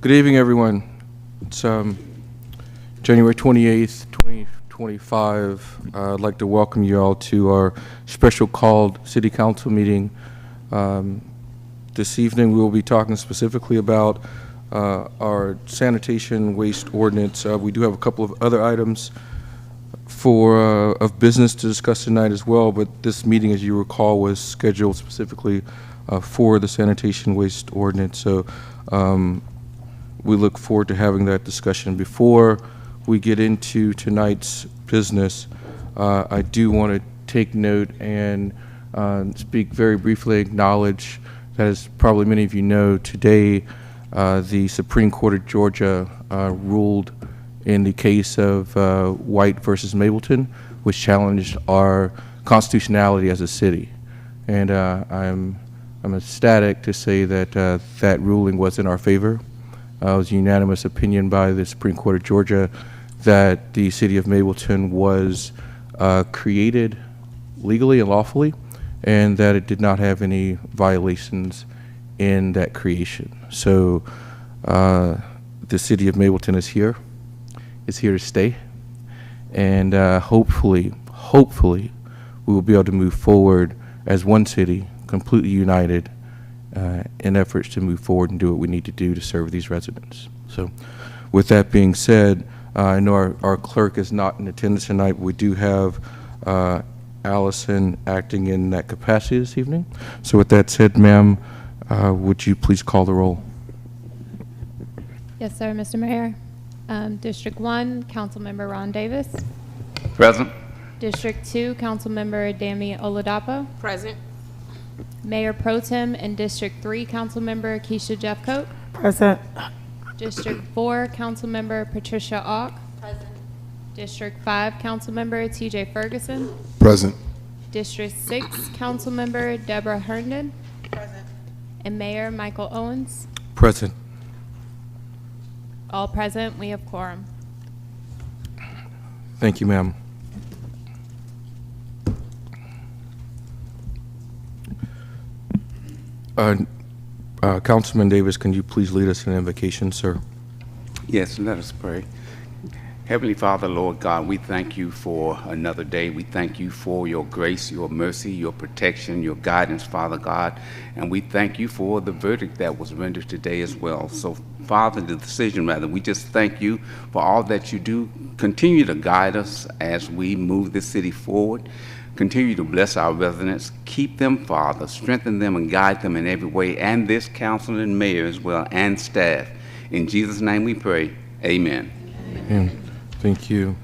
Good evening, everyone. It's January 28th, 2025. I'd like to welcome you all to our special called City Council meeting. This evening we will be talking specifically about our sanitation waste ordinance. We do have a couple of other items of business to discuss tonight as well, but this meeting, as you recall, was scheduled specifically for the sanitation waste ordinance. So we look forward to having that discussion. Before we get into tonight's business, I do want to take note and speak very briefly, acknowledge that, as probably many of you know, today the Supreme Court of Georgia ruled in the case of White versus Mableton, which challenged our constitutionality as a city. And I'm ecstatic to say that that ruling was in our favor. It was a unanimous opinion by the Supreme Court of Georgia that the city of Mableton was created legally and lawfully, and that it did not have any violations in that creation. So the city of Mableton is here to stay, and hopefully we will be able to move forward as one city, completely united in efforts to move forward and do what we need to do to serve these residents. So with that being said, I know our clerk is not in attendance tonight, but we do have Allison acting in that capacity this evening. So with that said, ma'am, would you please call the roll? Yes, sir, Mr. Mayor. District 1, Councilmember Ron Davis. Present. District 2, Councilmember Dami Oladapo. Present. Mayor Pro Tem in District 3, Councilmember Keisha Jeffcoat. Present. District 4, Councilmember Patricia Auk. Present. District 5, Councilmember TJ Ferguson. Present. District 6, Councilmember Deborah Herndon. Present. And Mayor Michael Owens. Present. All present. We have quorum. Thank you, ma'am. Councilman Davis, can you please lead us in invocation, sir? Yes, let us pray. Heavenly Father, Lord God, we thank you for another day. We thank you for your grace, your mercy, your protection, your guidance, Father God. And we thank you for the verdict that was rendered today as well. So, Father, the decision, rather, we just thank you for all that you do. Continue to guide us as we move this city forward. Continue to bless our residents. Keep them, Father. Strengthen them and guide them in every way, and this council and mayor as well, and staff. In Jesus' name we pray. Amen. Amen. Thank you.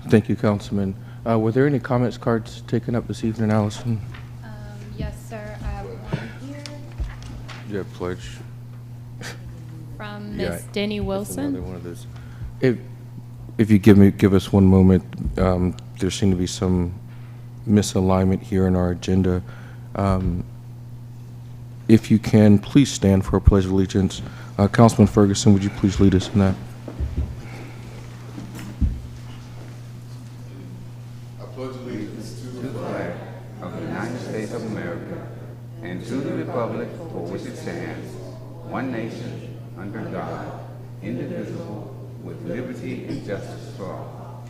Thank you, Councilman. Were there any comments cards taken up this evening, Allison? Yes, sir. I have one here Yeah, pledge. from Miss Denny Wilson. Another one of those. If you give us one moment, there seemed to be some misalignment here in our agenda. If you can, please stand for a pledge of allegiance. Councilman Ferguson, would you please lead us in that? I pledge allegiance to the flag of the United States of America and to the republic for which it stands, one nation, under God, indivisible, with liberty and justice for all.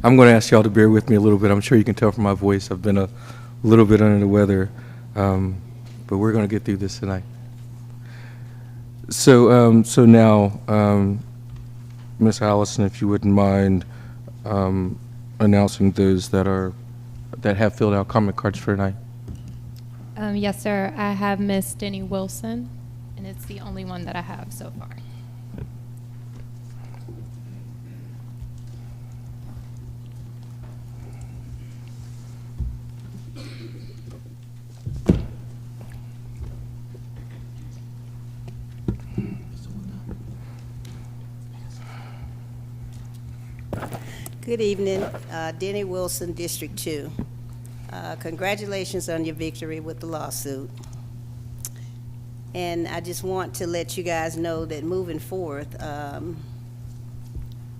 I'm going to ask y'all to bear with me a little bit. I'm sure you can tell from my voice I've been a little bit under the weather, but we're going to get through this tonight. So now, Ms. Allison, if you wouldn't mind announcing those that have filled out comment cards for tonight. Yes, sir. I have Miss Denny Wilson, and it's the only one that I have so far. Good evening, Denny Wilson, District 2. Congratulations on your victory with the lawsuit. And I just want to let you guys know that moving forth,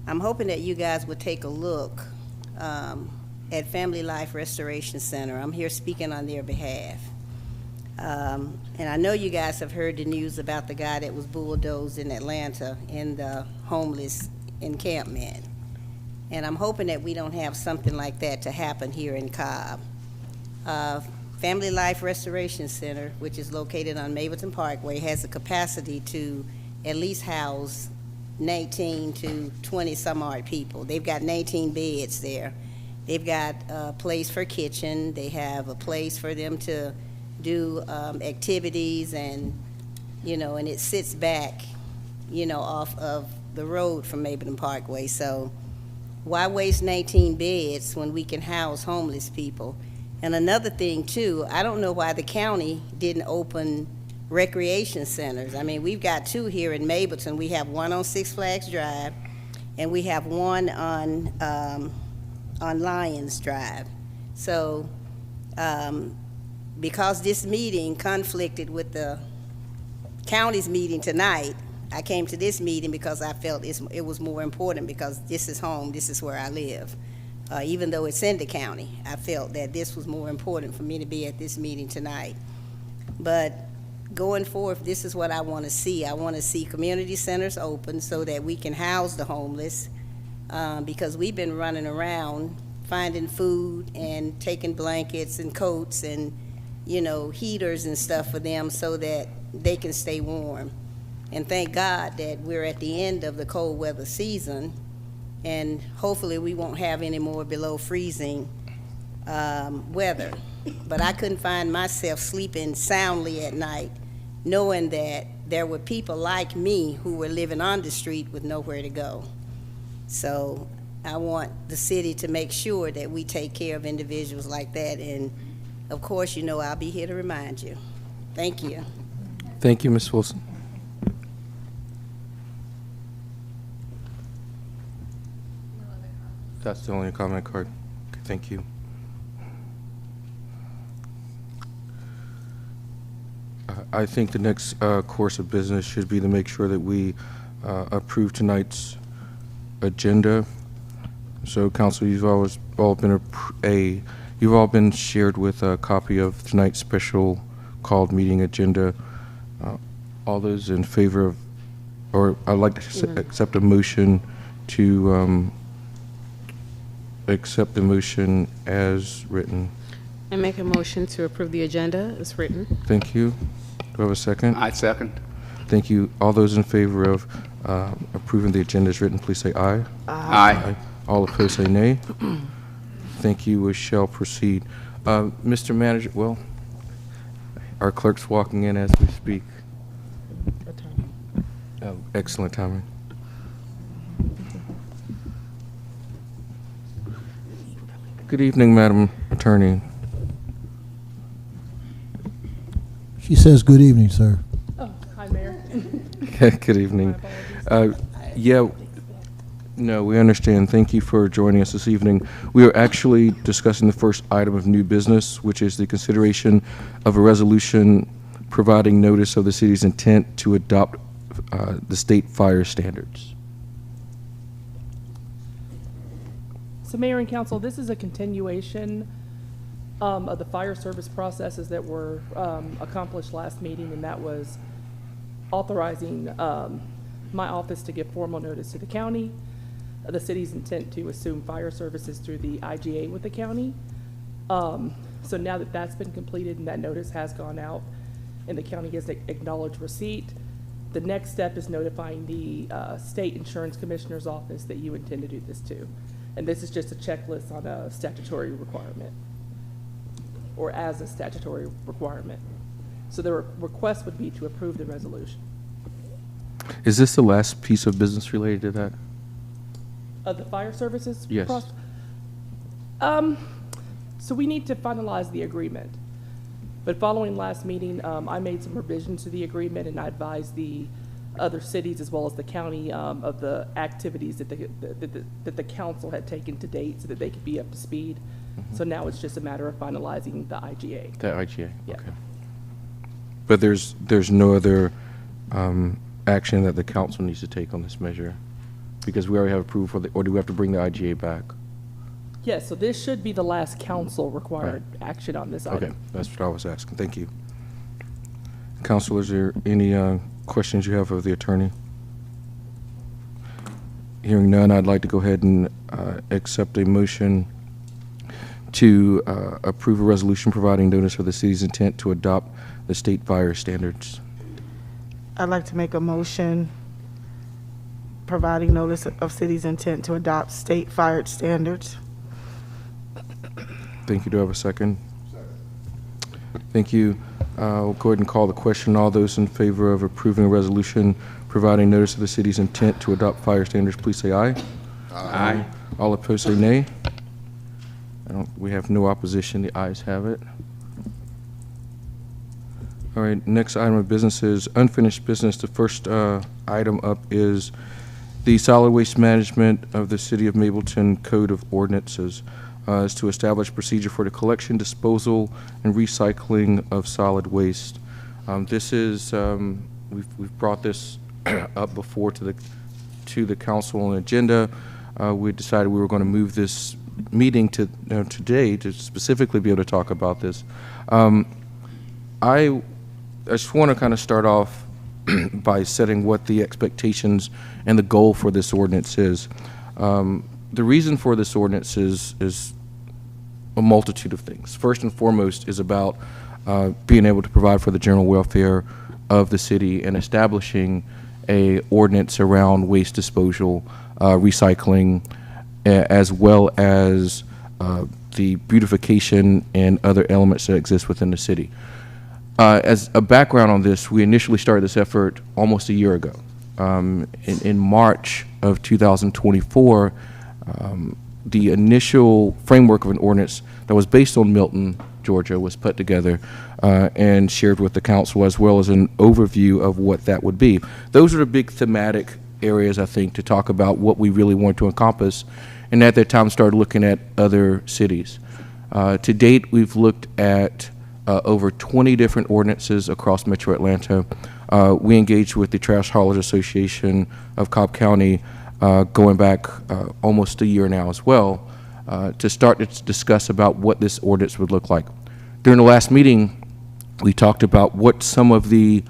I'm hoping that you guys would take a look at Family Life Restoration Center. I'm here speaking on their behalf. And I know you guys have heard the news about the guy that was bulldozed in Atlanta in the homeless encampment. And I'm hoping that we don't have something like that to happen here in Cobb. Family Life Restoration Center, which is located on Mableton Parkway, has a capacity to at least house 19 to 20 some odd people. They've got 19 beds there. They've got a place for kitchen. They have a place for them to do activities, and and it sits back, off of the road from Mableton Parkway. So why waste 19 beds when we can house homeless people? And another thing too, I don't know why the county didn't open recreation centers. I mean, we've got 2 here in Mableton. We have one on Six Flags Drive, and we have one on Lions Drive. So because this meeting conflicted with the county's meeting tonight, I came to this meeting because I felt it was more important, because this is home, this is where I live. Even though it's in the county, I felt that this was more important for me to be at this meeting tonight. But going forward, this is what I want to see. I want to see community centers open so that we can house the homeless, because we've been running around finding food and taking blankets and coats and heaters and stuff for them so that they can stay warm. And thank God that we're at the end of the cold weather season, and hopefully we won't have any more below freezing weather. But I couldn't find myself sleeping soundly at night knowing that there were people like me who were living on the street with nowhere to go. So I want the city to make sure that we take care of individuals like that, and of course, I'll be here to remind you. Thank you. Thank you, Ms. Wilson. That's the only comment card. Okay, thank you. I think the next course of business should be to make sure that we approve tonight's agenda. So, Council, you've all been shared with a copy of tonight's special called meeting agenda. All those in favor of, or I'd like to accept a motion to accept the motion as written. I make a motion to approve the agenda as written. Thank you. Do I have a second? I second. Thank you. All those in favor of approving the agenda as written, please say aye. Aye. All opposed, say nay. Thank you. We shall proceed. Mr. Manager, well, our clerk's walking in as we speak. Oh, excellent timing. Good evening, Madam Attorney. She says, "Good evening, sir." Oh, hi, Mayor. Good evening. No, we understand. Thank you for joining us this evening. We are actually discussing the first item of new business, which is the consideration of a resolution providing notice of the city's intent to adopt the state fire standards. So Mayor and Council, this is a continuation of the fire service processes that were accomplished last meeting, and that was authorizing my office to give formal notice to the county of the city's intent to assume fire services through the IGA with the county. So now that that's been completed and that notice has gone out and the county has acknowledged receipt, the next step is notifying the state insurance commissioner's office that you intend to do this too. And this is just a checklist on a statutory requirement, or as a statutory requirement. So the request would be to approve the resolution. Is this the last piece of business related to that? Of the fire services? Yes. So we need to finalize the agreement. But following last meeting, I made some revisions to the agreement, and I advised the other cities as well as the county of the activities that the council had taken to date so that they could be up to speed. Mm-hmm. So now it's just a matter of finalizing the IGA. The IGA, Yeah. okay. But there's no other action that the council needs to take on this measure? Because we already have approval for the, or do we have to bring the IGA back? Yes, so this should be the last council required action on this Okay, item. that's what I was asking. Thank you. Council, is there any questions you have of the attorney? Hearing none, I'd like to go ahead and accept a motion to approve a resolution providing notice of the city's intent to adopt the state fire standards. I'd like to make a motion providing notice of city's intent to adopt state fire standards. Thank you. Do I have a second? Thank you. We'll go ahead and call the question. All those in favor of approving a resolution providing notice of the city's intent to adopt fire standards, please say aye. Aye. All opposed say nay. We have no opposition. The ayes have it. All right, next item of business is unfinished business. The first item up is the solid waste management of the City of Mableton Code of Ordinances. Is to establish procedure for the collection, disposal, and recycling of solid waste. This is, we've brought this up before to the council on the agenda. We decided we were going to move this meeting to today to specifically be able to talk about this. I just want to kind of start off by setting what the expectations and the goal for this ordinance is. The reason for this ordinance is a multitude of things. First and foremost is about being able to provide for the general welfare of the city and establishing a ordinance around waste disposal, recycling, as well as the beautification and other elements that exist within the city. As a background on this, we initially started this effort almost a year ago. In March of 2024, the initial framework of an ordinance that was based on Milton, Georgia, was put together and shared with the council, as well as an overview of what that would be. Those are the big thematic areas, I think, to talk about what we really want to encompass, and at that time started looking at other cities. To date, we've looked at over 20 different ordinances across Metro Atlanta. We engaged with the Trash Haulers Association of Cobb County going back almost a year now as well, to start to discuss about what this ordinance would look like. During the last meeting, we talked about what some of the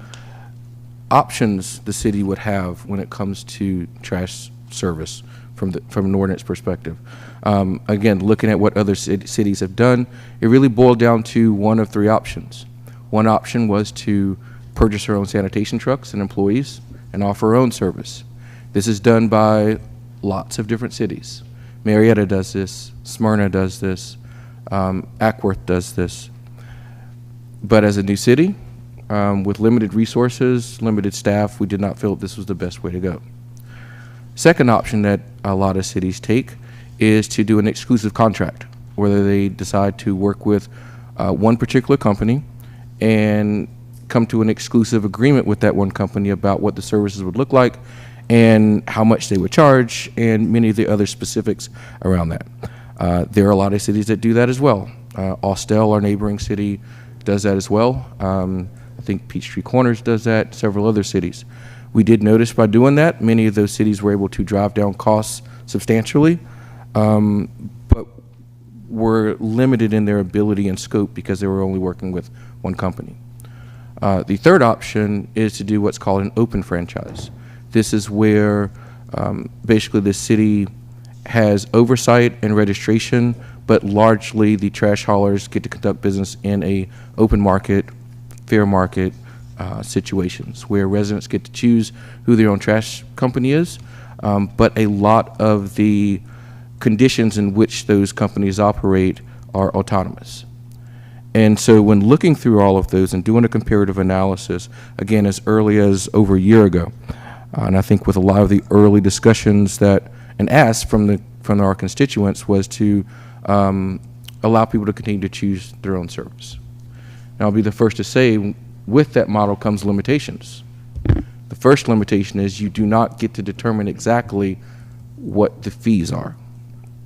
options the city would have when it comes to trash service from an ordinance perspective. Again, looking at what other cities have done, it really boiled down to one of three options. One option was to purchase our own sanitation trucks and employees and offer our own service. This is done by lots of different cities. Marietta does this, Smyrna does this, Ackworth does this. But as a new city, with limited resources, limited staff, we did not feel that this was the best way to go. Second option that a lot of cities take is to do an exclusive contract, whether they decide to work with one particular company and come to an exclusive agreement with that one company about what the services would look like and how much they would charge, and many of the other specifics around that. There are a lot of cities that do that as well. Austell, our neighboring city, does that as well. I think Peachtree Corners does that, several other cities. We did notice by doing that, many of those cities were able to drive down costs substantially, but were limited in their ability and scope because they were only working with one company. The third option is to do what's called an open franchise. This is where basically the city has oversight and registration, but largely the trash haulers get to conduct business in a open market, fair market situations where residents get to choose who their own trash company is, but a lot of the conditions in which those companies operate are autonomous. And so when looking through all of those and doing a comparative analysis, again, as early as over a year ago, and I think with a lot of the early discussions that, and asks from our constituents, was to allow people to continue to choose their own service. Now, I'll be the first to say, with that model comes limitations. The first limitation is you do not get to determine exactly what the fees are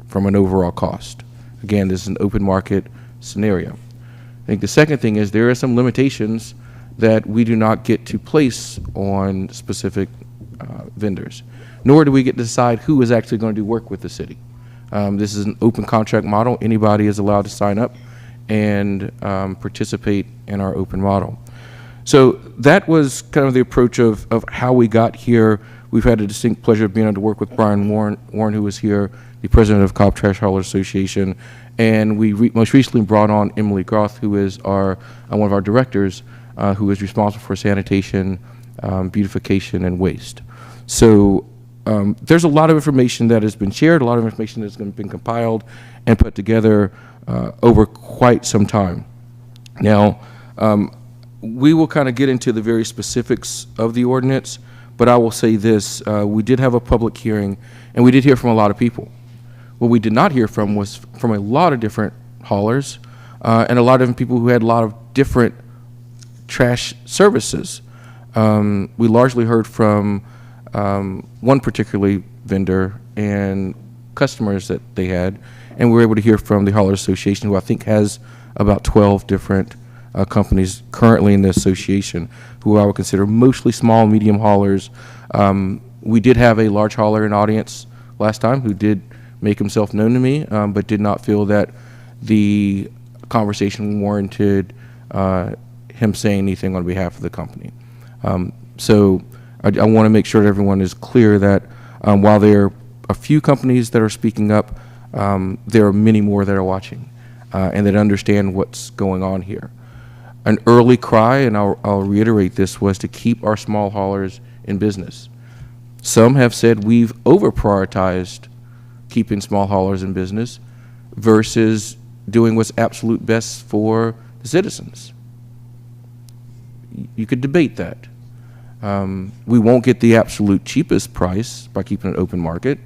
from an overall cost. Again, this is an open market scenario. I think the second thing is there are some limitations that we do not get to place on specific vendors. nor do we get to decide who is actually going to do work with the city. This is an open contract model. Anybody is allowed to sign up and participate in our open model. So that was kind of the approach of how we got here. We've had a distinct pleasure of being able to work with Brian Warren, who was here, the president of Cobb Trash Haulers Association, and we most recently brought on Emily Groth, who is one of our directors, who is responsible for sanitation, beautification, and waste. So there's a lot of information that has been shared, a lot of information that's been compiled and put together over quite some time. Now, we will kind of get into the very specifics of the ordinance, but I will say this, we did have a public hearing, and we did hear from a lot of people. What we did not hear from was from a lot of different haulers, and a lot of different people who had a lot of different trash services. We largely heard from one particularly vendor and customers that they had, and we were able to hear from the Haulers Association, who I think has about 12 different companies currently in the association, who I would consider mostly small, medium haulers. We did have a large hauler in audience last time who did make himself known to me, but did not feel that the conversation warranted him saying anything on behalf of the company. So I want to make sure that everyone is clear that while there are a few companies that are speaking up, there are many more that are watching and that understand what's going on here. An early cry, and I'll reiterate this, was to keep our small haulers in business. Some have said we've over-prioritized keeping small haulers in business versus doing what's absolute best for the citizens. You could debate that. We won't get the absolute cheapest price by keeping an open market,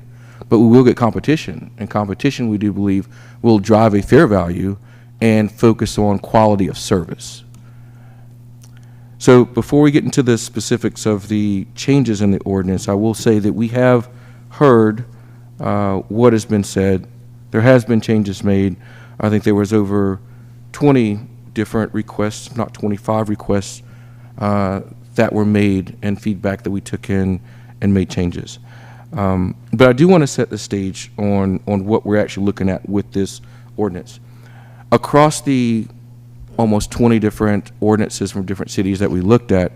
but we will get competition. And competition, we do believe, will drive a fair value and focus on quality of service. So before we get into the specifics of the changes in the ordinance, I will say that we have heard what has been said. There has been changes made. I think there was over 20 different requests, not 25 requests, that were made and feedback that we took in and made changes. But I do want to set the stage on what we're actually looking at with this ordinance. Across the almost 20 different ordinances from different cities that we looked at,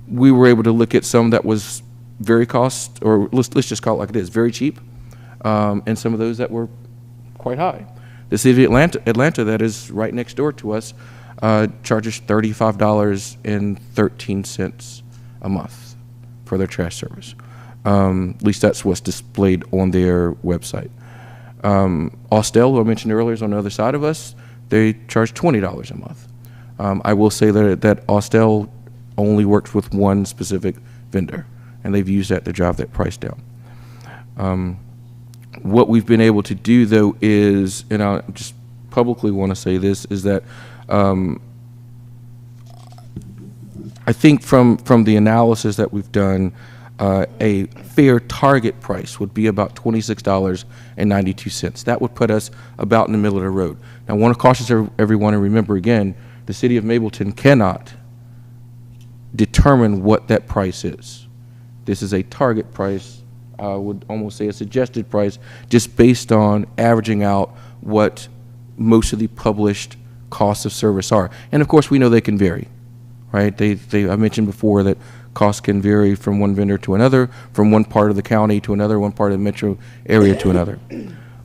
we were able to look at some that was very cost, or let's just call it like it is, very cheap, and some of those that were quite high. The city of Atlanta, that is right next door to us, charges $35.13 a month for their trash service. At least that's what's displayed on their website. Austell, who I mentioned earlier, is on the other side of us. They charge $20 a month. I will say that Austell only works with one specific vendor, and they've used that to drive that price down. What we've been able to do, though, is, and I just publicly want to say this, is that I think from the analysis that we've done, a fair target price would be about $26.92. That would put us about in the middle of the road. Now, I want to caution everyone, and remember again, the city of Mableton cannot determine what that price is. This is a target price. I would almost say a suggested price, just based on averaging out what most of the published costs of service are. And of course, we know they can vary, right? I mentioned before that costs can vary from one vendor to another, from one part of the county to another, one part of the metro area to another.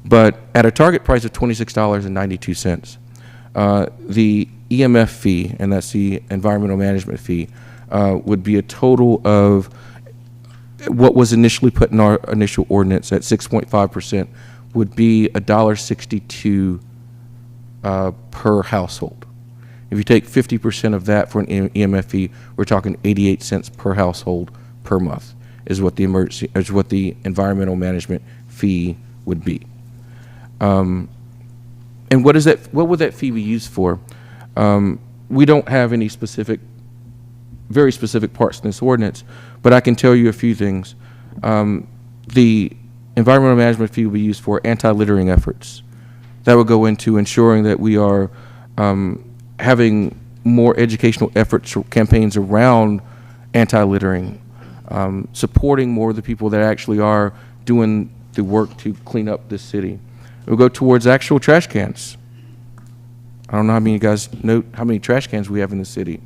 But at a target price of $26.92, the EMF fee, and that's the environmental management fee, would be a total of what was initially put in our initial ordinance at 6.5%, would be $1.62 per household. If you take 50% of that for an EMF fee, we're talking 88 cents per household per month is what the environmental management fee would be. And what would that fee be used for? We don't have any very specific parts in this ordinance, but I can tell you a few things. The environmental management fee will be used for anti-littering efforts. That would go into ensuring that we are having more educational efforts or campaigns around anti-littering. supporting more of the people that actually are doing the work to clean up this city. We'll go towards actual trash cans. I don't know how many of you guys know how many trash cans we have in the city.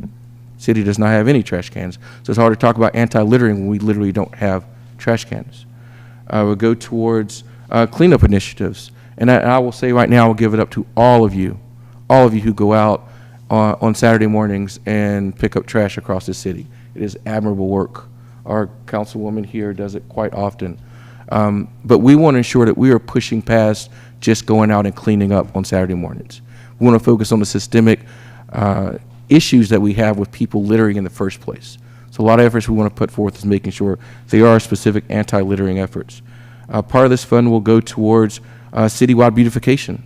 City does not have any trash cans. So it's hard to talk about anti-littering when we literally don't have trash cans. We'll go towards cleanup initiatives. And I will say right now, I will give it up to all of you who go out on Saturday mornings and pick up trash across the city. It is admirable work. Our councilwoman here does it quite often. But we want to ensure that we are pushing past just going out and cleaning up on Saturday mornings. We want to focus on the systemic issues that we have with people littering in the first place. So a lot of efforts we want to put forth is making sure there are specific anti-littering efforts. Part of this fund will go towards citywide beautification.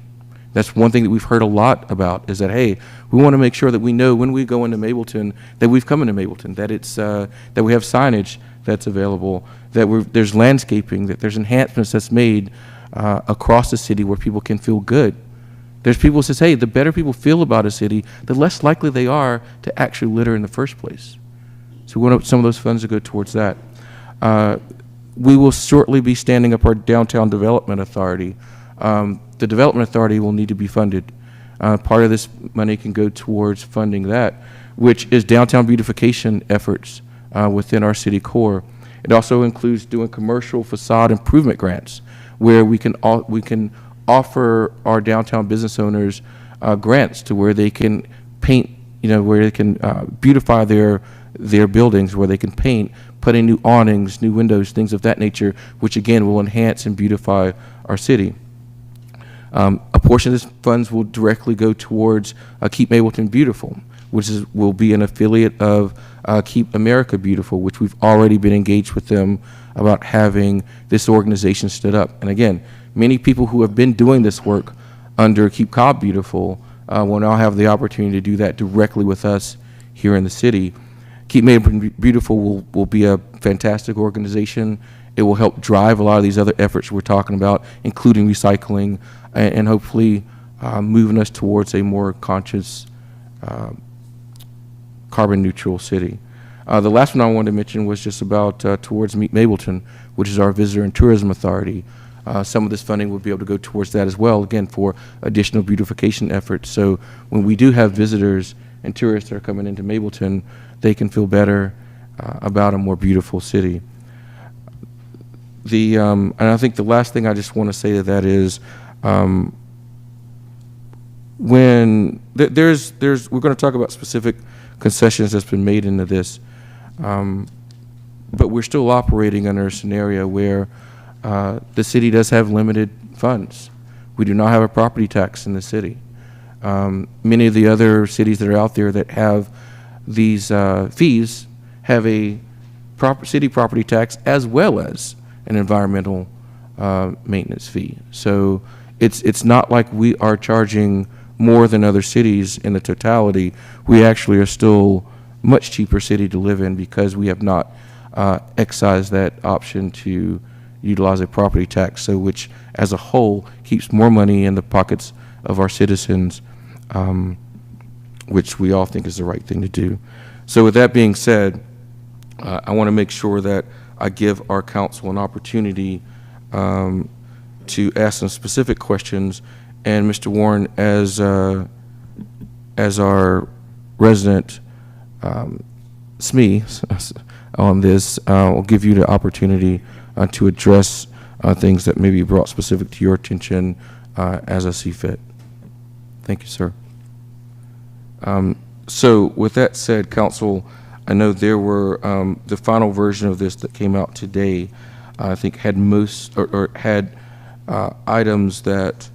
That's one thing that we've heard a lot about, is that, hey, we want to make sure that we know when we go into Mableton that we've come into Mableton, that it's that we have signage that's available, that there's landscaping, that there's enhancements that's made across the city where people can feel good. There's people who says, hey, the better people feel about a city, the less likely they are to actually litter in the first place. So we want some of those funds to go towards that. We will shortly be standing up our Downtown Development Authority. The Development Authority will need to be funded. Part of this money can go towards funding that, which is downtown beautification efforts within our city core. It also includes doing commercial facade improvement grants, where we can offer our downtown business owners grants to where they can paint, where they can beautify their buildings, where they can paint, put in new awnings, new windows, things of that nature, which again will enhance and beautify our city. A portion of this funds will directly go towards Keep Mableton Beautiful, which will be an affiliate of Keep America Beautiful, which we've already been engaged with them about having this organization stood up. And again, many people who have been doing this work under Keep Cobb Beautiful will now have the opportunity to do that directly with us here in the city. Keep Mableton Beautiful will be a fantastic organization. It will help drive a lot of these other efforts we're talking about, including recycling, and hopefully moving us towards a more conscious, carbon neutral city. The last one I wanted to mention was just about towards Meet Mableton, which is our Visitor and Tourism Authority. Some of this funding will be able to go towards that as well, again, for additional beautification efforts. So when we do have visitors and tourists that are coming into Mableton, they can feel better about a more beautiful city. And I think the last thing I just want to say to that is, when we're going to talk about specific concessions that's been made into this, but we're still operating under a scenario where the city does have limited funds. We do not have a property tax in the city. Many of the other cities that are out there that have these fees have a city property tax as well as an environmental maintenance fee. So it's not like we are charging more than other cities in the totality. We actually are still much cheaper city to live in because we have not excised that option to utilize a property tax, so which as a whole keeps more money in the pockets of our citizens, which we all think is the right thing to do. So with that being said, I want to make sure that I give our council an opportunity to ask some specific questions. And Mr. Warren, as our resident SME on this, will give you the opportunity to address things that may be brought specific to your attention as I see fit. Thank you, sir. So with that said, council, I know there were the final version of this that came out today, I think had had items that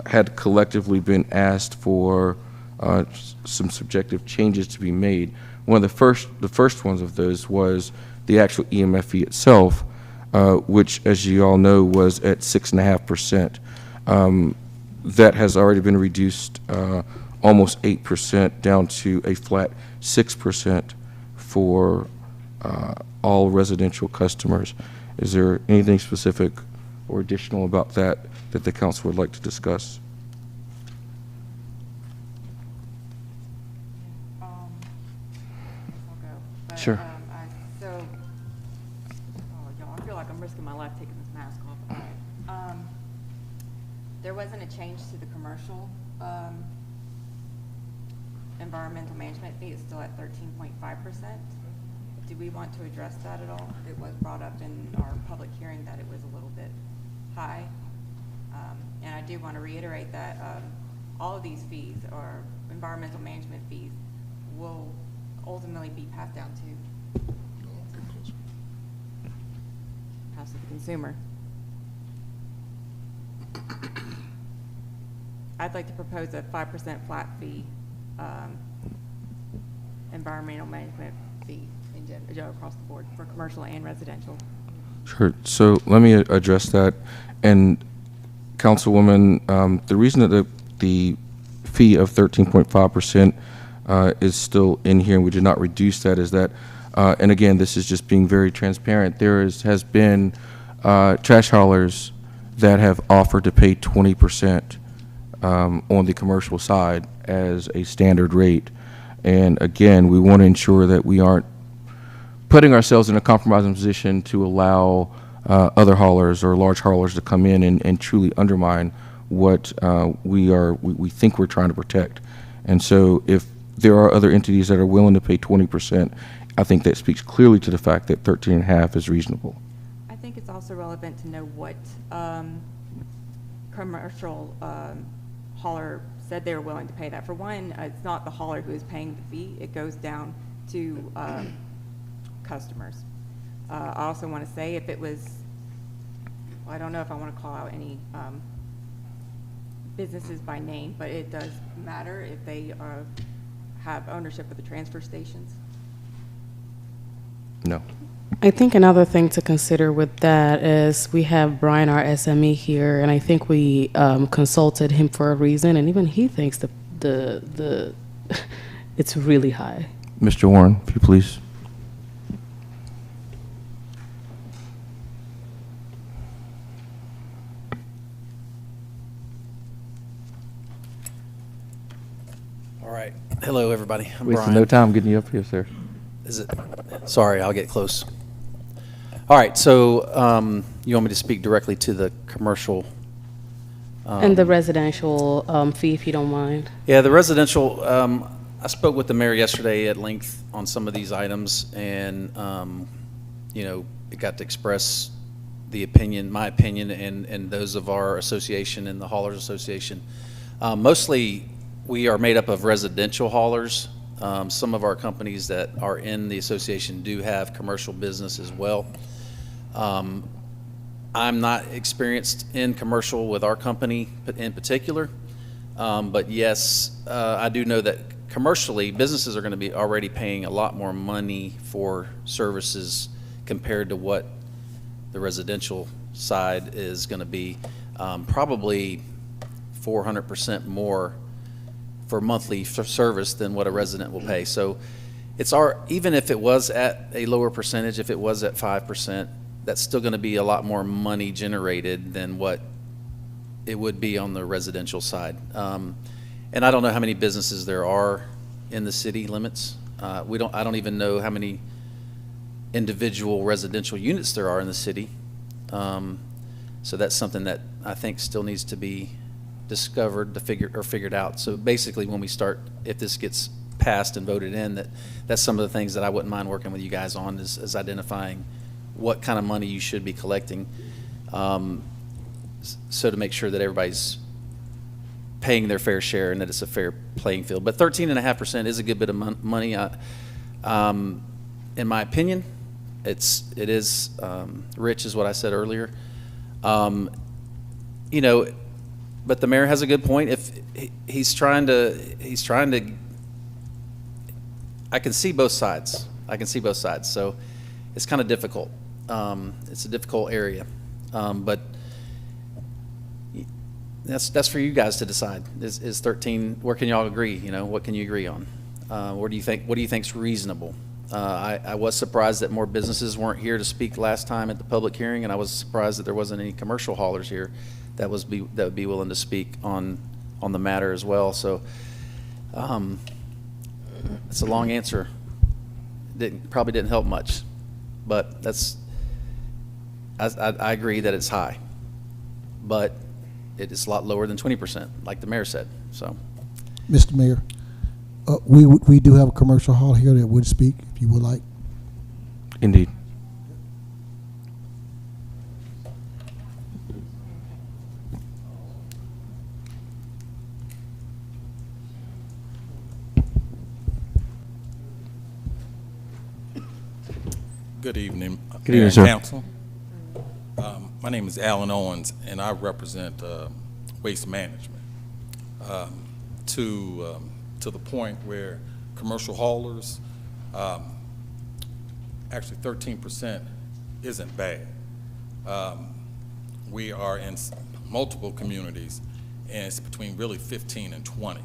had collectively been asked for some subjective changes to be made. One of the first ones of those was the actual EMF fee itself, which, as you all know, was at 6.5%. That has already been reduced almost 8% down to a flat 6% for all residential customers. Is there anything specific or additional about that the council would like to discuss? I'll go. But, Sure. So mask off. All right. There wasn't a change to the commercial environmental management fee. It's still at 13.5%. Do we want to address that at all? It was brought up in our public hearing that it was a little bit high. And I do want to reiterate that all of these fees, or environmental management fees, will ultimately be passed down to the consumer. I'd like to propose a 5% flat fee, environmental management fee in general across the board for commercial and residential. Sure. So let me address that. And Councilwoman, the reason that the fee of 13.5% is still in here and we did not reduce that is that, and again, this is just being very transparent, has been trash haulers that have offered to pay 20% on the commercial side as a standard rate. And again, we want to ensure that we aren't putting ourselves in a compromising position to allow other haulers or large haulers to come in and truly undermine what we think we're trying to protect. And so if there are other entities that are willing to pay 20%, I think that speaks clearly to the fact that 13.5 is reasonable. I think it's also relevant to know what commercial hauler said they were willing to pay that. For one, it's not the hauler who is paying the fee. It goes down to customers. I also want to say if it was, well, I don't know if I want to call out any businesses by name, but it does matter if they have ownership of the transfer stations. No. I think another thing to consider with that is we have Brian, our SME here, and I think we consulted him for a reason, and even he thinks the it's really high. Mr. Warren, if you please. All right. Hello, everybody. I'm Wasting Brian. no time getting you up here, sir. Is it? Sorry, I'll get close. All right. So you want me to speak directly to the commercial? And the residential fee, if you don't mind. Yeah, the residential. I spoke with the mayor yesterday at length on some of these items, and you know, it got to express the opinion, my opinion, and those of our association and the Haulers Association. Mostly, we are made up of residential haulers. Some of our companies that are in the association do have commercial business as well. I'm not experienced in commercial with our company in particular, but yes, I do know that commercially, businesses are going to be already paying a lot more money for services compared to what the residential side is going to be, probably 400% more for monthly service than what a resident will pay. So it's even if it was at a lower percentage, if it was at 5%, that's still going to be a lot more money generated than what it would be on the residential side. And I don't know how many businesses there are in the city limits. I don't even know how many individual residential units there are in the city. So that's something that I think still needs to be discovered figured out. So basically, when we start, if this gets passed and voted in, that's some of the things that I wouldn't mind working with you guys on is identifying what kind of money you should be collecting, so to make sure that everybody's paying their fair share and that it's a fair playing field. But 13.5% is a good bit of money. In my opinion, it is rich, is what I said earlier. You know, but the mayor has a good point. If he's trying to, I can see both sides. So it's kind of difficult. It's a difficult area, but that's for you guys to decide. Is 13? Where can y'all agree? You know, what can you agree on? What do you think's reasonable? I was surprised that more businesses weren't here to speak last time at the public hearing, and I was surprised that there wasn't any commercial haulers here that would be willing to speak on the matter as well. So it's a long answer. Probably didn't help much, but I agree that it's high, but it is a lot lower than 20%, like the mayor said, so. Mr. Mayor, we do have a commercial hall here that would speak, if you would like. Indeed. Good evening. Good evening, Mayor sir. and Council. My name is Alan Owens, and I represent Waste Management. To the point where commercial haulers, actually 13% isn't bad. We are in multiple communities, and it's between really 15 and 20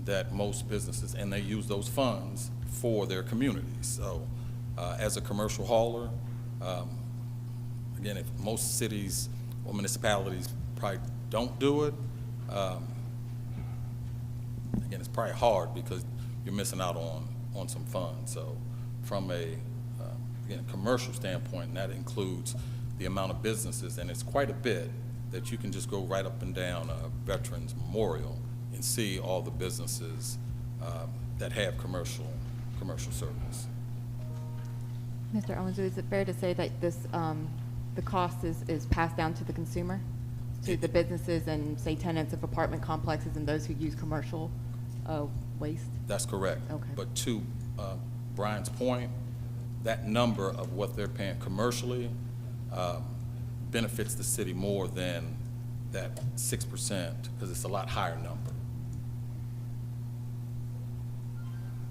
that most businesses, and they use those funds for their communities. So as a commercial hauler, again, if most cities or municipalities probably don't do it, again, it's probably hard because you're missing out on some funds. So from a, again, commercial standpoint, and that includes the amount of businesses, and it's quite a bit that you can just go right up and down Veterans Memorial and see all the businesses that have commercial service. Mr. Owens, is it fair to say that this, the cost is passed down to the consumer? To the businesses and, say, tenants of apartment complexes and those who use commercial waste? That's correct. Okay. But to Brian's point, that number of what they're paying commercially benefits the city more than that 6%, because it's a lot higher number.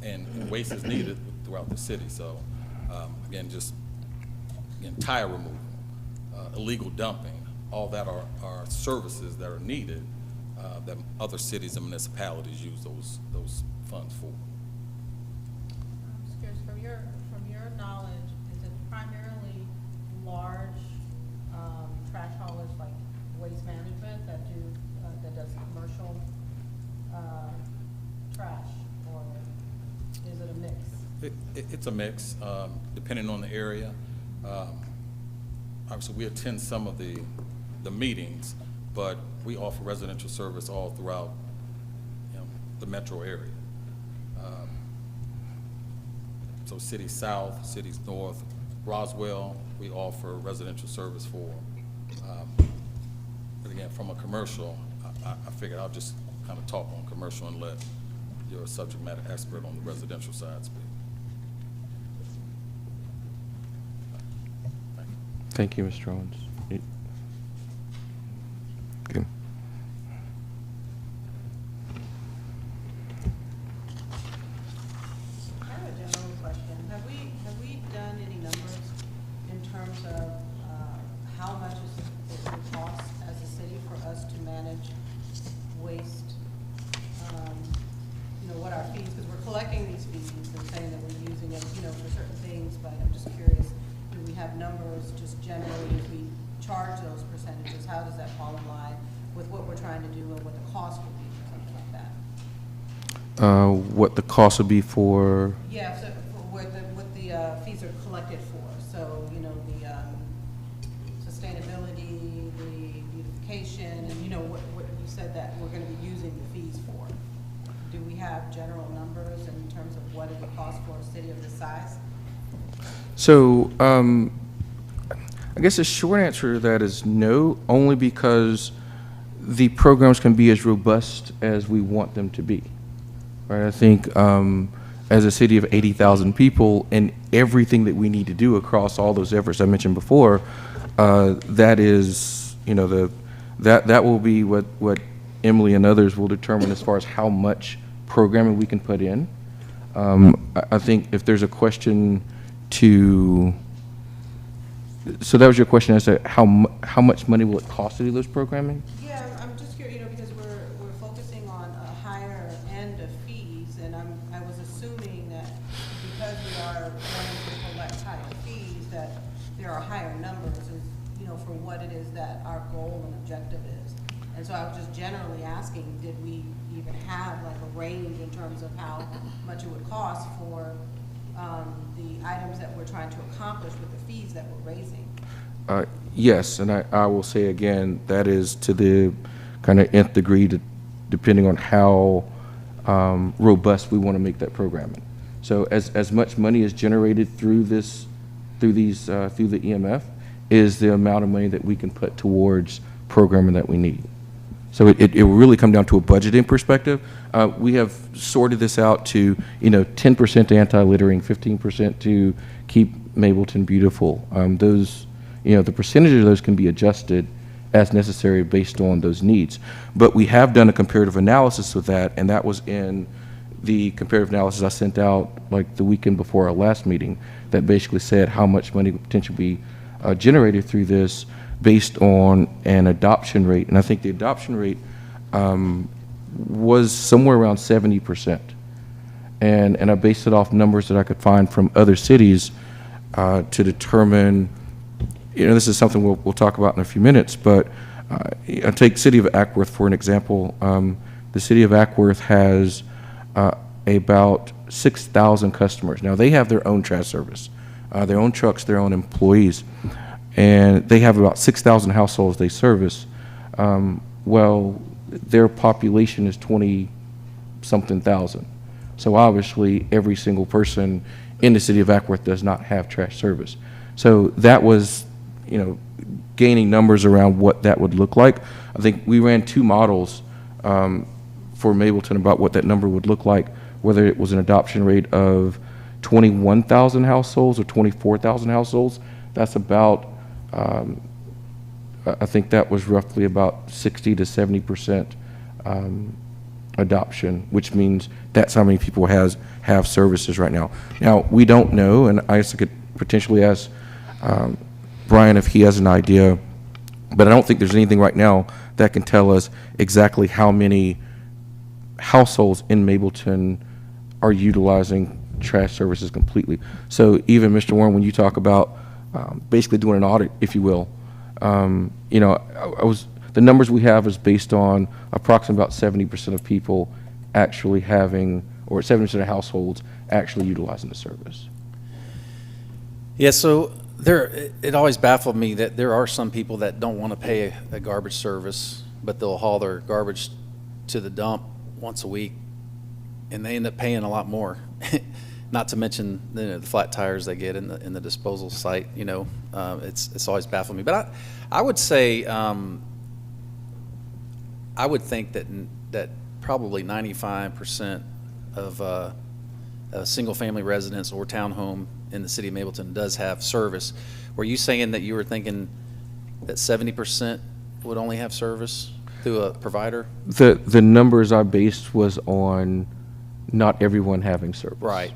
And waste is needed throughout the city. So again, tire removal, illegal dumping, all that are services that are needed that other cities and municipalities use those funds for. I'm just curious, from your knowledge, is it primarily large trash haulers like Waste Management that does commercial trash, or is it a mix? It's a mix, depending on the area. Obviously, we attend some of the meetings, but we offer residential service all throughout, the metro area. So cities south, cities north, Roswell, we offer residential service for. But again, from a commercial, I figured I'll just kind of talk on commercial and let your subject matter expert on the residential side speak. Thank you, Mr. Owens. Okay. I have a general question. Have we done any numbers in terms of how much it would cost as a city for us to manage waste? What our fees, because we're collecting these fees and saying that we're using it, for certain things, but I'm just curious, do we have numbers just generally, if we charge those percentages, how does that fall in line with what we're trying to do and what the cost would be for something like that? What the cost would be for? Yeah, so for what the fees are collected for. So, the sustainability, the beautification, and what you said that we're going to be using the fees for. Do we have general numbers in terms of what it would cost for a city of this size? So, I guess the short answer to that is no, only because the programs can be as robust as we want them to be. Right? I think as a city of 80,000 people and everything that we need to do across all those efforts I mentioned before, that is, that will be what Emily and others will determine as far as how much programming we can put in. I think if there's a question so that was your question as to how much money will it cost to do those programming? Yeah, I'm just curious, because we're focusing on a higher end of fees, and I was assuming that because we are wanting to collect higher fees, that there are higher numbers, for what it is that our goal and objective is. And so I was just generally asking, did we even have like a range in terms of how much it would cost for the items that we're trying to accomplish with the fees that we're raising. Yes, and I will say again, that is to the kind of nth degree, depending on how robust we want to make that programming. So as much money is generated through the EMF is the amount of money that we can put towards programming that we need. So it will really come down to a budgeting perspective. We have sorted this out to, 10% to anti-littering, 15% to keep Mableton beautiful. Those, the percentage of those can be adjusted as necessary based on those needs. But we have done a comparative analysis with that, and that was in the comparative analysis I sent out like the weekend before our last meeting that basically said how much money would potentially be generated through this based on an adoption rate. And I think the adoption rate was somewhere around 70%. And I based it off numbers that I could find from other cities to determine, this is something we'll talk about in a few minutes, but I take City of Ackworth for an example. The City of Ackworth has about 6,000 customers. Now, they have their own trash service, their own trucks, their own employees, and they have about 6,000 households they service. Well, their population is 20-something thousand. So obviously, every single person in the City of Ackworth does not have trash service. So that was, gaining numbers around what that would look like. I think we ran two models for Mableton about what that number would look like, whether it was an adoption rate of 21,000 households or 24,000 households. That's about, I think that was roughly about 60 to 70% adoption, which means that's how many people have services right now. Now, we don't know, and I guess I could potentially ask Brian if he has an idea, but I don't think there's anything right now that can tell us exactly how many households in Mableton are utilizing trash services completely. So even Mr. Warren, when you talk about basically doing an audit, if you will, the numbers we have is based on approximately about 70% of people actually having, or 70% of households actually utilizing the service. Yeah, so it always baffled me that there are some people that don't want to pay a garbage service, but they'll haul their garbage to the dump once a week, and they end up paying a lot more. Not to mention the flat tires they get in the disposal site. It's always baffled me. But I would say I would think that probably 95% of single-family residence or townhome in the city of Mableton does have service. Were you saying that you were thinking that 70% would only have service through a provider? The numbers I based was on not everyone having service. Right,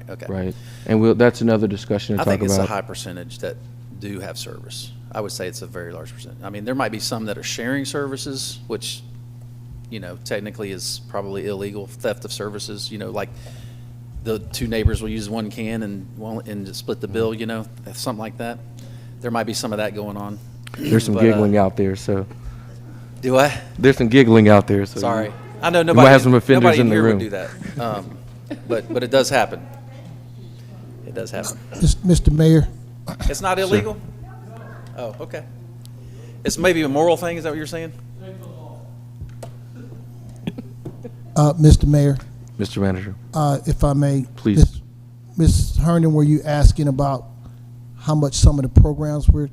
okay. Right, and that's another discussion to talk about. I think it's a high percentage that do have service. I would say it's a very large percent. I mean, there might be some that are sharing services, which, technically is probably illegal, theft of services, like the two neighbors will use one can and split the bill, something like that. There might be some of that going on. There's some giggling out there, so. Do I? There's some giggling out there, so. Sorry. I know nobody. We might have some offenders nobody in the here room. would do that. But it does happen. It does happen. Mr. Mayor, It's not illegal? Oh, okay. It's maybe a moral thing, is that what you're saying? Mr. Mayor, Mr. Manager. if I may. Please. Ms. Herndon, were you asking about how much some of the programs we're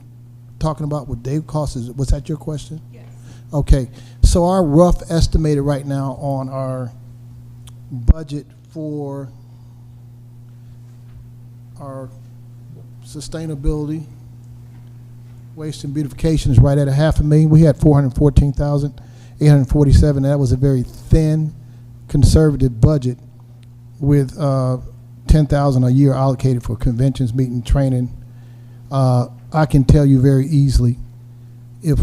talking about would they cost? Was that your question? Yes. Okay, so our rough estimated right now on our budget for our sustainability, waste and beautification is right at $500,000. We had 414,847. That was a very thin, conservative budget with $10,000 a year allocated for conventions, meeting, training. I can tell you very easily, if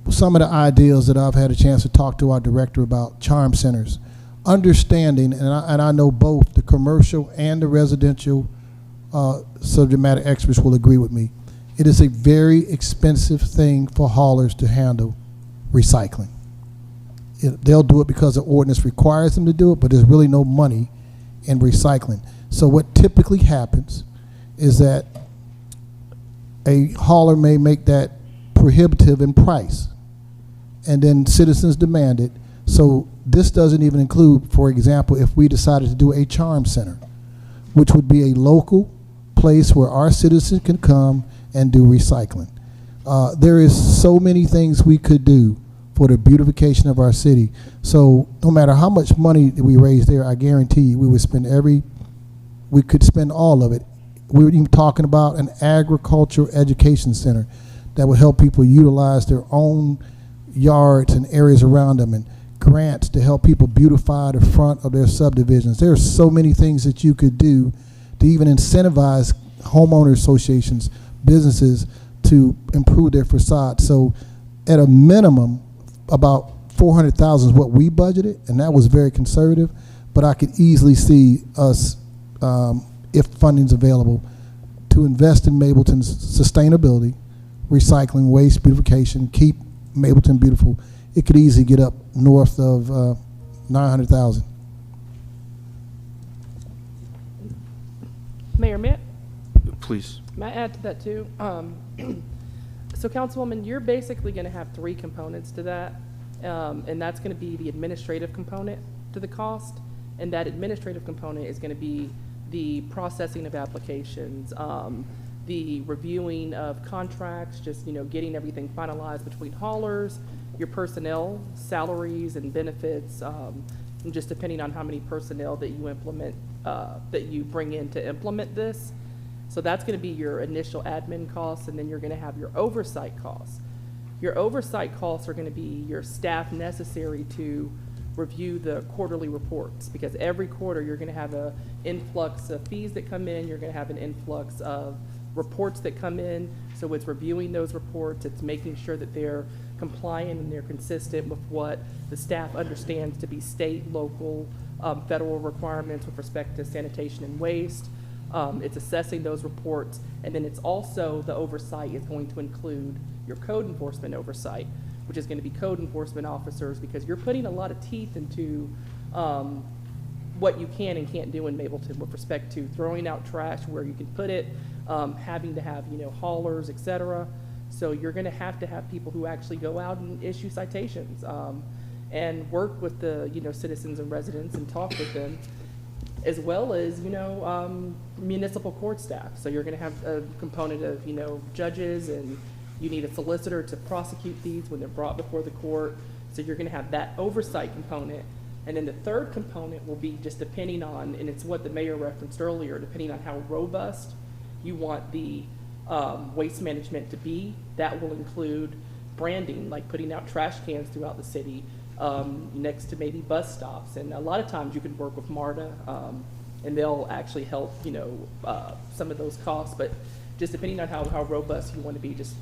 some of the ideas that I've had a chance to talk to our director about charm centers, understanding, and I know both the commercial and the residential subject matter experts will agree with me. It is a very expensive thing for haulers to handle recycling. They'll do it because the ordinance requires them to do it, but there's really no money in recycling. So what typically happens is that a hauler may make that prohibitive in price, and then citizens demand it. So this doesn't even include, for example, if we decided to do a charm center, which would be a local place where our citizens can come and do recycling. There is so many things we could do for the beautification of our city. So no matter how much money that we raise there, I guarantee you we would spend we could spend all of it. We were even talking about an agricultural education center that would help people utilize their own yards and areas around them, and grants to help people beautify the front of their subdivisions. There are so many things that you could do to even incentivize homeowner associations, businesses, to improve their facade. So at a minimum, about 400,000 is what we budgeted, and that was very conservative, but I could easily see us, if funding's available, to invest in Mableton's sustainability, recycling, waste, beautification, keep Mableton beautiful. It could easily get up north of 900,000. Mayor, Please. may I add to that too? So Councilwoman, you're basically gonna have three components to that. And that's gonna be the administrative component to the cost. And that administrative component is gonna be the processing of applications, the reviewing of contracts, just, getting everything finalized between haulers, your personnel, salaries and benefits, and just depending on how many personnel that you implement, that you bring in to implement this. So that's gonna be your initial admin costs, and then you're gonna have your oversight costs. Your oversight costs are gonna be your staff necessary to review the quarterly reports, because every quarter you're gonna have an influx of fees that come in, you're gonna have an influx of reports that come in. So it's reviewing those reports, it's making sure that they're compliant and they're consistent with what the staff understands to be state, local, federal requirements with respect to sanitation and waste. It's assessing those reports, and then it's also, the oversight is going to include your code enforcement oversight, which is going to be code enforcement officers, because you're putting a lot of teeth into what you can and can't do in Mableton with respect to throwing out trash where you can put it, having to have, haulers, et cetera. So you're going to have people who actually go out and issue citations, and work with the, citizens and residents and talk with them, as well as, municipal court staff. So you're going to have a component of, judges, and you need a solicitor to prosecute these when they're brought before the court. So you're going to have that oversight component. And then the third component will be just depending on, and it's what the mayor referenced earlier, depending on how robust you want the waste management to be. That will include branding, like putting out trash cans throughout the city, next to maybe bus stops. And a lot of times you can work with MARTA, and they'll actually help, some of those costs. But just depending on how robust you want to be, just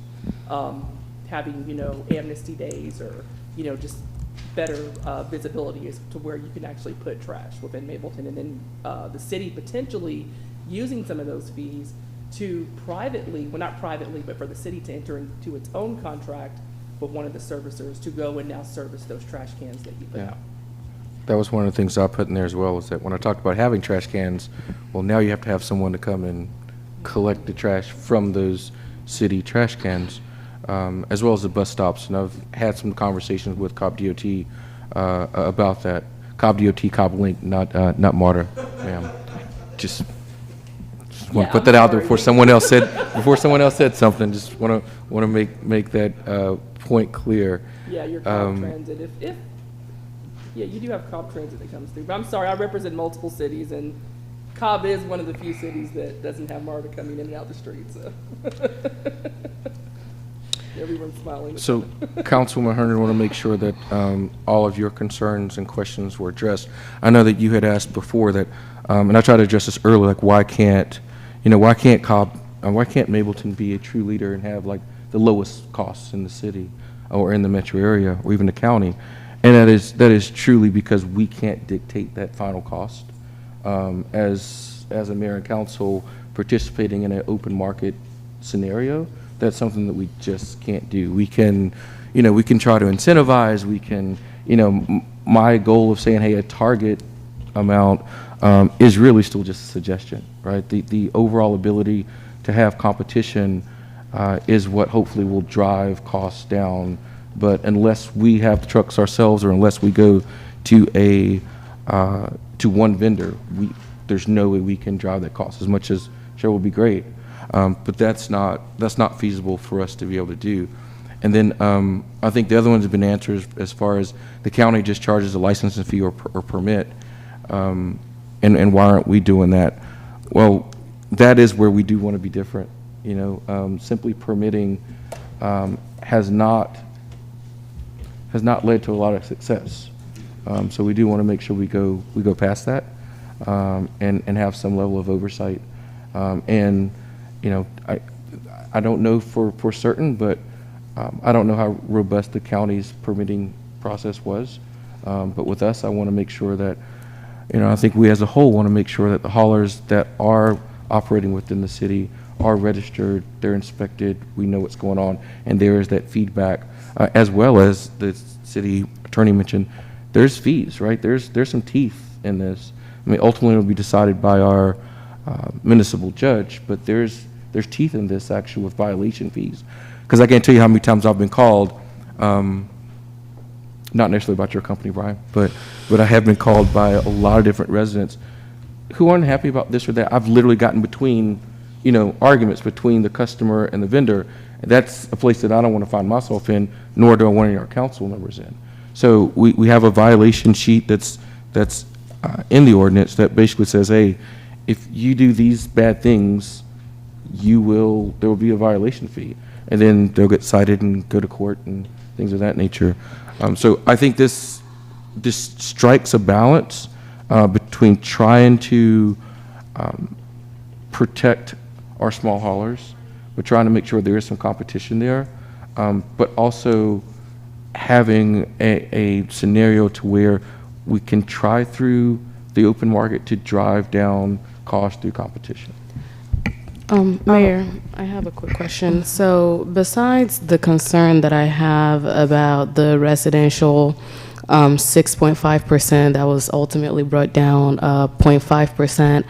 having, amnesty days, or, just better visibility as to where you can actually put trash within Mableton. And then the city potentially using some of those fees to privately, well, not privately, but for the city to enter into its own contract with one of the servicers to go and now service those trash cans that you put out. That was one of the things I put in there as well, was that when I talked about having trash cans, well, now you have to have someone to come and collect the trash from those city trash cans, as well as the bus stops. And I've had some conversations with Cobb DOT about that. Cobb DOT, Cobb Link, not MARTA, ma'am. Just want to put that out there before someone else said something. Just want to make that point clear. Yeah, your Cobb Transit. Yeah, you do have Cobb Transit that comes through. But I'm sorry, I represent multiple cities, and Cobb is one of the few cities that doesn't have MARTA coming in and out the street. So everyone's smiling. So, Councilwoman Herndon, want to make sure that all of your concerns and questions were addressed. I know that you had asked before that, and I tried to address this earlier, like why can't Mableton be a true leader and have like the lowest costs in the city or in the metro area or even the county? And that is truly because we can't dictate that final cost. As a mayor and council participating in an open market scenario, that's something that we just can't do. We can try to incentivize. We can, my goal of saying, hey, a target amount is really still just a suggestion, right? The overall ability to have competition is what hopefully will drive costs down. But unless we have the trucks ourselves, or unless we go to to one vendor, there's no way we can drive that cost, as much as sure will be great. But that's not feasible for us to be able to do. And then I think the other ones have been answered as far as the county just charges a licensing fee or permit, and why aren't we doing that? Well, that is where we do want to be different. You know, simply permitting has not led to a lot of success. So we do want to make sure we go past that, and have some level of oversight. And you know, I don't know for certain, but I don't know how robust the county's permitting process was. But with us, I want to make sure that, you know, I think we as a whole want to make sure that the haulers that are operating within the city are registered, they're inspected, we know what's going on, and there is that feedback, as well as the city attorney mentioned, there's fees, right? There's some teeth in this. I mean, ultimately it'll be decided by our municipal judge, but there's teeth in this actually with violation fees. Because I can't tell you how many times I've been called, not necessarily about your company, Brian, but I have been called by a lot of different residents who aren't happy about this or that. I've literally gotten between, you know, arguments between the customer and the vendor. And that's a place that I don't want to find myself in, nor do I want any of our council members in. So we have a violation sheet that's in the ordinance that basically says, hey, if you do these bad things, there will be a violation fee. And then they'll get cited and go to court and things of that nature. So I think this strikes a balance between trying to protect our small haulers, but trying to make sure there is some competition there, but also having a scenario to where we can try through the open market to drive down costs through competition. Mayor, I have a quick question. So besides the concern that I have about the residential 6.5% that was ultimately brought down 0.5%,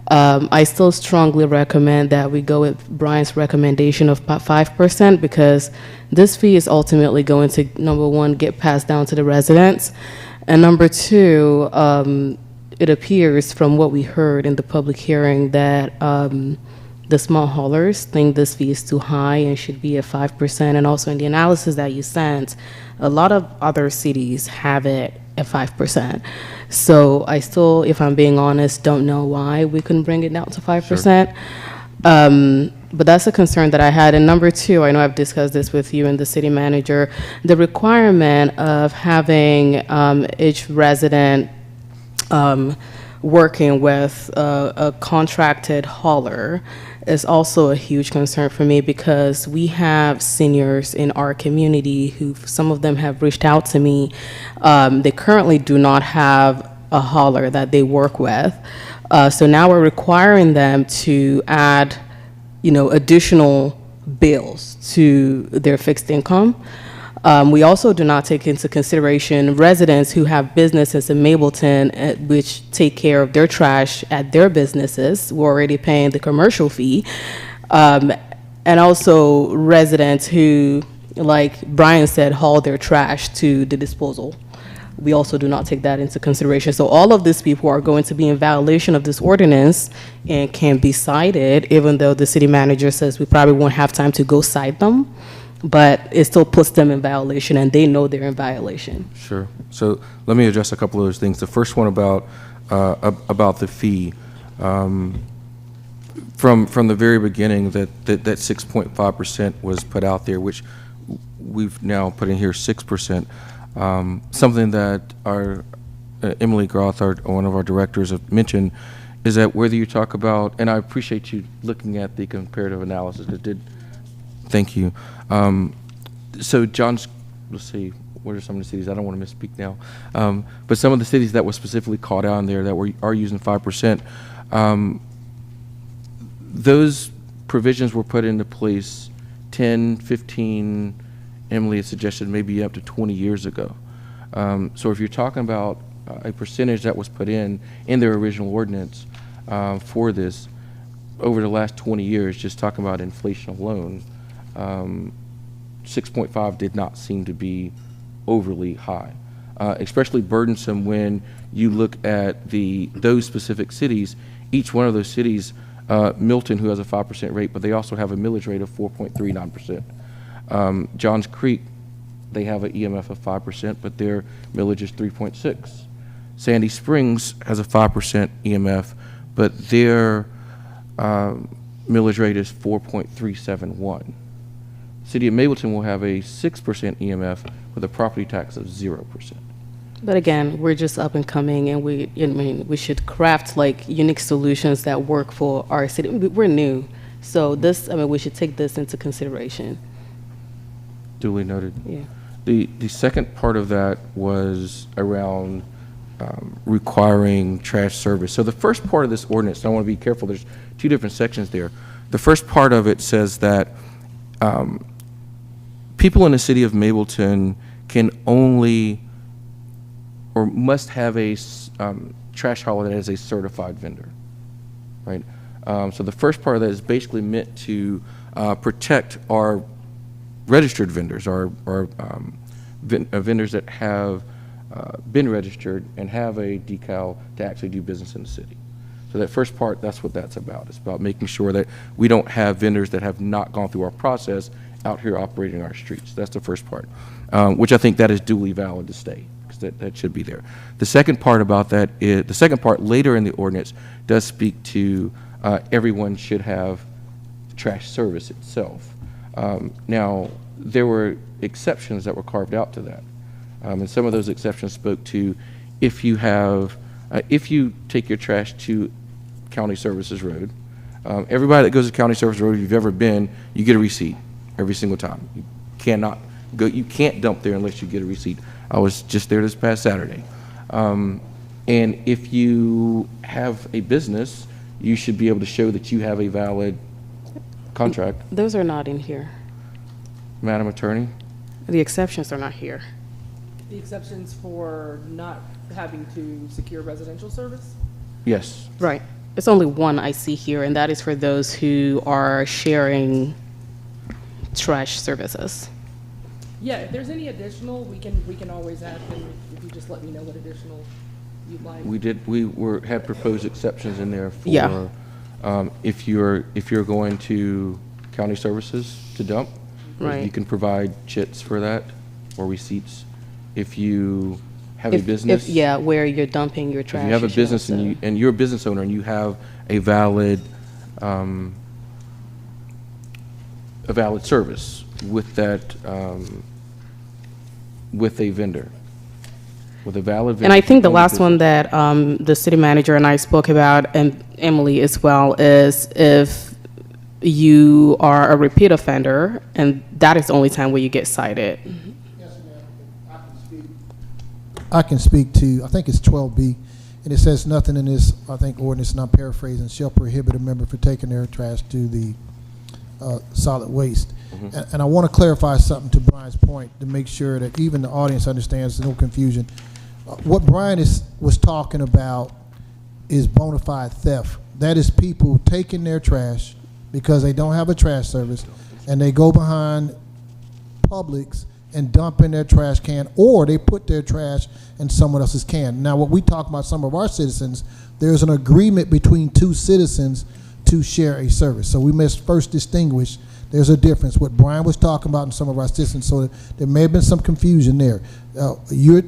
I still strongly recommend that we go with Brian's recommendation of 5%, because this fee is ultimately going to, number one, get passed down to the residents, and number two, it appears from what we heard in the public hearing that the small haulers think this fee is too high and should be at 5%. And also in the analysis that you sent, a lot of other cities have it at 5%. So I still, if I'm being honest, don't know why we couldn't bring it down to 5%. Sure. But that's a concern that I had. And number two, I know I've discussed this with you and the city manager, the requirement of having each resident working with a contracted hauler is also a huge concern for me, because we have seniors in our community who, some of them have reached out to me. They currently do not have a hauler that they work with. So now we're requiring them to add, you know, additional bills to their fixed income. We also do not take into consideration residents who have businesses in Mableton, which take care of their trash at their businesses. We're already paying the commercial fee. And also residents who, like Brian said, haul their trash to the disposal. We also do not take that into consideration. So all of these people are going to be in violation of this ordinance and can be cited, even though the city manager says we probably won't have time to go cite them. But it still puts them in violation, and they know they're in violation. Sure. So let me address a couple of those things. The first one about the fee. From the very beginning, that 6.5% was put out there, which we've now put in here 6%. Something that our Emily Groth, one of our directors, have mentioned is that whether you talk about, and I appreciate you looking at the comparative analysis. It did. Thank you. So John's, let's see, what are some of the cities? I don't want to misspeak now. But some of the cities that were specifically called out in there that are using 5%, those provisions were put into place 10, 15, Emily had suggested maybe up to 20 years ago. So if you're talking about a percentage that was put in their original ordinance for this over the last 20 years, just talking about inflation alone, 6.5 did not seem to be overly high, especially burdensome when you look at those specific cities. Each one of those cities, Milton, who has a 5% rate, but they also have a millage rate of 4.39%. Johns Creek, they have an EMF of 5%, but their millage is 3.6. Sandy Springs has a 5% EMF, but their millage rate is 4.371. City of Mableton will have a 6% EMF with a property tax of 0%. But again, we're just up and coming, and we should craft like unique solutions that work for our city. We're new, so we should take this into consideration. Duly noted. Yeah. The second part of that was around requiring trash service. So the first part of this ordinance, and I want to be careful, there's two different sections there. The first part of it says that people in the city of Mableton can only or must have a trash hauler that is a certified vendor, right? So the first part of that is basically meant to protect our registered vendors, our vendors that have been registered and have a decal to actually do business in the city. So that first part, that's what that's about. It's about making sure that we don't have vendors that have not gone through our process out here operating our streets. That's the first part, which I think that is duly valid to stay, because that should be there. The second part about that is, the second part later in the ordinance does speak to everyone should have trash service itself. Now, there were exceptions that were carved out to that. And some of those exceptions spoke to if you take your trash to County Services Road, everybody that goes to County Services Road, if you've ever been, you get a receipt every single time. You can't dump there unless you get a receipt. I was just there this past Saturday. And if you have a business, you should be able to show that you have a valid contract. Those are not in here. Madam Attorney? The exceptions are not here. The exceptions for not having to secure residential service? Yes. Right. It's only one I see here, and that is for those who are sharing trash services. Yeah, if there's any additional, we can always add them if you just let me know what additional you'd like. We had proposed exceptions in there for, Yeah. If you're going to county services to dump, Right. you can provide chits for that or receipts. If you have a business. Where you're dumping your trash. If you have a should business also- and you're a business owner and you have a valid service with that, with a vendor, with a valid vendor. And I think the own last business. one that the city manager and I spoke about, and Emily as well, is if you are a repeat offender, and that is the only time where you get cited. I can speak to, I think it's 12B, and it says nothing in this, I think, ordinance, and I'm paraphrasing, shall prohibit a member from taking their trash to the solid waste. And I want to clarify something to Brian's point to make sure that even the audience understands, no confusion. What Brian was talking about is bona fide theft. That is people taking their trash because they don't have a trash service, and they go behind Publix and dump in their trash can, or they put their trash in someone else's can. Now, what we talk about, some of our citizens, there's an agreement between two citizens to share a service. So we must first distinguish, there's a difference. What Brian was talking about and some of our citizens, so there may have been some confusion there.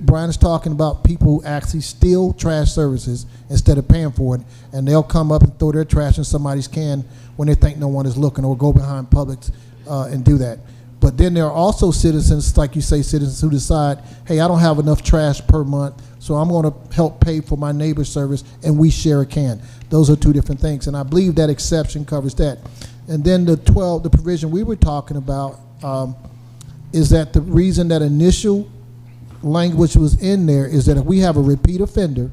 Brian is talking about people who actually steal trash services instead of paying for it, and they'll come up and throw their trash in somebody's can when they think no one is looking, or go behind Publix and do that. But then there are also citizens, like you say, citizens who decide, hey, I don't have enough trash per month, so I'm going to help pay for my neighbor's service, and we share a can. Those are two different things, and I believe that exception covers that. And then the provision we were talking about is that the reason that initial language was in there is that if we have a repeat offender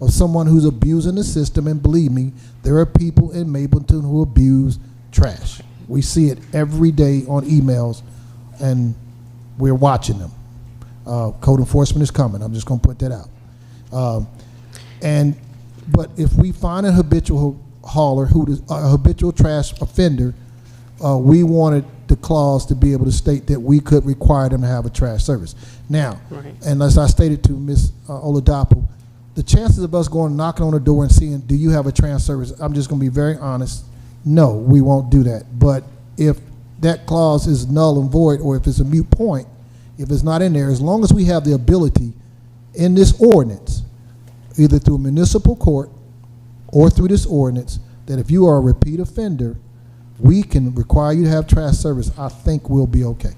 or someone who's abusing the system, and believe me, there are people in Mableton who abuse trash. We see it every day on emails, and we're watching them. Code enforcement is coming. I'm just going to put that out. But if we find a habitual hauler a habitual trash offender, we wanted the clause to be able to state that we could require them to have a trash service. Now, Right. and as I stated to Ms. Oladapo, the chances of us going knocking on the door and seeing, do you have a trash service? I'm just going to be very honest. No, we won't do that. But if that clause is null and void, or if it's a moot point, if it's not in there, as long as we have the ability in this ordinance, either through municipal court or through this ordinance, that if you are a repeat offender, we can require you to have trash service, I think we'll be okay.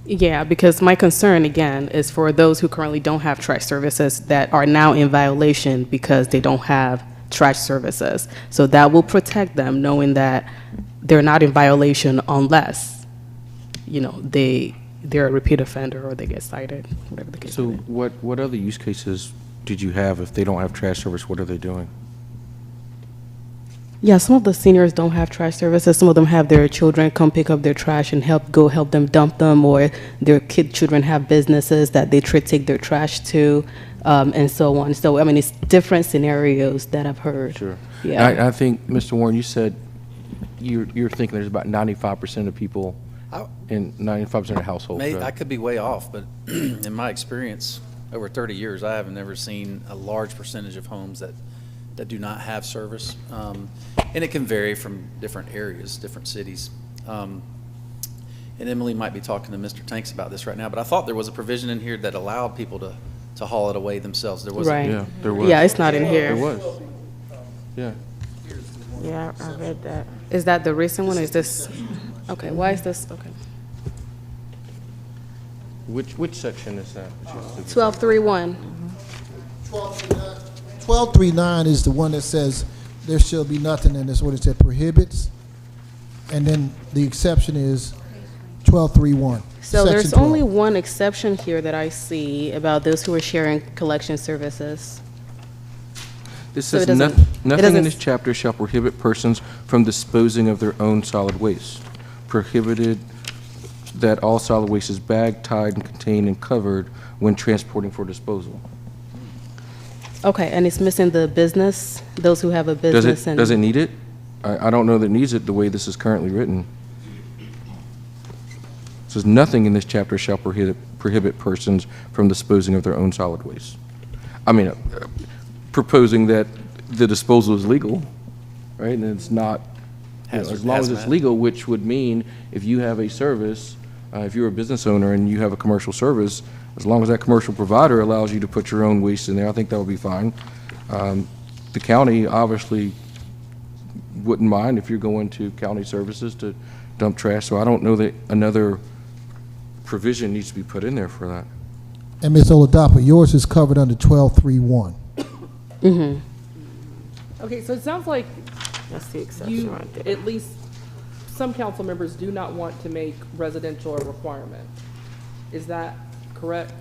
Yeah, because my concern, again, is for those who currently don't have trash services that are now in violation because they don't have trash services. So that will protect them, knowing that they're not in violation unless, they're a repeat offender or they get cited, whatever the case So may be. what other use cases did you have if they don't have trash service? What are they doing? Yeah, some of the seniors don't have trash services. Some of them have their children come pick up their trash and help them dump them, or their children have businesses that they take their trash to, and so on. So, I mean, it's different scenarios that I've heard. Sure. Yeah. I think, Mr. Warren, you said you're thinking there's about 95% of people in 95% of households, I right? could be way off, but in my experience, over 30 years, I have never seen a large percentage of homes that do not have service. And it can vary from different areas, different cities. And Emily might be talking to Mr. Tanks about this right now, but I thought there was a provision in here that allowed people to haul it away themselves. There wasn't. Right. Yeah, there was. Yeah, it's not in There here. was. Yeah. Yeah, I read that. Is that the recent one, or is this? Okay, why is this? Okay. Which section is that? 1231. 1239 is the one that says there shall be nothing in this ordinance that prohibits, and then the exception is 1231. So there's Section 12. only one exception here that I see about those who are sharing collection services. It So says, it doesn't- nothing it doesn't in this chapter shall prohibit persons from disposing of their own solid waste. Prohibited that all solid waste is bagged, tied, and contained and covered when transporting for disposal. Okay, and it's missing the business, those who have a Does business and. it need it? I don't know that it needs it the way this is currently written. It says, nothing in this chapter shall prohibit persons from disposing of their own solid waste. I mean, proposing that the disposal is legal, right? And it's not, as long as it's Hazmat. legal, which would mean if you have a service, if you're a business owner and you have a commercial service, as long as that commercial provider allows you to put your own waste in there, I think that would be fine. The county obviously wouldn't mind if you're going to county services to dump trash, so I don't know that another provision needs to be put in there for that. And Ms. Oladapo, yours is covered under 1231. Okay, so it sounds like That's the exception you, right there. at least, some council members do not want to make residential a requirement. Is that correct?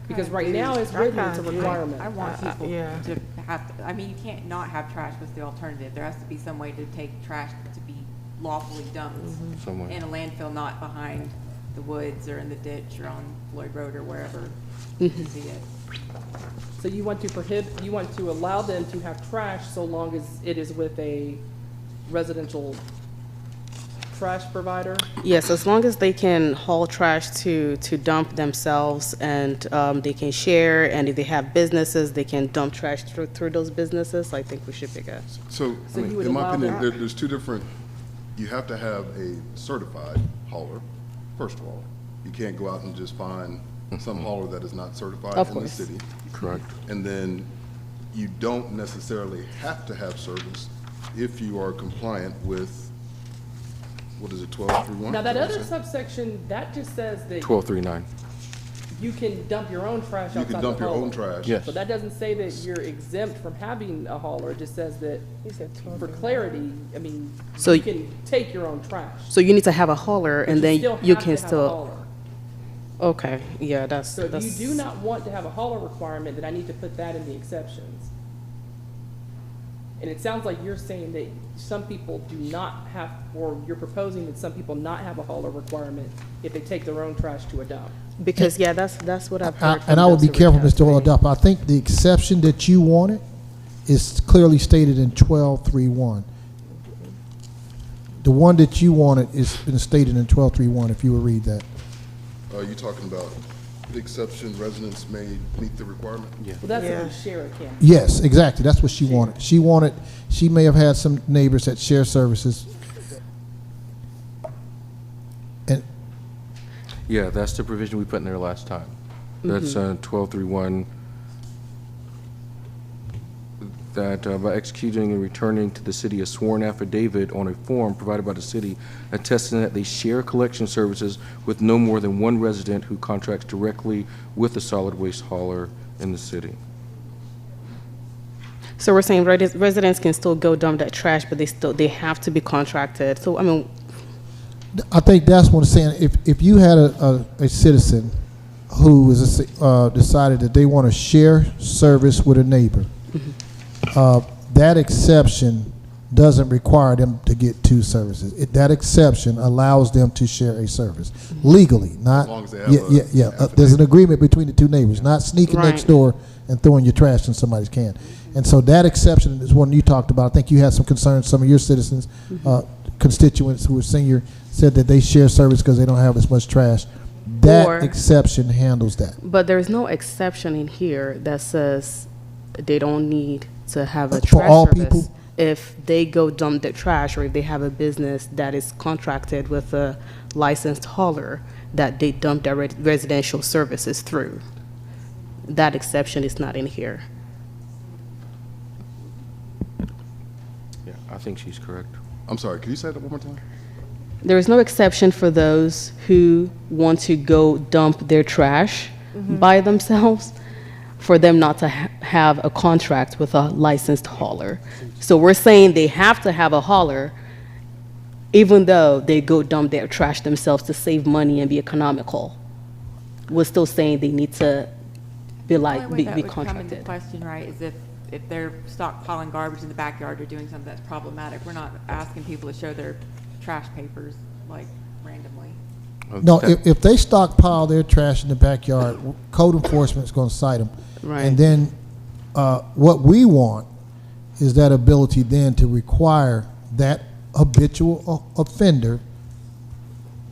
Because right now it's written, it's a requirement. I want people yeah. to have, I mean, you can't not have trash with the alternative. There has to be some way to take trash to be lawfully dumped Somewhere. in a landfill, not behind the woods or in the ditch or on Lloyd Road or wherever you see it. So you want to allow them to have trash so long as it is with a residential trash provider? Yes, as long as they can haul trash to dump themselves, and they can share, and if they have businesses, they can dump trash through those businesses, I think we should pick a. So, So I mean, you would in my allow opinion, that? there's two different, you have to have a certified hauler, first of all. You can't go out and just find some hauler that is not certified Of in the course. city. Correct. And then you don't necessarily have to have service if you are compliant with, what is it, 1231? Now, that other subsection, that just says that 1239. you can dump your own trash You outside can the dump your own hauler. trash. Yes. So that doesn't say that you're exempt from having a hauler, it just says that, for clarity, I mean, So you y- can take your own trash. So you need to have a hauler, but and then still you have can to have a still, hauler. okay, yeah, that's. So if that's- you do not want to have a hauler requirement, then I need to put that in the exceptions. And it sounds like you're saying that some people do not have, or you're proposing that some people not have a hauler requirement if they take their own trash to a dump. Because, yeah, that's what I've heard. And I would be careful, Mr. Oladup. I think the exception that you wanted is clearly stated in 12.3.1. The one that you wanted is been stated in 12.3.1, if you would read that. Are you talking about the exception residents may meet the requirement? Yeah. Well, that's Yeah. if you share a camper. Yes, exactly. That's what she wanted. She may have had some neighbors that share services. And Yeah, that's the provision we put in there last time. That's 12.3.1, that by executing and returning to the city a sworn affidavit on a form provided by the city attesting that they share collection services with no more than one resident who contracts directly with the solid waste hauler in the city. So we're saying residents can still go dump that trash, but they have to be contracted. So, I mean, I think that's what I'm saying. If you had a citizen who was decided that they want to share service with a neighbor, that exception doesn't require them to get two services. That exception allows them to share a service legally, not. As long as they have yeah. There's an agreement between the two neighbors, not sneaking next door and throwing your trash in somebody's can. And so that exception is one you talked about. I think you had some concerns. Some of your citizens, constituents who are senior, said that they share service because they don't have as much trash. That exception handles that. but there's no exception in here that says they don't need to have a For trash all service people? if they go dump their trash, or if they have a business that is contracted with a licensed hauler that they dump their residential services through. That exception is not in here. Yeah, I think she's correct. I'm sorry, can you say that one more time? There is no exception for those who want to go dump their trash by themselves, for them not to have a contract with a licensed hauler. So we're saying they have to have a hauler, even though they go dump their trash themselves to save money and be economical. We're still saying they need to be be contracted. Question, right, is if they're stockpiling garbage in the backyard or doing something that's problematic, we're not asking people to show their trash papers, like, randomly. No, if they stockpile their trash in the backyard, code enforcement is going to cite them. Right. And then what we want is that ability then to require that habitual offender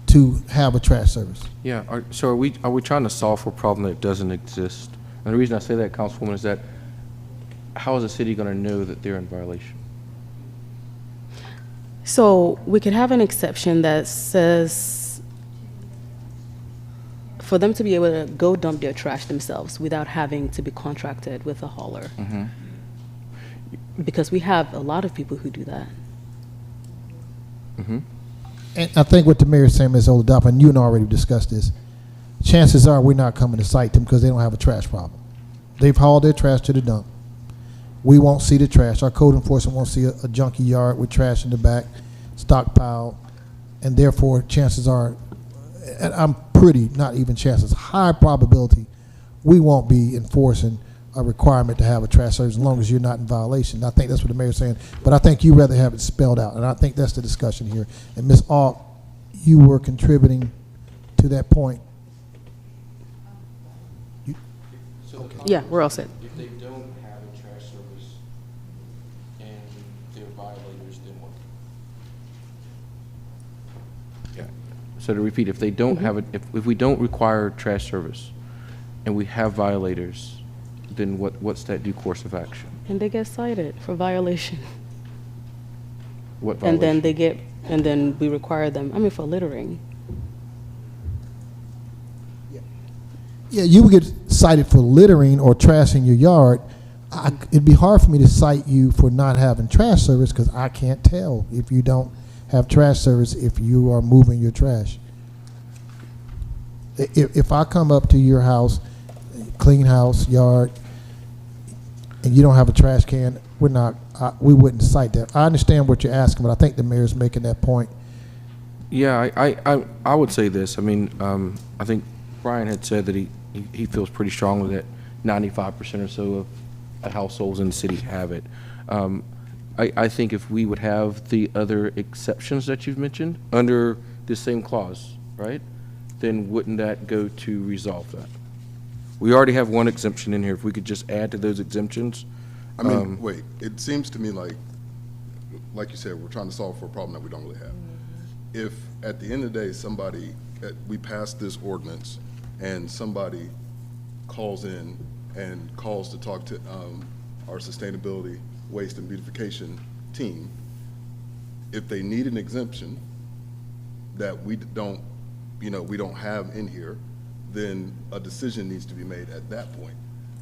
to have a trash service. Yeah, so are we trying to solve for a problem that doesn't exist? And the reason I say that, Councilwoman, is that how is the city going to know that they're in violation? So we could have an exception that says for them to be able to go dump their trash themselves without having to be contracted with a hauler. Because we have a lot of people who do that. And I think what the mayor is saying, Ms. Oladup, and you and I already discussed this, chances are we're not coming to cite them because they don't have a trash problem. They've hauled their trash to the dump. We won't see the trash. Our code enforcement won't see a junky yard with trash in the back, stockpile, and therefore chances are, and I'm pretty, not even chances, high probability, we won't be enforcing a requirement to have a trash service as long as you're not in violation. I think that's what the mayor's saying, but I think you'd rather have it spelled out, and I think that's the discussion here. And Ms. Auk, you were contributing to that point. Yeah, we're all set. If they don't have a trash service and they're violators, then what? Yeah. So to repeat, if they don't have it, if we don't require trash service and we have violators, then what's that due course of action? And they get cited for violation. What violation? And then we require them, for littering. Yeah, you would get cited for littering or trashing your yard. It'd be hard for me to cite you for not having trash service because I can't tell if you don't have trash service if you are moving your trash. If I come up to your house, clean house, yard, and you don't have a trash can, we wouldn't cite that. I understand what you're asking, but I think the mayor's making that point. Yeah, I would say this. I think Brian had said that he feels pretty strongly that 95% or so of the households in the city have it. I think if we would have the other exceptions that you've mentioned under this same clause, right? Then wouldn't that go to resolve that? We already have one exemption in here. If we could just add to those exemptions. I mean, wait, it seems to me like you said, we're trying to solve for a problem that we don't really have. If at the end of the day, we pass this ordinance and somebody calls in and calls to talk to our sustainability, waste and beautification team, if they need an exemption that we don't have in here, then a decision needs to be made at that point.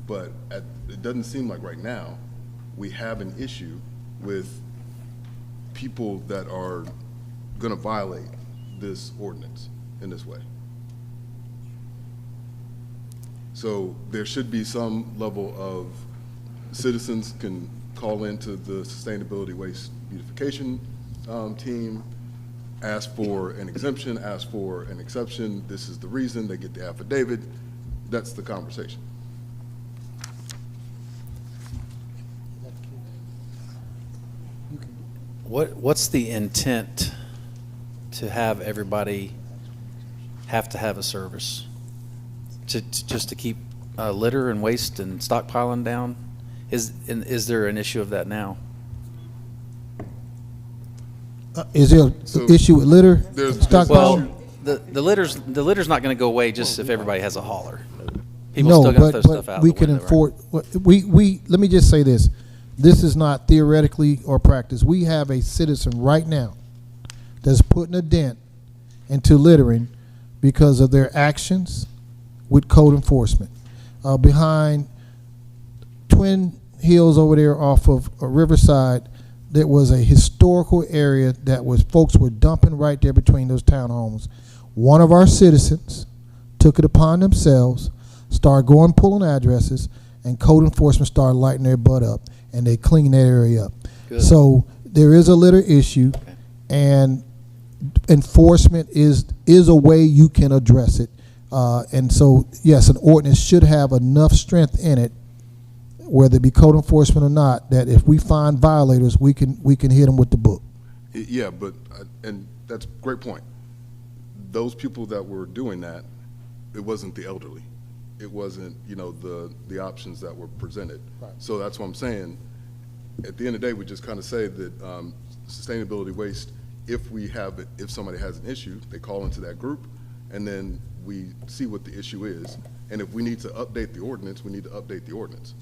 But it doesn't seem like right now we have an issue with people that are going to violate this ordinance in this way. So there should be some level of citizens can call into the sustainability waste beautification team, ask for an exemption, ask for an exception. This is the reason. They get the affidavit. That's the conversation. What's the intent to have everybody have to have a service? Just to keep litter and waste and stockpiling down? Is there an issue of that now? Is there an issue with litter? Stockpile? Well, the litter's not going to go away just if everybody has a hauler. People No, still going to throw stuff out we the can window, enforce, let me just say this. This is not theoretically or practice. We have a citizen right now that's putting a dent into littering because of their actions with code enforcement. Behind Twin Hills over there off of Riverside, there was a historical area that was folks were dumping right there between those townhomes. One of our citizens took it upon themselves, started going pulling addresses, and code enforcement started lighting their butt up, and they cleaned that area up. Good. So there is a litter issue, and enforcement is a way you can address it. And so, yes, an ordinance should have enough strength in it, whether it be code enforcement or not, that if we find violators, we can hit them with the book. Yeah, but, and that's a great point. Those people that were doing that, it wasn't the elderly. It wasn't, the options that were presented. Right. So that's what I'm saying. At the end of the day, we just kind of say that sustainability waste, if somebody has an issue, they call into that group, and then we see what the issue is. And if we need to update the ordinance, we need to update the ordinance.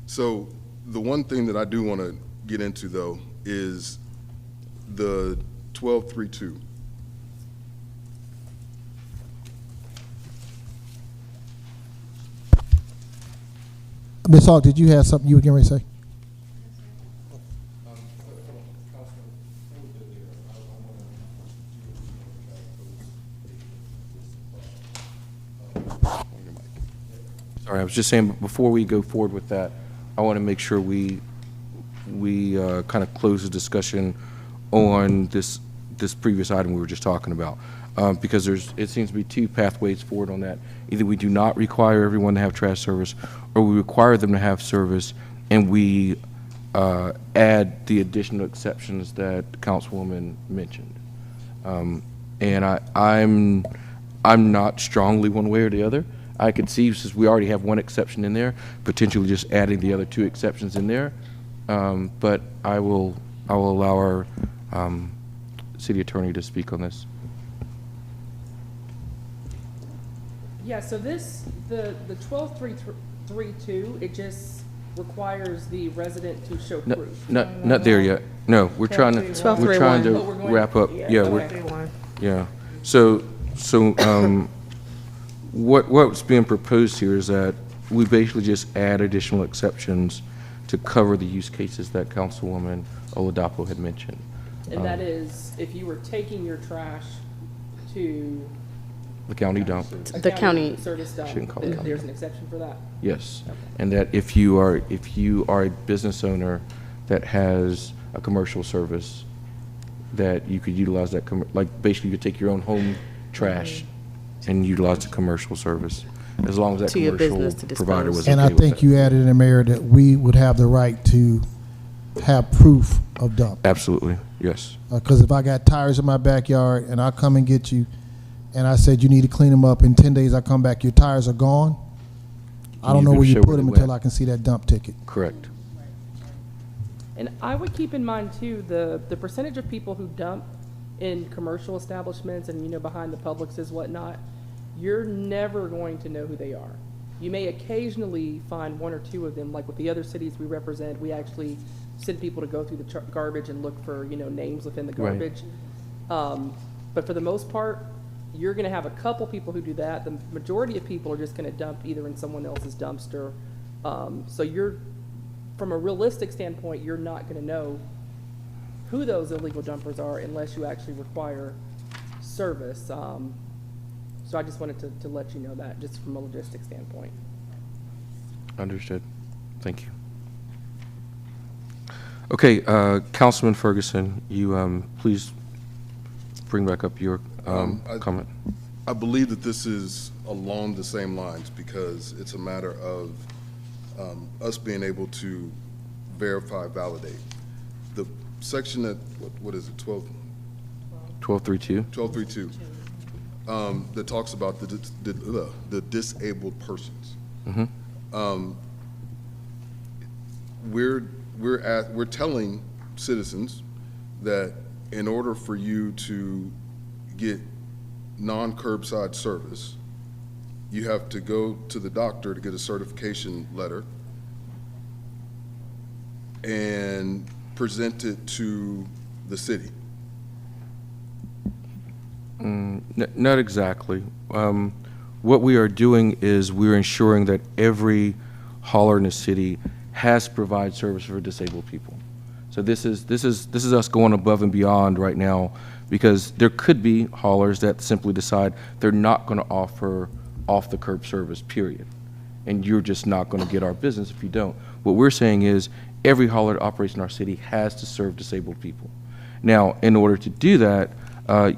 So the one thing that I do want to get into, though, is the 1232. Ms. Hawk, did you have something you were getting ready to say? Sorry, I was just saying, before we go forward with that, I want to make sure we kind of close the discussion on this previous item we were just talking about, because it seems to be two pathways forward on that. Either we do not require everyone to have trash service, or we require them to have service, and we add the additional exceptions that Councilwoman mentioned. And I'm not strongly one way or the other. I could see, since we already have one exception in there, potentially just adding the other two exceptions in there. But I will allow our city attorney to speak on this. Yeah, so the 12332, it just requires the resident to show proof. Not there yet. No, we're trying to 1231. wrap up. Yeah, Okay. yeah. So what's being proposed here is that we basically just add additional exceptions to cover the use cases that Councilwoman Oladapo had mentioned. And that is, if you were taking your trash to The county dump, The county. service dump, Shouldn't call it county there's dump. an exception for that. yes. And that if you are a business owner that has a commercial service, that you could utilize that, like basically you could take your own home trash and utilize the commercial service. as long as that To your commercial business to provider dispose. was And okay I with think that. you added in the mayor that we would have the right to have proof of dump. Absolutely, yes. Because if I got tires in my backyard and I come and get you, and I said you need to clean them up, in 10 days I come back, your tires are gone, I don't You know can where you show put where them they until went. I can see that dump ticket. Correct. And I would keep in mind too, the percentage of people who dump in commercial establishments and, you know, behind the Publixes, whatnot, you're never going to know who they are. You may occasionally find one or two of them, like with the other cities we represent, we actually send people to go through the garbage and look for, you know, names within the Right. garbage. But for the most part, you're gonna have a couple people who do that. The majority of people are just gonna dump either in someone else's dumpster. So you're, from a realistic standpoint, you're not gonna know who those illegal dumpers are unless you actually require service. So I just wanted to let you know that, just from a logistic standpoint. Understood. Thank you. Okay, Councilman Ferguson, you please bring back up your comment. I believe that this is along the same lines because it's a matter of us being able to verify, validate. The section that, what is it, 1232. 1232, that talks about the disabled persons. We're telling citizens that in order for you to get non-curbside service, you have to go to the doctor to get a certification letter and present it to the city. Not exactly. What we are doing is we're ensuring that every hauler in the city has to provide service for disabled people. So this is us going above and beyond right now, because there could be haulers that simply decide they're not going to offer off the curb service, period. And you're just not going to get our business if you don't. What we're saying is every hauler that operates in our city has to serve disabled people. Now, in order to do that,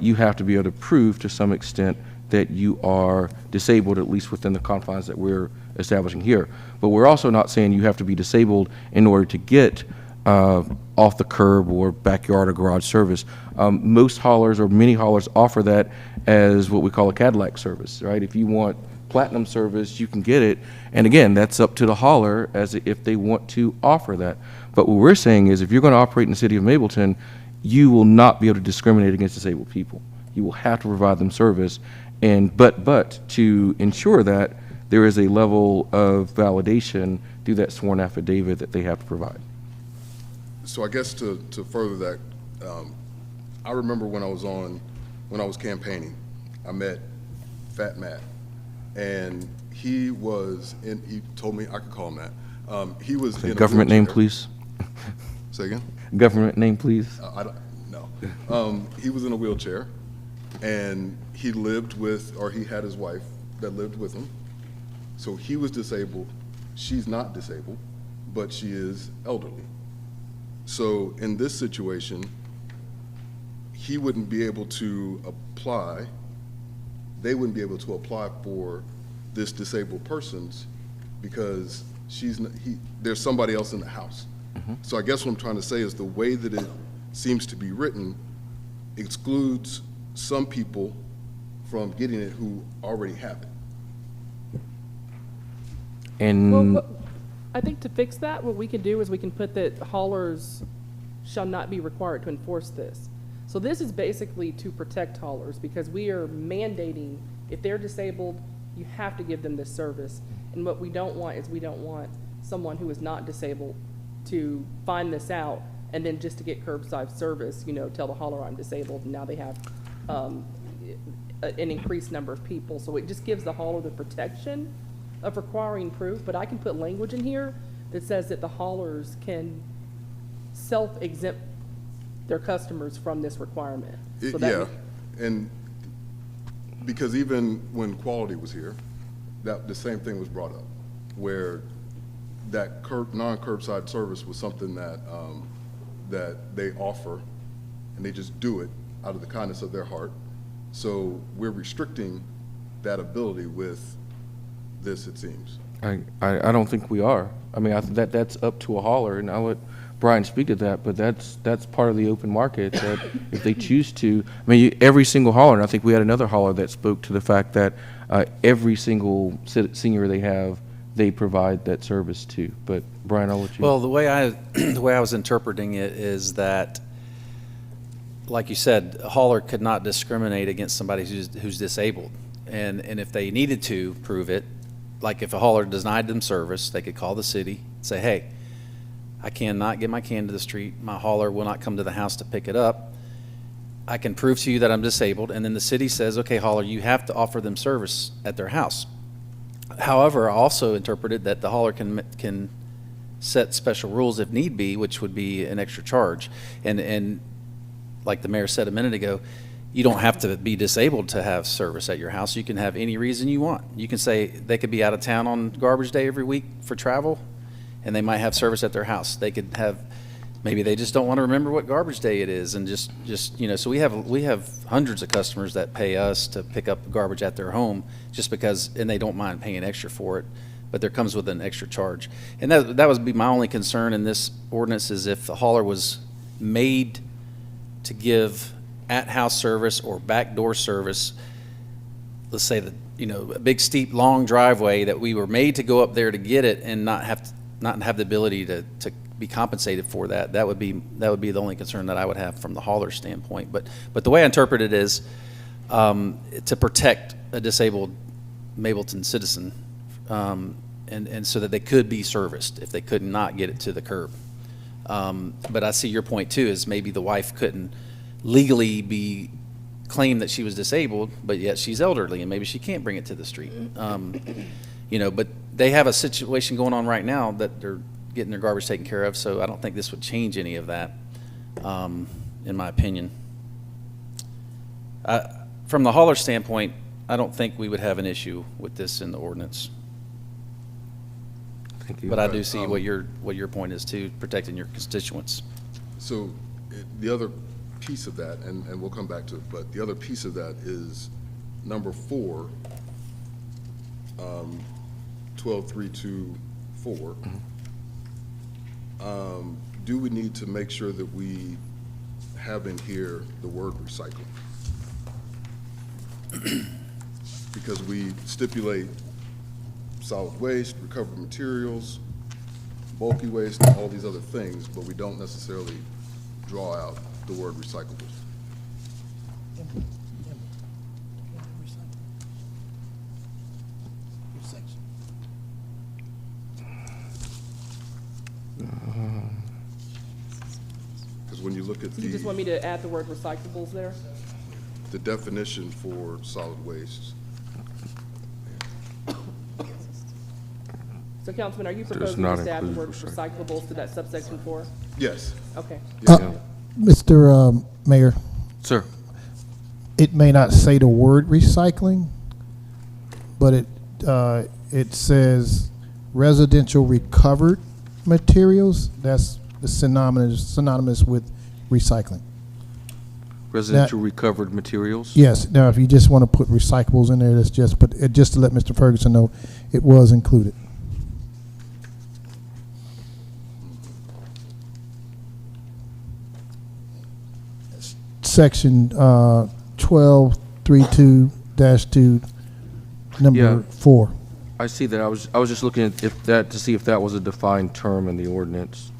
you have to be able to prove to some extent that you are disabled, at least within the confines that we're establishing here. But we're also not saying you have to be disabled in order to get off the curb or backyard or garage service. Most haulers or many haulers offer that as what we call a Cadillac service, right? If you want platinum service, you can get it. And again, that's up to the hauler as if they want to offer that. But what we're saying is if you're going to operate in the city of Mableton, you will not be able to discriminate against disabled people. You will have to provide them service. And but to ensure that, there is a level of validation through that sworn affidavit that they have to provide. So I guess to further that, I remember when I was campaigning, I met Fat Matt, and he told me I could call him that. He was in a Government name, wheelchair. please. Say again? Government name, please. I don't, no. He was in a wheelchair, and he had his wife that lived with him. So he was disabled. She's not disabled, but she is elderly. So in this situation, he wouldn't be able to apply, they wouldn't be able to apply for this disabled persons because there's somebody else in the house. So I guess what I'm trying to say is the way that it seems to be written excludes some people from getting it who already have it. And Well, I think to fix that, what we can do is we can put that haulers shall not be required to enforce this. So this is basically to protect haulers because we are mandating if they're disabled, you have to give them this service. And what we don't want is we don't want someone who is not disabled to find this out and then just to get curbside service, you know, tell the hauler I'm disabled, and now they have an increased number of people. So it just gives the hauler the protection of requiring proof, but I can put language in here that says that the haulers can self-exempt their customers from this requirement. So that Yeah, and because even when Quality was here, the same thing was brought up, where that non-curbside service was something that that they offer, and they just do it out of the kindness of their heart. So we're restricting that ability with this, it seems. I don't think we are. I mean, that's up to a hauler, and I'll let Brian speak to that, but that's part of the open market, that if they choose to, I mean, every single hauler, and I think we had another hauler that spoke to the fact that every single senior they have, they provide that service to. But Brian, I'll let you. Well, the way I was interpreting it is that, like you said, a hauler could not discriminate against somebody who's disabled. And if they needed to prove it, like if a hauler denied them service, they could call the city and say, hey, I cannot get my can to the street. My hauler will not come to the house to pick it up. I can prove to you that I'm disabled. And then the city says, okay, hauler, you have to offer them service at their house. However, I also interpreted that the hauler can set special rules if need be, which would be an extra charge. And like the mayor said a minute ago, you don't have to be disabled to have service at your house. You can have any reason you want. You can say they could be out of town on garbage day every week for travel, and they might have service at their house. They could have, maybe they just don't want to remember what garbage day it is, and just so we have hundreds of customers that pay us to pick up garbage at their home just because, and they don't mind paying extra for it, but there comes with an extra charge. And that would be my only concern in this ordinance, is if the hauler was made to give at-house service or backdoor service. Let's say that, a big, steep, long driveway that we were made to go up there to get it and not have the ability to be compensated for that. That would be the only concern that I would have from the hauler standpoint. But the way I interpret it is to protect a disabled Mableton citizen, and so that they could be serviced if they could not get it to the curb. But I see your point too, is maybe the wife couldn't legally be claimed that she was disabled, but yet she's elderly and maybe she can't bring it to the street. But they have a situation going on right now that they're getting their garbage taken care of, so I don't think this would change any of that, in my opinion. From the hauler standpoint, I don't think we would have an issue with this in the ordinance. Thank you. But I do see what your point is too, protecting your constituents. So the other piece of that, and we'll come back to it, but the other piece of that is number 4, 12324. Do we need to make sure that we have in here the word recycle? Because we stipulate solid waste, recovered materials, bulky waste, and all these other things, but we don't necessarily draw out the word recyclables. Because when you look at You just want me to add the word recyclables there? the definition for solid waste, So Councilman, are you Does proposing not just to add the word include recyclables to that subsection 4? yes. Okay. Mr. Mayor, Sir. it may not say the word recycling, but it says residential recovered materials. That's the synonymous with recycling. Residential recovered materials? Yes. Now, if you just want to put recyclables in there, that's just, but just to let Mr. Ferguson know, it was included. Section 1232-2, number Yeah. 4. I see that. I was just looking at to see if that was a defined term in the ordinance.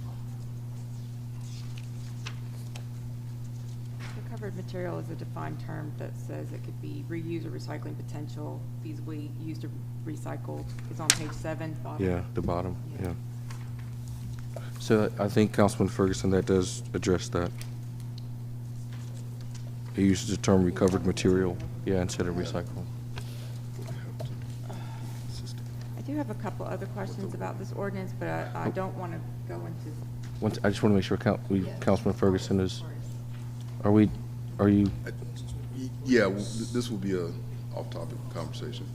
Recovered material is a defined term that says it could be reuse or recycling potential, feasibly used or recycled. It's on page 7, bottom. Yeah, the bottom, yeah. So I think, Councilman Ferguson, that does address that. He uses the term recovered material, yeah, instead of recycle. I do have a couple other questions about this ordinance, but I don't want to go into. I just want to make sure Councilman Ferguson is, are you? Yeah, this will be a off-topic conversation,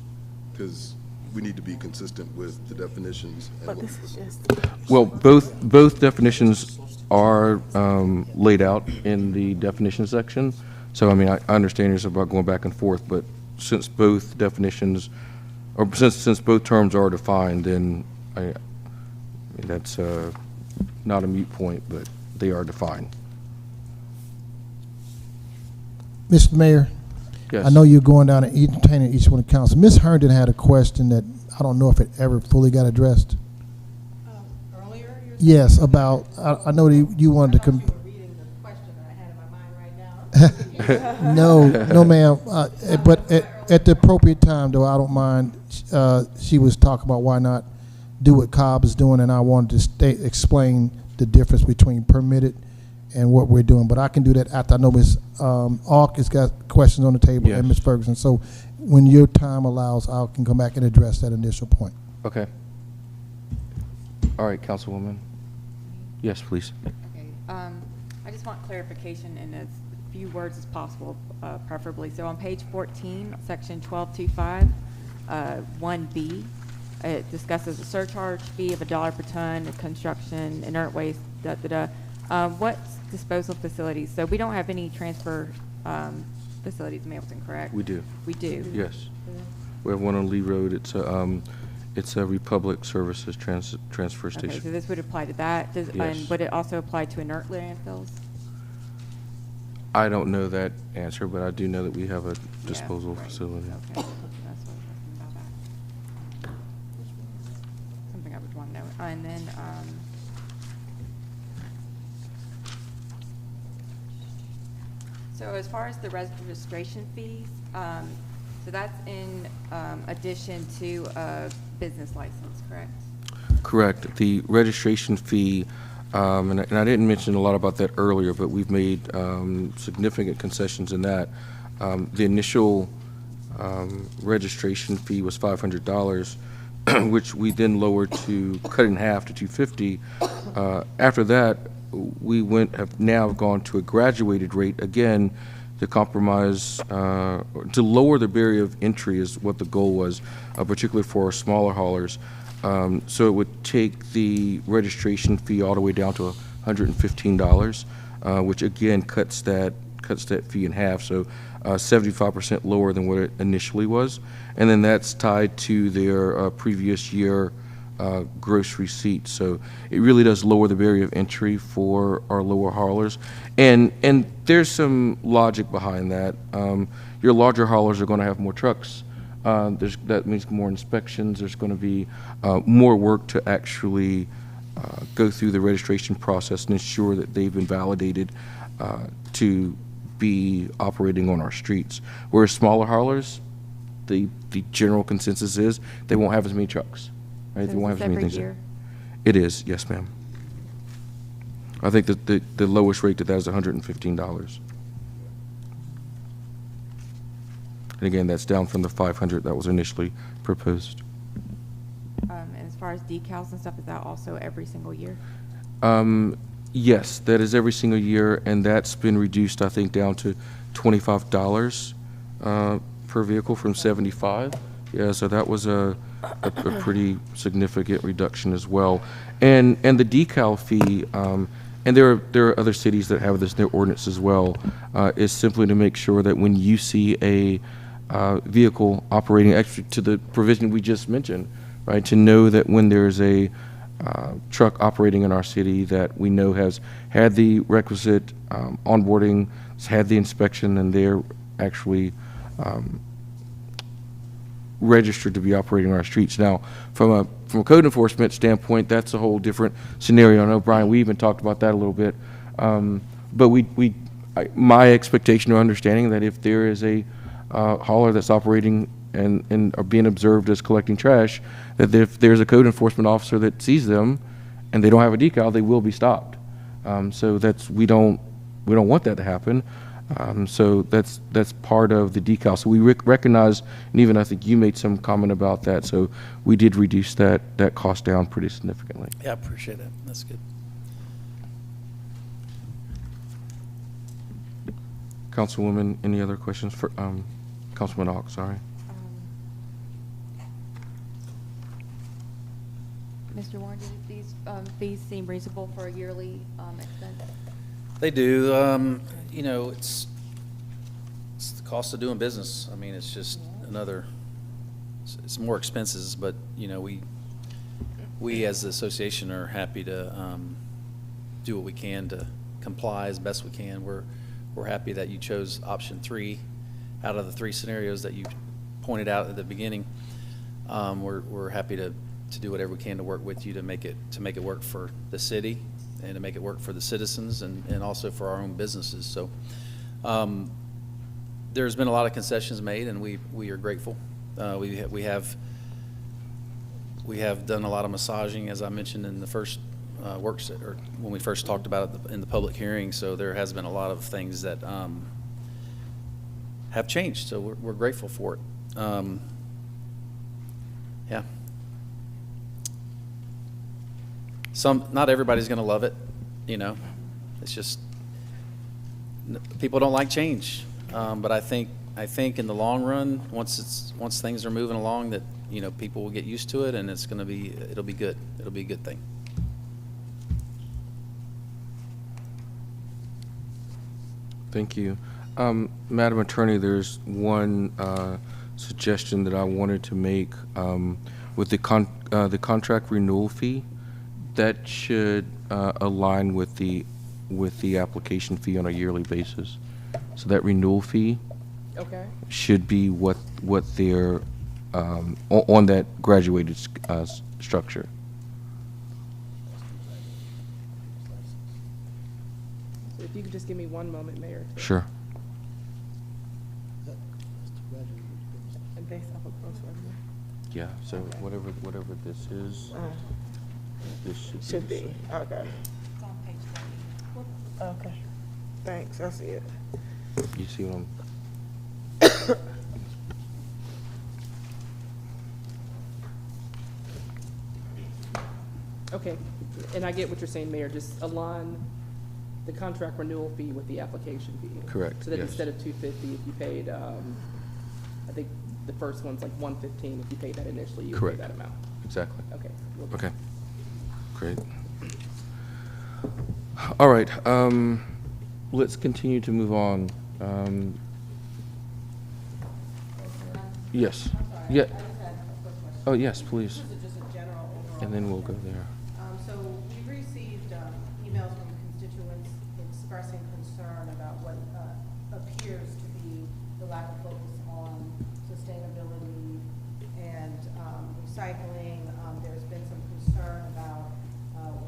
because we need to be consistent with the definitions. But this is just. Well, both definitions are laid out in the definition section. So, I mean, I understand it's about going back and forth, but since both definitions or since both terms are defined, then that's not a moot point, but they are defined. Mr. Mayor, Yes. I know you're going down and entertaining each one of the council. Ms. Herndon had a question that I don't know if it ever fully got addressed. Earlier, you're saying? Yes, about, I know that you wanted to. I thought you were reading the question that I had in my mind right now. No, ma'am. But at the appropriate time, though, I don't mind. She was talking about why not do what Cobb is doing, and I wanted to explain the difference between permitted and what we're doing. But I can do that after I know Ms. Auk has got questions on the table, Yes. and Ms. Ferguson. So when your time allows, I can come back and address that initial point. Okay. All right, Councilwoman. Yes, please. Okay, I just want clarification in as few words as possible, preferably. So on page 14, section 1225, 1B, it discusses a surcharge fee of $1 per ton of construction, inert waste, what's disposal facilities? So we don't have any transfer facilities in Mableton, correct? We do. We do? Yes. We have one on Lee Road. It's a Republic Services transfer Okay, station. so this would apply to that? Yes. And would it also apply to inert landfills? I don't know that answer, but I do know that we have a Yeah, disposal right. facility. Okay, that's what I was asking about that. Something I would want to know. And then, so as far as the registration fees, so that's in addition to a business license, correct? Correct. The registration fee, and I didn't mention a lot about that earlier, but we've made significant concessions in that. The initial registration fee was $500, which we then lowered to cut in half to $250. After that, we have now gone to a graduated rate again to compromise, to lower the barrier of entry is what the goal was, particularly for our smaller haulers. So it would take the registration fee all the way down to $115, which again cuts that fee in half, so 75% lower than what it initially was. And then that's tied to their previous year gross receipts. So it really does lower the barrier of entry for our lower haulers. And there's some logic behind that. Your larger haulers are going to have more trucks. That means more inspections. There's going to be more work to actually go through the registration process and ensure that they've been validated to be operating on our streets. Whereas smaller haulers, the general consensus is they won't have as many trucks. Right? So They won't is have as this many every things. year? It is, yes, ma'am. I think that the lowest rate to that is $115. And again, that's down from the $500 that was initially proposed. And as far as decals and stuff, is that also every single year? Yes, that is every single year, and that's been reduced, I think, down to $25 per vehicle from $75. Yeah, so that was a pretty significant reduction as well. And the decal fee, and there are other cities that have this in their ordinance as well, is simply to make sure that when you see a vehicle operating extra to the provision we just mentioned, right, to know that when there's a truck operating in our city that we know has had the requisite onboarding, has had the inspection, and they're actually registered to be operating on our streets. Now, from a code enforcement standpoint, that's a whole different scenario. I know, Brian, we even talked about that a little bit. But my expectation or understanding that if there is a hauler that's operating and are being observed as collecting trash, that if there's a code enforcement officer that sees them and they don't have a decal, they will be stopped. So we don't want that to happen. So that's part of the decal. So we recognize, and even I think you made some comment about that. So we did reduce that cost down pretty significantly. Yeah, I appreciate that. That's good. Councilwoman, any other questions for Councilman Hawk? Sorry. Mr. Warren, do these fees seem reasonable for a yearly expense? They do. You know, it's the cost of doing business. I mean, it's just another it's more expenses, but, we as the association are happy to do what we can to comply as best we can. We're happy that you chose option 3 out of the 3 scenarios that you pointed out at the beginning. We're happy to do whatever we can to work with you to make it work for the city and to make it work for the citizens and also for our own businesses. So there's been a lot of concessions made, and we are grateful. We have done a lot of massaging, as I mentioned in the first or when we first talked about it in the public hearing. So there has been a lot of things that have changed. So we're grateful for it. Yeah. Not everybody's going to love it. It's just people don't like change. But I think in the long run, once things are moving along, that people will get used to it, and it'll be good. It'll be a good thing. Thank you. Madam Attorney, there's one suggestion that I wanted to make with the contract renewal fee. That should align with the application fee on a yearly basis. So that renewal fee should be what they're on that graduated structure. So if you could just give me one moment, Mayor. Sure. And based off of gross revenue. Yeah. So whatever this is, this Should the be, same. okay. It's on page 30. Okay. Thanks, I see it. You see what I'm? Okay, and I get what you're saying, Mayor, just align the contract renewal fee with the application fee. Correct, So that yes. instead of $250, if you paid, I think the first one's like $115, if you paid that initially, you would pay Correct. that amount. Exactly. Okay. Okay. Great. All right. Let's continue to move on. Yes. Yeah. Oh, yes, please. This is just a general overall. And then we'll go there. So we've received emails from constituents expressing concern about what appears to be the lack of focus on sustainability and recycling. There's been some concern about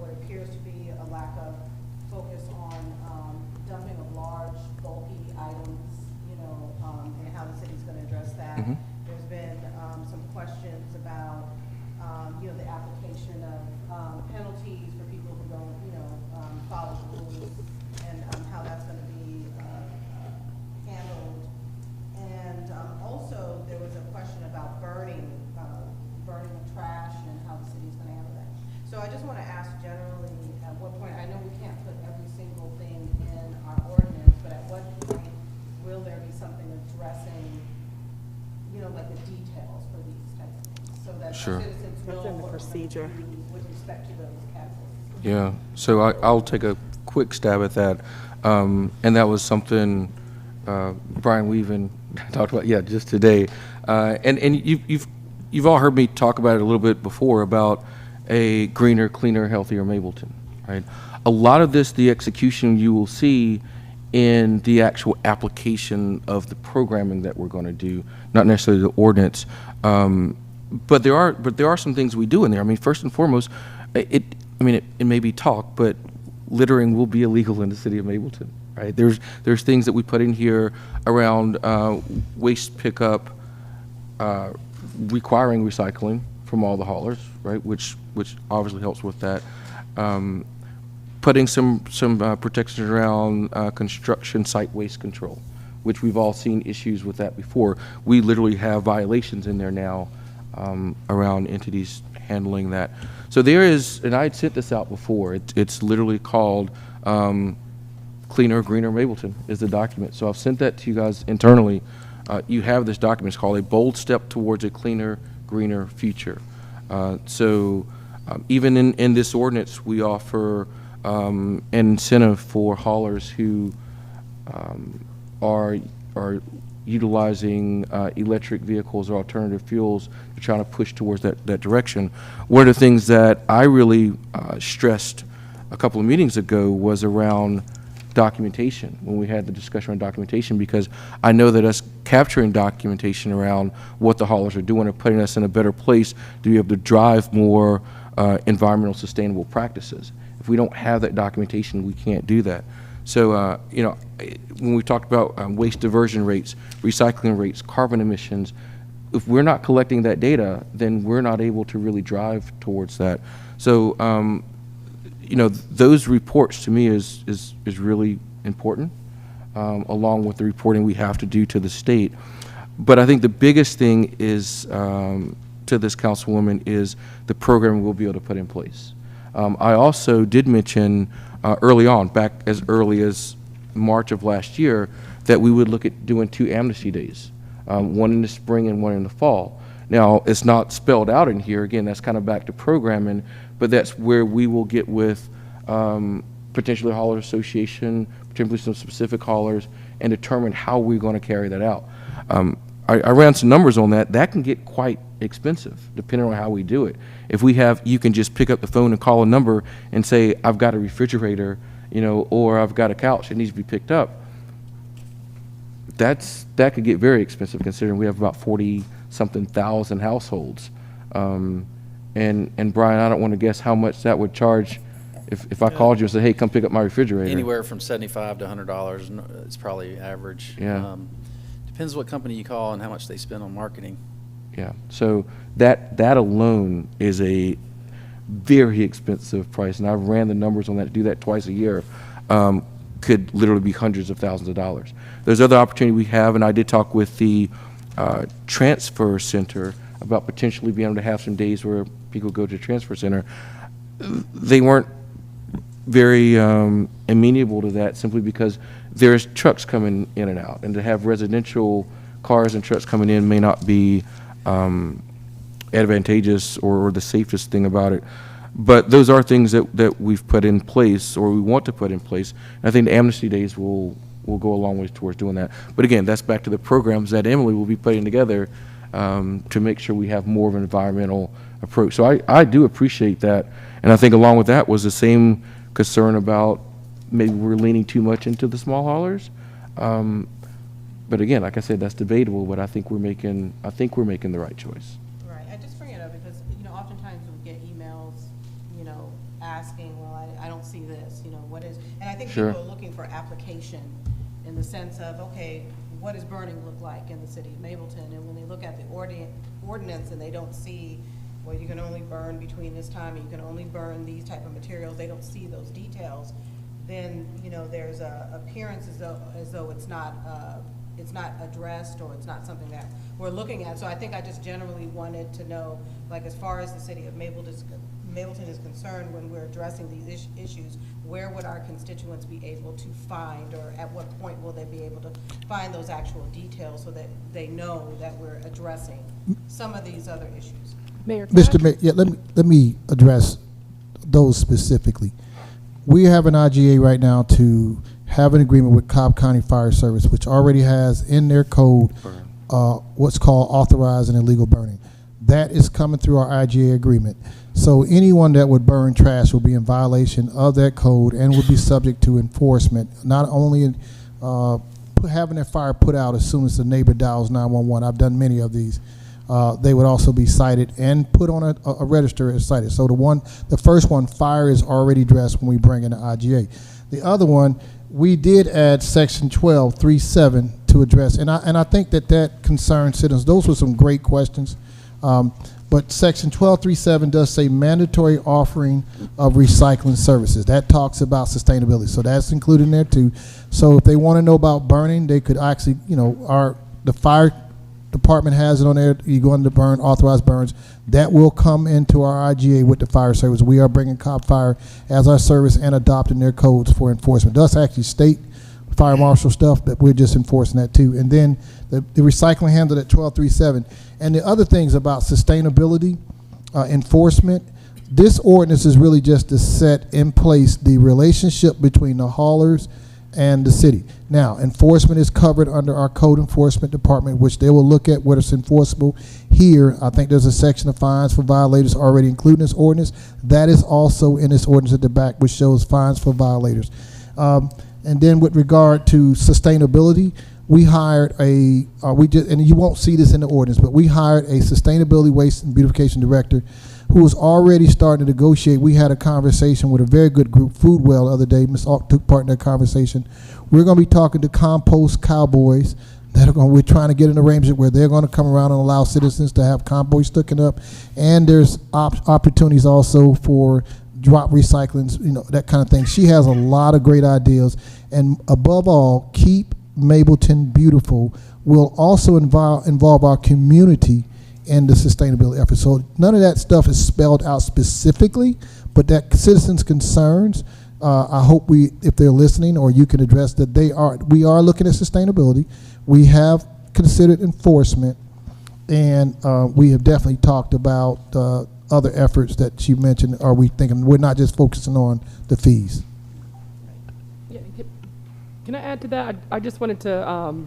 what appears to be a lack of focus on dumping of large, bulky items, and how the city's going to address that. Mhm. There's been some questions about, the application of penalties for people who don't, follow the rules, and how that's going to be handled. And also, there was a question about burning of trash and how the city's going to handle that. So I just want to ask generally, at what point, I know we can't put every single thing in our ordinance, but at what point will there be something addressing, like the details for these types of things, so that Sure. citizens know That's in the what we're gonna procedure. do with respect to those categories? Yeah. So I'll take a quick stab at that. And that was something Brian Weaven talked about, just today. And you've all heard me talk about it a little bit before about a greener, cleaner, healthier Mableton, right? A lot of this, the execution you will see in the actual application of the programming that we're going to do, not necessarily the ordinance. But there are some things we do in there. I mean, first and foremost, it may be talk, but littering will be illegal in the city of Mableton, right? There's things that we put in here around waste pickup, requiring recycling from all the haulers, right? Which obviously helps with that. Putting some protections around construction site waste control, which we've all seen issues with that before. We literally have violations in there now around entities handling that. So there is, and I had sent this out before, it's literally called Cleaner, Greener Mableton is the document. So I've sent that to you guys internally. You have this document. It's called A Bold Step Towards a Cleaner, Greener Future. Even in this ordinance, we offer an incentive for haulers who are utilizing electric vehicles or alternative fuels to try to push towards that direction. One of the things that I really stressed a couple of meetings ago was around documentation, when we had the discussion on documentation, because I know that us capturing documentation around what the haulers are doing are putting us in a better place to be able to drive more environmental sustainable practices. If we don't have that documentation, we can't do that. So, you know, when we talked about waste diversion rates, recycling rates, carbon emissions, if we're not collecting that data, then we're not able to really drive towards that. So, you know, those reports to me is really important, along with the reporting we have to do to the state. But I think the biggest thing is, to this councilwoman, is the program we'll be able to put in place. I also did mention early on, back as early as March of last year, that we would look at doing 2 amnesty days, one in the spring and one in the fall. Now, it's not spelled out in here. Again, that's kind of back to programming, but that's where we will get with potentially a hauler association, potentially some specific haulers, and determine how we're going to carry that out. I ran some numbers on that. That can get quite expensive, depending on how we do it. If we have, you can just pick up the phone and call a number and say, I've got a refrigerator, you know, or I've got a couch that needs to be picked up. That could get very expensive, considering we have about 40-something thousand households. And Brian, I don't want to guess how much that would charge if I called you and said, hey, come pick up my refrigerator. Anywhere from $75 to $100 is probably average. Yeah. Depends what company you call and how much they spend on marketing. Yeah, so that alone is a very expensive price, and I've ran the numbers on that. To do that twice a year could literally be hundreds of thousands of dollars. There's other opportunity we have, and I did talk with the transfer center about potentially being able to have some days where people go to the transfer center. They weren't very amenable to that, simply because there's trucks coming in and out, and to have residential cars and trucks coming in may not be advantageous or the safest thing about it. But those are things that we've put in place, or we want to put in place. And I think the amnesty days will go a long way towards doing that. But again, that's back to the programs that Emily will be putting together to make sure we have more of an environmental approach. So I do appreciate that. And I think along with that was the same concern about maybe we're leaning too much into the small haulers. But again, like I said, that's debatable, but I think we're making the right choice. Right, I just bring it up because, you know, oftentimes we get emails, you know, asking, well, I don't see this, you know, what is, and I think Sure. people are looking for application in the sense of, okay, what does burning look like in the city of Mableton? And when they look at the ordinance and they don't see, well, you can only burn between this time, and you can only burn these type of materials, they don't see those details, then, you know, there's a appearance as though it's not addressed, or it's not something that we're looking at. So I think I just generally wanted to know, like, as far as the city of Mableton is concerned, when we're addressing these issues, where would our constituents be able to find, or at what point will they be able to find those actual details so that they know that we're addressing some of these other issues? Mayor, Mr. Mayor, yeah, let me address those specifically. We have an IGA right now to have an agreement with Cobb County Fire Service, which already has in their code what's called authorized and illegal burning. That is coming through our IGA agreement. So anyone that would burn trash will be in violation of that code and would be subject to enforcement, not only having their fire put out as soon as the neighbor dials 911. I've done many of these. They would also be cited and put on a register as cited. So the first one, fire is already addressed when we bring in the IGA. The other one, we did add section 12.3.7 to address, and I think that concerns citizens. Those were some great questions. But section 12.3.7 does say mandatory offering of recycling services. That talks about sustainability. So that's included in there too. So if they want to know about burning, they could actually, you know, the fire department has it on there. You go into burn, authorized burns. That will come into our IGA with the fire service. We are bringing Cobb Fire as our service and adopting their codes for enforcement. That's actually state fire marshal stuff, but we're just enforcing that too. And then the recycling handled at 12.3.7. And the other things about sustainability, enforcement, this ordinance is really just to set in place the relationship between the haulers and the city. Now, enforcement is covered under our code enforcement department, which they will look at whether it's enforceable. Here, I think there's a section of fines for violators already included in this ordinance. That is also in this ordinance at the back, which shows fines for violators. And then with regard to sustainability, we hired and you won't see this in the ordinance, but we hired a sustainability, waste, and beautification director who was already starting to negotiate. We had a conversation with a very good group, Foodwell, the other day. Ms. Alt took part in that conversation. We're going to be talking to compost cowboys. We're trying to get an arrangement where they're going to come around and allow citizens to have compost sticking up. And there's opportunities also for drop recycling, that kind of thing. She has a lot of great ideas. And above all, Keep Mableton Beautiful will also involve our community in the sustainability effort. So none of that stuff is spelled out specifically, but that citizens' concerns, I hope if they're listening, or you can address that we are looking at sustainability. We have considered enforcement, and we have definitely talked about other efforts that she mentioned. Are we thinking we're not just focusing on the fees? Yeah, can I add to that? I just wanted to,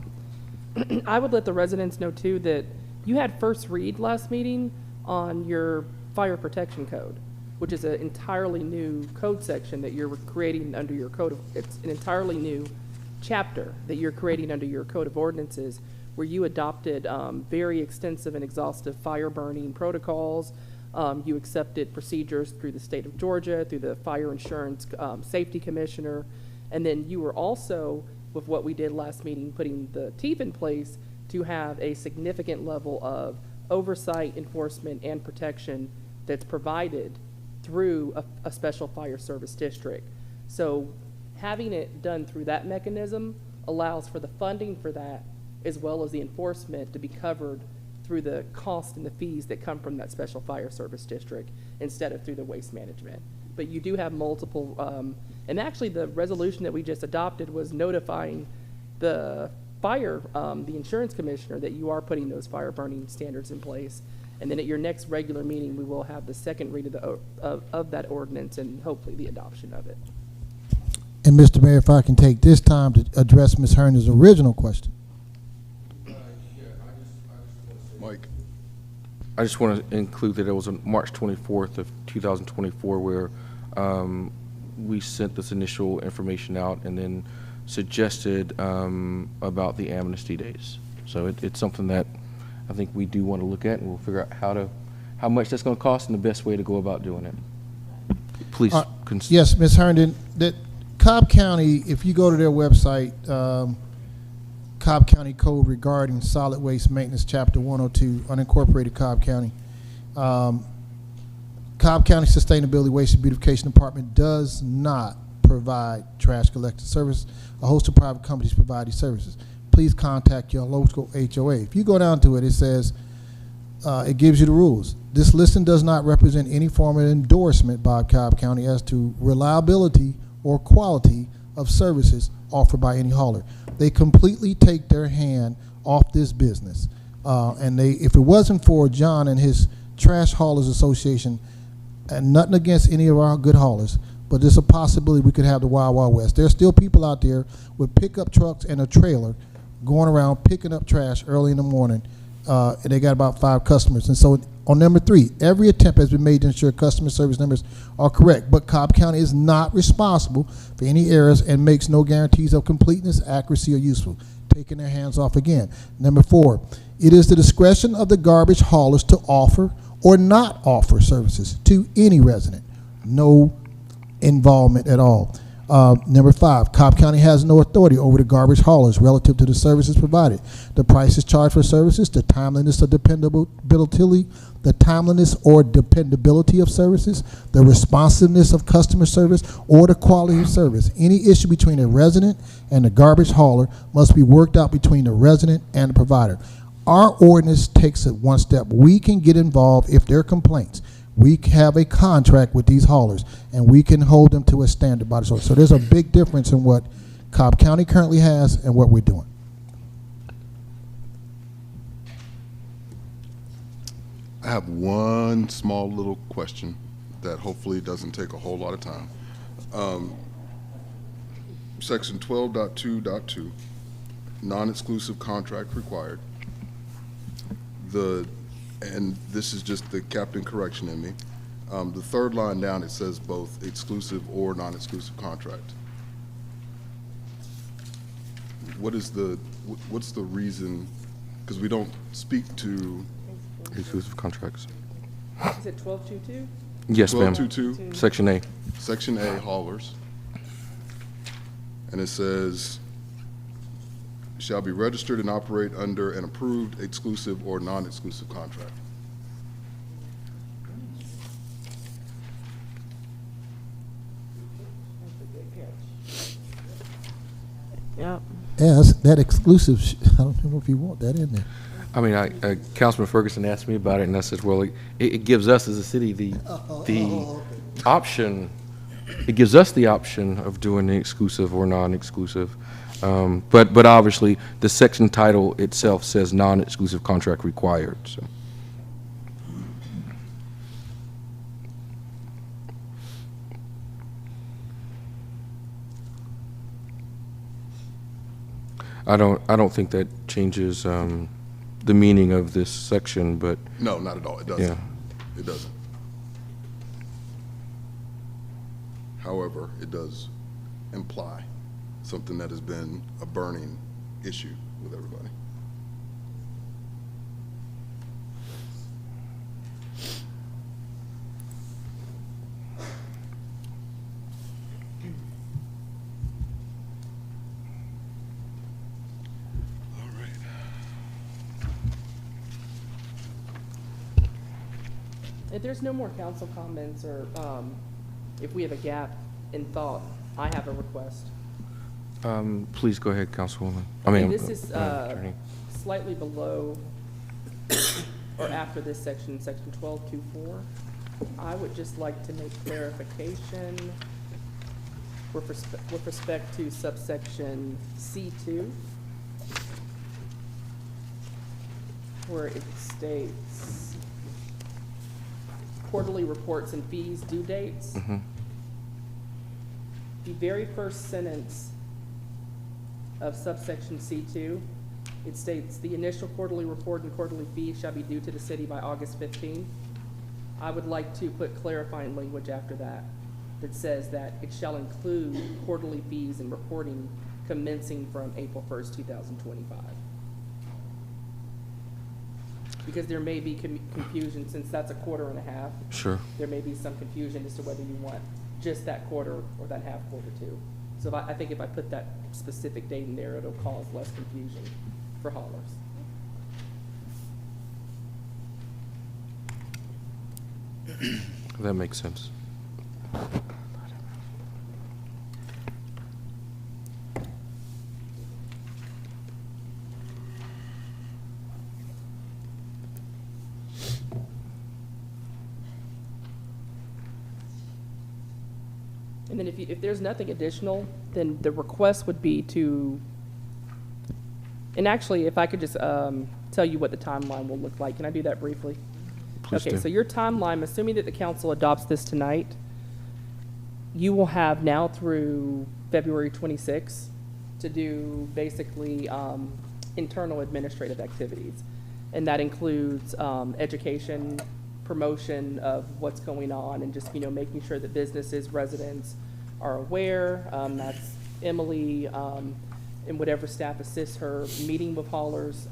I would let the residents know too that you had first read last meeting on your fire protection code, which is an entirely new code section that you're creating under your code of, it's an entirely new chapter that you're creating under your code of ordinances, where you adopted very extensive and exhaustive fire burning protocols. You accepted procedures through the state of Georgia, through the Fire Insurance Safety Commissioner, and then you were also, with what we did last meeting, putting the teeth in place to have a significant level of oversight, enforcement, and protection that's provided through a special fire service district. So having it done through that mechanism allows for the funding for that, as well as the enforcement, to be covered through the cost and the fees that come from that special fire service district instead of through the waste management. But you do have multiple, and actually the resolution that we just adopted was notifying the the insurance commissioner that you are putting those fire burning standards in place. And then at your next regular meeting, we will have the second read of that ordinance and hopefully the adoption of it. And Mr. Mayor, if I can take this time to address Ms. Herndon's original question. Mike? I just want to include that it was on March 24th of 2024 where we sent this initial information out and then suggested about the amnesty days. So it's something that I think we do want to look at, and we'll figure out how much that's going to cost and the best way to go about doing it. Please. Yes, Ms. Herndon, that Cobb County, if you go to their website, Cobb County Code regarding solid waste maintenance, Chapter 102, unincorporated Cobb County. Cobb County Sustainability, Waste, and Beautification Department does not provide trash collection service. A host of private companies provide these services. Please contact your local HOA. If you go down to it, it says, it gives you the rules. This listing does not represent any form of endorsement by Cobb County as to reliability or quality of services offered by any hauler. They completely take their hand off this business. And if it wasn't for John and his Trash Haulers Association, and nothing against any of our good haulers, but there's a possibility we could have the Wild Wild West. There's still people out there with pickup trucks and a trailer going around picking up trash early in the morning, and they got about 5 customers. And so on number 3, every attempt has been made to ensure customer service numbers are correct, but Cobb County is not responsible for any errors and makes no guarantees of completeness, accuracy, or useful. Taking their hands off again. Number 4, it is the discretion of the garbage haulers to offer or not offer services to any resident. No involvement at all. Number 5, Cobb County has no authority over the garbage haulers relative to the services provided. The prices charged for services, the timeliness or dependability of services, the responsiveness of customer service, or the quality of service. Any issue between a resident and the garbage hauler must be worked out between the resident and the provider. Our ordinance takes it one step. We can get involved if there are complaints. We have a contract with these haulers, and we can hold them to a standard by the source. So there's a big difference in what Cobb County currently has and what we're doing. I have one small little question that hopefully doesn't take a whole lot of time. Section 12.2.2, non-exclusive contract required. And this is just the captain correction in me. The third line down, it says both exclusive or non-exclusive contract. What's the reason? Because we don't speak to Exclusive contracts. Is it 1222? Yes, ma'am. 12.2.2, Section A. Section A, haulers. And it says, shall be registered and operate under an approved exclusive or non-exclusive contract. Yep. Yes, that exclusive, I don't know if you want that in there. I mean, Councilman Ferguson asked me about it, and I said, well, it gives us as a city the option. It gives us the option of doing the exclusive or non-exclusive. But obviously, the section title itself says non-exclusive contract required, so. I don't think that changes the meaning of this section, but No, not at all. It doesn't. yeah. It doesn't. However, it does imply something that has been a burning issue with everybody. All right. If there's no more council comments, or if we have a gap in thought, I have a request. Please go ahead, Councilwoman. And this is Attorney. slightly below or after this section, section 12.2.4. I would just like to make clarification with respect to subsection C2, where it states quarterly reports and fees due dates. Mhm. The very first sentence of subsection C2, it states the initial quarterly report and quarterly fees shall be due to the city by August 15th. I would like to put clarifying language after that that says that it shall include quarterly fees and reporting commencing from April 1st, 2025. Because there may be confusion, since that's a quarter and a half. Sure. There may be some confusion as to whether you want just that quarter or that half quarter too. So I think if I put that specific date in there, it'll cause less confusion for haulers. That makes sense. And then if there's nothing additional, then the request would be to, and actually, if I could just tell you what the timeline will look like. Can I do that briefly? Please Okay, do. so your timeline, assuming that the council adopts this tonight, you will have now through February 26th to do basically internal administrative activities. And that includes education, promotion of what's going on, and just, making sure that businesses, residents are aware. That's Emily and whatever staff assists her, meeting with haulers,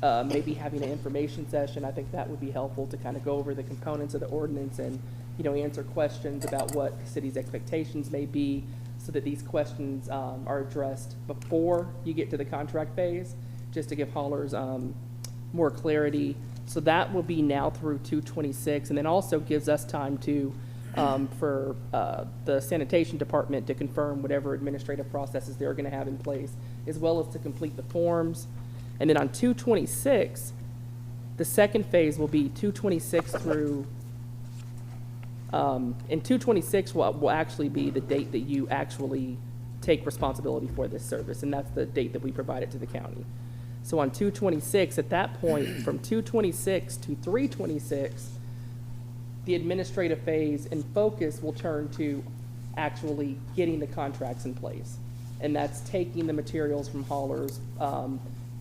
maybe having an information session. I think that would be helpful to kind of go over the components of the ordinance and, answer questions about what the city's expectations may be, so that these questions are addressed before you get to the contract phase, just to give haulers more clarity. So that will be now through 2/26, and then also gives us time to, for the sanitation department to confirm whatever administrative processes they're gonna have in place, as well as to complete the forms. And then on 2/26, the second phase will be 2/26 through, and 2/26 will actually be the date that you actually take responsibility for this service, and that's the date that we provided to the county. So on 2/26, at that point, from 2/26 to 3/26, the administrative phase and focus will turn to actually getting the contracts in place. And that's taking the materials from haulers,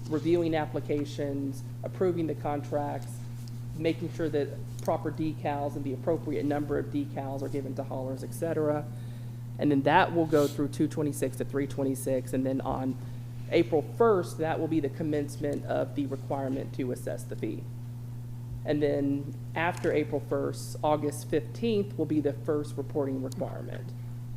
reviewing applications, approving the contracts, making sure that proper decals and the appropriate number of decals are given to haulers, et cetera. And then that will go through 226 to 326, and then on April 1st, that will be the commencement of the requirement to assess the fee. And then after April 1st, August 15th will be the first reporting requirement.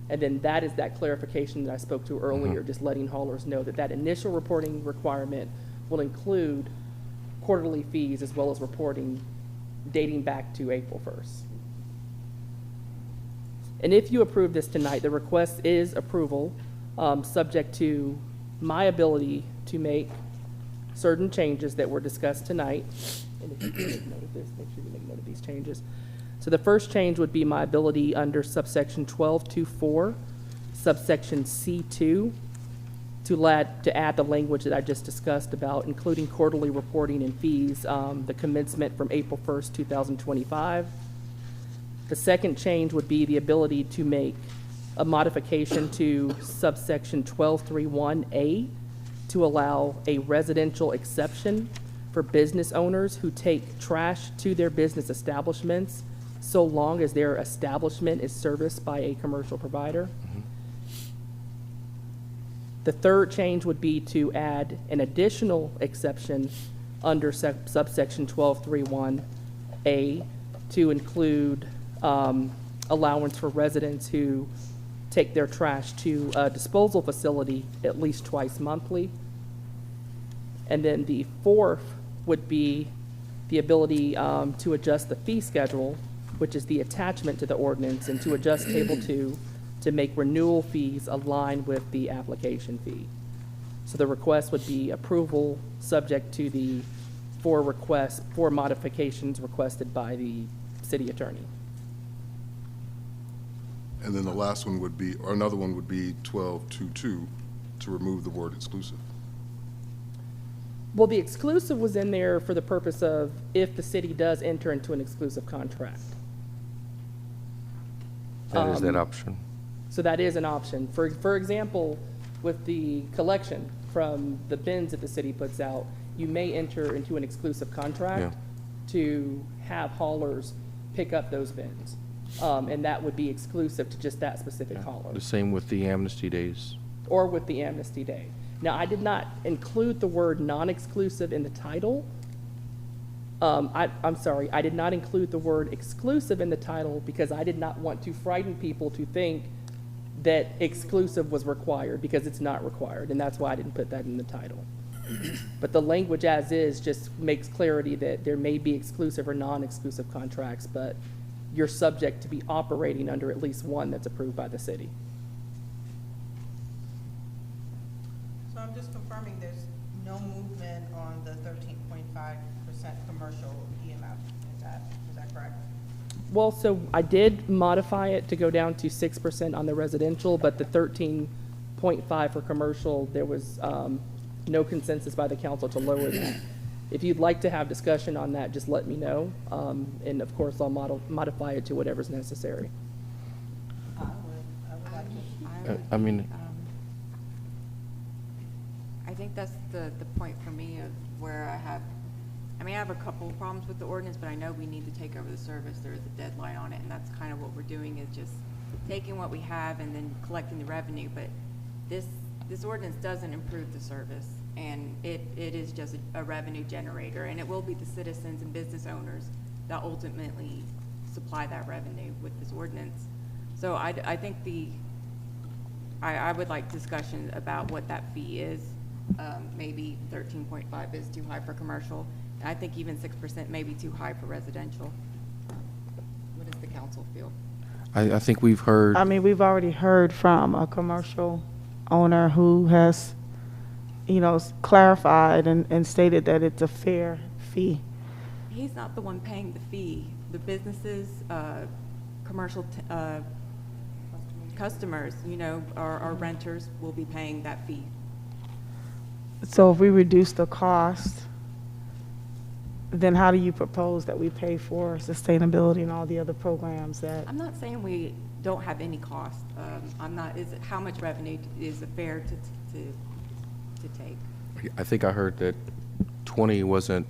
And then that is that clarification that I spoke to earlier, just letting haulers know that that initial reporting requirement will include quarterly fees as well as reporting dating back to April 1st. And if you approve this tonight, the request is approval, subject to my ability to make certain changes that were discussed tonight. And if you can make note of this, make sure you make note of these changes. So the first change would be my ability under subsection 1224, subsection C2, to add the language that I just discussed about including quarterly reporting and fees, the commencement from April 1st, 2025. The second change would be the ability to make a modification to subsection 1231A to allow a residential exception for business owners who take trash to their business establishments so long as their establishment is serviced by a commercial provider. The third change would be to add an additional exception under subsection 1231A to include allowance for residents who take their trash to a disposal facility at least twice monthly. And then the fourth would be the ability to adjust the fee schedule, which is the attachment to the ordinance, and to adjust table 2 to make renewal fees align with the application fee. So the request would be approval subject to the four modifications requested by the city attorney. And then the last one would be, or another one would be 1222, to remove the word exclusive. Well, the exclusive was in there for the purpose of if the city does enter into an exclusive contract. That is that option. So that is an option. For example, with the collection from the bins that the city puts out, you may enter into an exclusive contract to have haulers pick up those bins. And that would be exclusive to just that specific hauler. The same with the amnesty days. Or with the amnesty day. Now, I did not include the word non-exclusive in the title. I'm sorry, I did not include the word exclusive in the title because I did not want to frighten people to think that exclusive was required, because it's not required, and that's why I didn't put that in the title. But the language as is just makes clarity that there may be exclusive or non-exclusive contracts, but you're subject to be operating under at least one that's approved by the city. So I'm just confirming there's no movement on the 13.5% commercial EMF. Is that correct? Well, so I did modify it to go down to 6% on the residential, but the 13.5 for commercial, there was no consensus by the council to lower that. If you'd like to have discussion on that, just let me know. And of course, I'll modify it to whatever's necessary. I would like to. I think that's the point for me of where I have a couple of problems with the ordinance, but I know we need to take over the service. There is a deadline on it, and that's kind of what we're doing, is just taking what we have and then collecting the revenue. But this ordinance doesn't improve the service, and it is just a revenue generator, and it will be the citizens and business owners that ultimately supply that revenue with this ordinance. So I think I would like discussion about what that fee is. Maybe 13.5 is too high for commercial. I think even 6% may be too high for residential. What does the council feel? I think we've heard. I mean, we've already heard from a commercial owner who has, clarified and stated that it's a fair fee. He's not the one paying the fee. The businesses, commercial customers, our renters will be paying that fee. So if we reduce the cost, then how do you propose that we pay for sustainability and all the other programs that? I'm not saying we don't have any cost. I'm not, is it, how much revenue is it fair to take? I think I heard that 20 was, I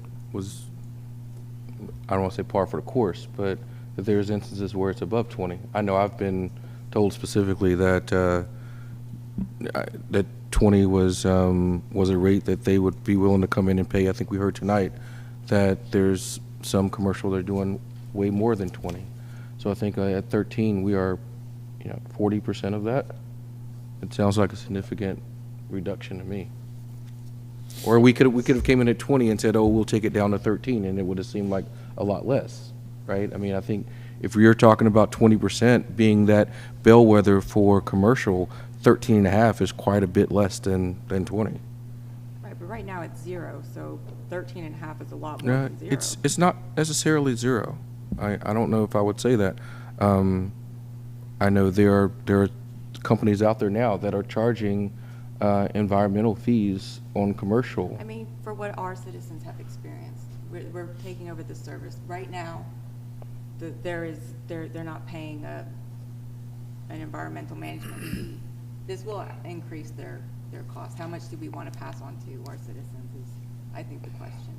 don't want to say par for the course, but that there's instances where it's above 20. I know I've been told specifically that that 20 was a rate that they would be willing to come in and pay. I think we heard tonight that there's some commercial that are doing way more than 20. So I think at 13 we are, 40% of that. It sounds like a significant reduction to me. Or we could have came in at 20 and said, oh, we'll take it down to 13, and it would have seemed like a lot less, right? I mean, I think if you're talking about 20% being that bellwether for commercial, 13 and a half is quite a bit less than 20. Right, but right now it's 0, so 13 and a half is a lot more than 0. It's not necessarily 0. I don't know if I would say that. I know there are companies out there now that are charging environmental fees on commercial. I mean, for what our citizens have experienced, we're taking over the service. Right now, they're not paying an environmental management fee. This will increase their cost. How much do we want to pass on to our citizens is, I think, the question.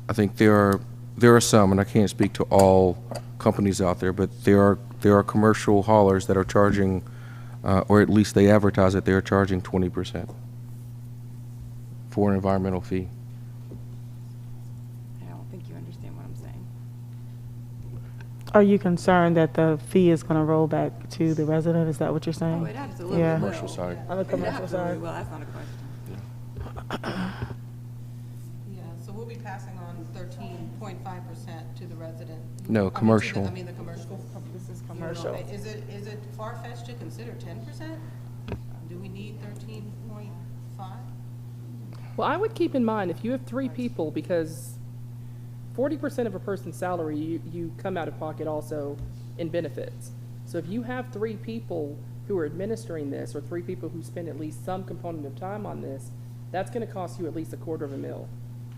I think there are some, and I can't speak to all companies out there, but there are commercial haulers that are charging, or at least they advertise that they are charging 20% for an environmental fee. I don't think you understand what I'm saying. Are you concerned that the fee is going to roll back to the resident? Is that what you're saying? Oh, it absolutely Yeah. will. Commercial side. On the It commercial absolutely side? will. That's not a question. Yeah, so we'll be passing on 13.5% to the resident. No, commercial. I mean, the commercial. This is You know, commercial. Is it far-fetched to consider 10%? Do we need 13.5? Well, I would keep in mind, if you have 3 people, because 40% of a person's salary, you come out of pocket also in benefits. So if you have 3 people who are administering this, or 3 people who spend at least some component of time on this, that's gonna cost you at least $250,000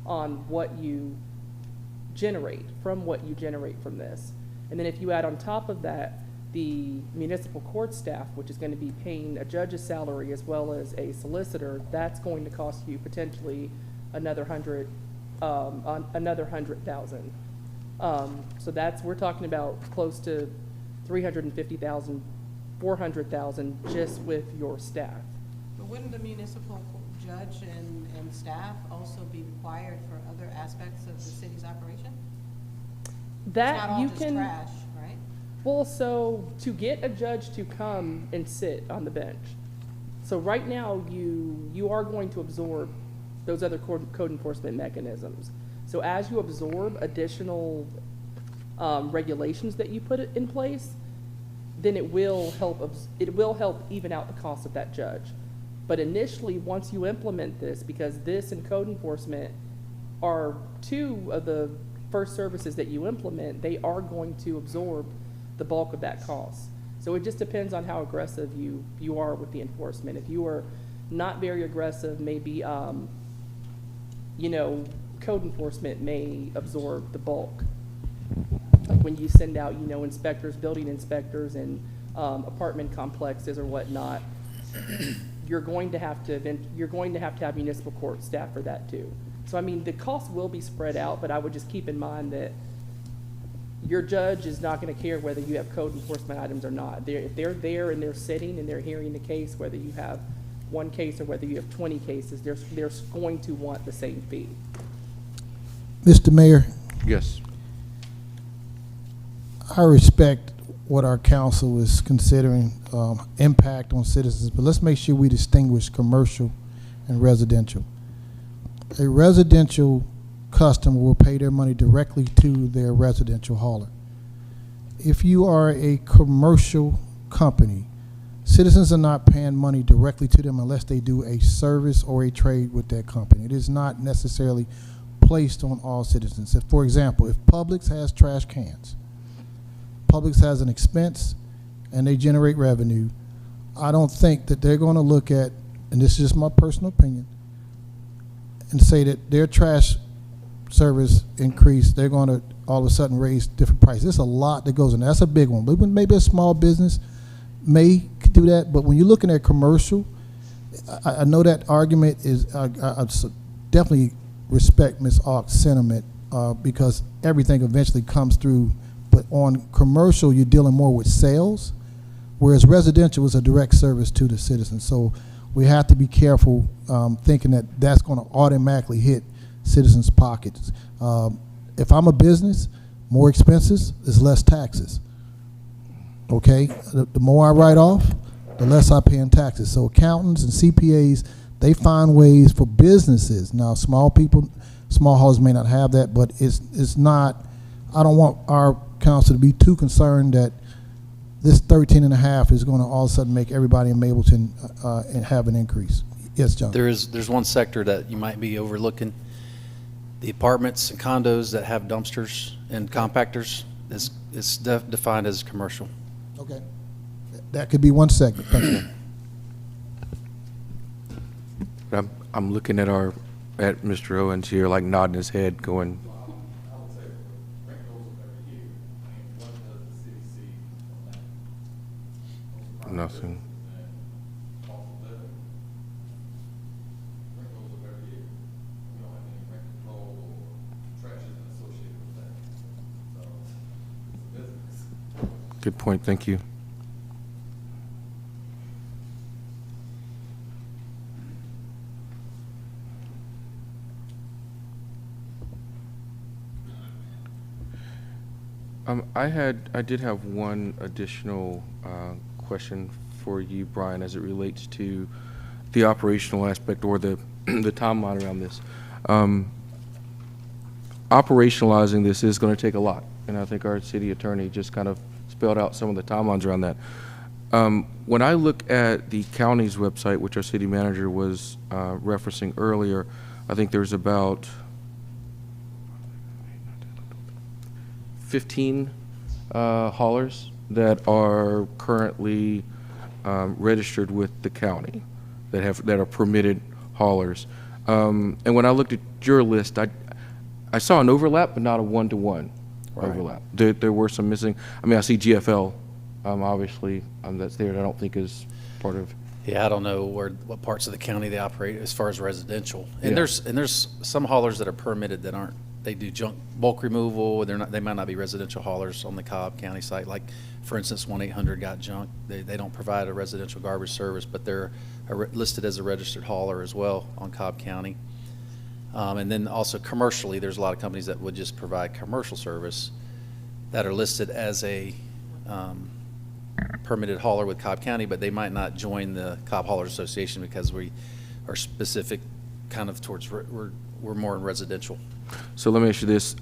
on what you generate, from what you generate from this. And then if you add on top of that, the municipal court staff, which is gonna be paying a judge's salary as well as a solicitor, that's going to cost you potentially another $100,000. So we're talking about close to $350,000, $400,000 just with your staff. But wouldn't the municipal judge and staff also be required for other aspects of the city's operation? That It's not all you just can. trash, right? Well, so to get a judge to come and sit on the bench, so right now you are going to absorb those other code enforcement mechanisms. So as you absorb additional regulations that you put in place, then it will help even out the cost of that judge. But initially, once you implement this, because this and code enforcement are 2 of the first services that you implement, they are going to absorb the bulk of that cost. So it just depends on how aggressive you are with the enforcement. If you are not very aggressive, maybe, code enforcement may absorb the bulk. Like when you send out, inspectors, building inspectors and apartment complexes or whatnot, you're going to have to have municipal court staff for that too. So I mean, the cost will be spread out, but I would just keep in mind that your judge is not going to care whether you have code enforcement items or not. If they're there and they're sitting and they're hearing the case, whether you have 1 case or whether you have 20 cases, they're going to want the same fee. Mr. Mayor, Yes. I respect what our council is considering impact on citizens, but let's make sure we distinguish commercial and residential. A residential customer will pay their money directly to their residential hauler. If you are a commercial company, citizens are not paying money directly to them unless they do a service or a trade with that company. It is not necessarily placed on all citizens. So for example, if Publix has trash cans, Publix has an expense and they generate revenue, I don't think that they're going to look at, and this is just my personal opinion, and say that their trash service increase, they're going to all of a sudden raise different prices. There's a lot that goes in there. That's a big one. But maybe a small business may do that. But when you're looking at commercial, I know that argument is, I definitely respect Ms. Auk's sentiment because everything eventually comes through. But on commercial, you're dealing more with sales, whereas residential is a direct service to the citizens. So we have to be careful thinking that that's going to automatically hit citizens' pockets. If I'm a business, more expenses is less taxes. Okay, the more I write off, the less I pay in taxes. So accountants and CPAs, they find ways for businesses. Now, small haulers may not have that, but it's not. I don't want our council to be too concerned that this 13.5 is going to all of a sudden make everybody in Mableton and have an increase. Yes, John. There's one sector that you might be overlooking. The apartments and condos that have dumpsters and compactors is defined as commercial. Okay. That could be one segment. Thank you. I'm looking at Mr. Owens here, like nodding his head, going, nothing. Good point, thank you. I did have one additional question for you, Brian, as it relates to the operational aspect or the timeline around this. Operationalizing this is going to take a lot, and I think our city attorney just kind of spelled out some of the timelines around that. When I look at the county's website, which our city manager was referencing earlier, I think there's about 15 haulers that are currently registered with the county that are permitted haulers. And when I looked at your list, I saw an overlap, but not a one-to-one overlap. There were some missing. I mean, I see GFL, obviously, that's there. That I don't think is part of. Yeah, I don't know what parts of the county they operate as far as residential. And there's some haulers that are permitted that aren't. They do junk bulk removal. They might not be residential haulers on the Cobb County site. Like, for instance, 1-800 got junk. They don't provide a residential garbage service, but they're listed as a registered hauler as well on Cobb County. And then also commercially, there's a lot of companies that would just provide commercial service that are listed as a permitted hauler with Cobb County, but they might not join the Cobb Haulers Association because we are specific kind of towards, we're more in residential. So let me ask you this,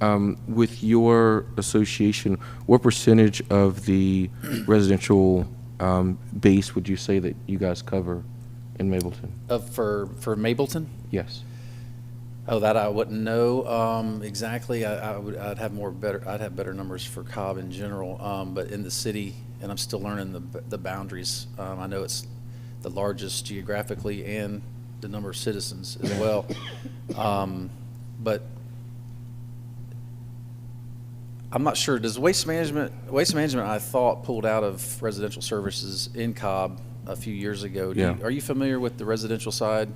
with your association, what percentage of the residential base would you say that you guys cover in Mableton? For Mableton? Yes. Oh, that I wouldn't know exactly. I'd have better numbers for Cobb in general, but in the city, and I'm still learning the boundaries. I know it's the largest geographically and the number of citizens as well. But I'm not sure. Does Waste Management, I thought, pulled out of residential services in Cobb a few years ago. Are you familiar with the residential side?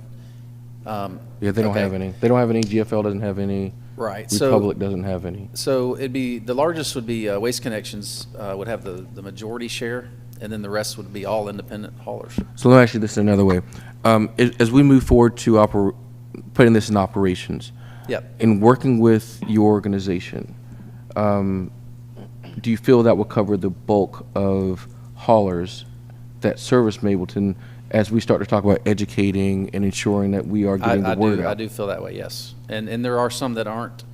Yeah, they don't have any. They don't have any. GFL doesn't have any. Right. Republic doesn't have any. So it'd be, the largest would be Waste Connections would have the majority share, and then the rest would be all independent haulers. So let me ask you this another way. As we move forward to putting this in operations, in working with your organization, do you feel that will cover the bulk of haulers that service Mableton as we start to talk about educating and ensuring that we are getting the word out? I do feel that way, yes. And there are some that aren't.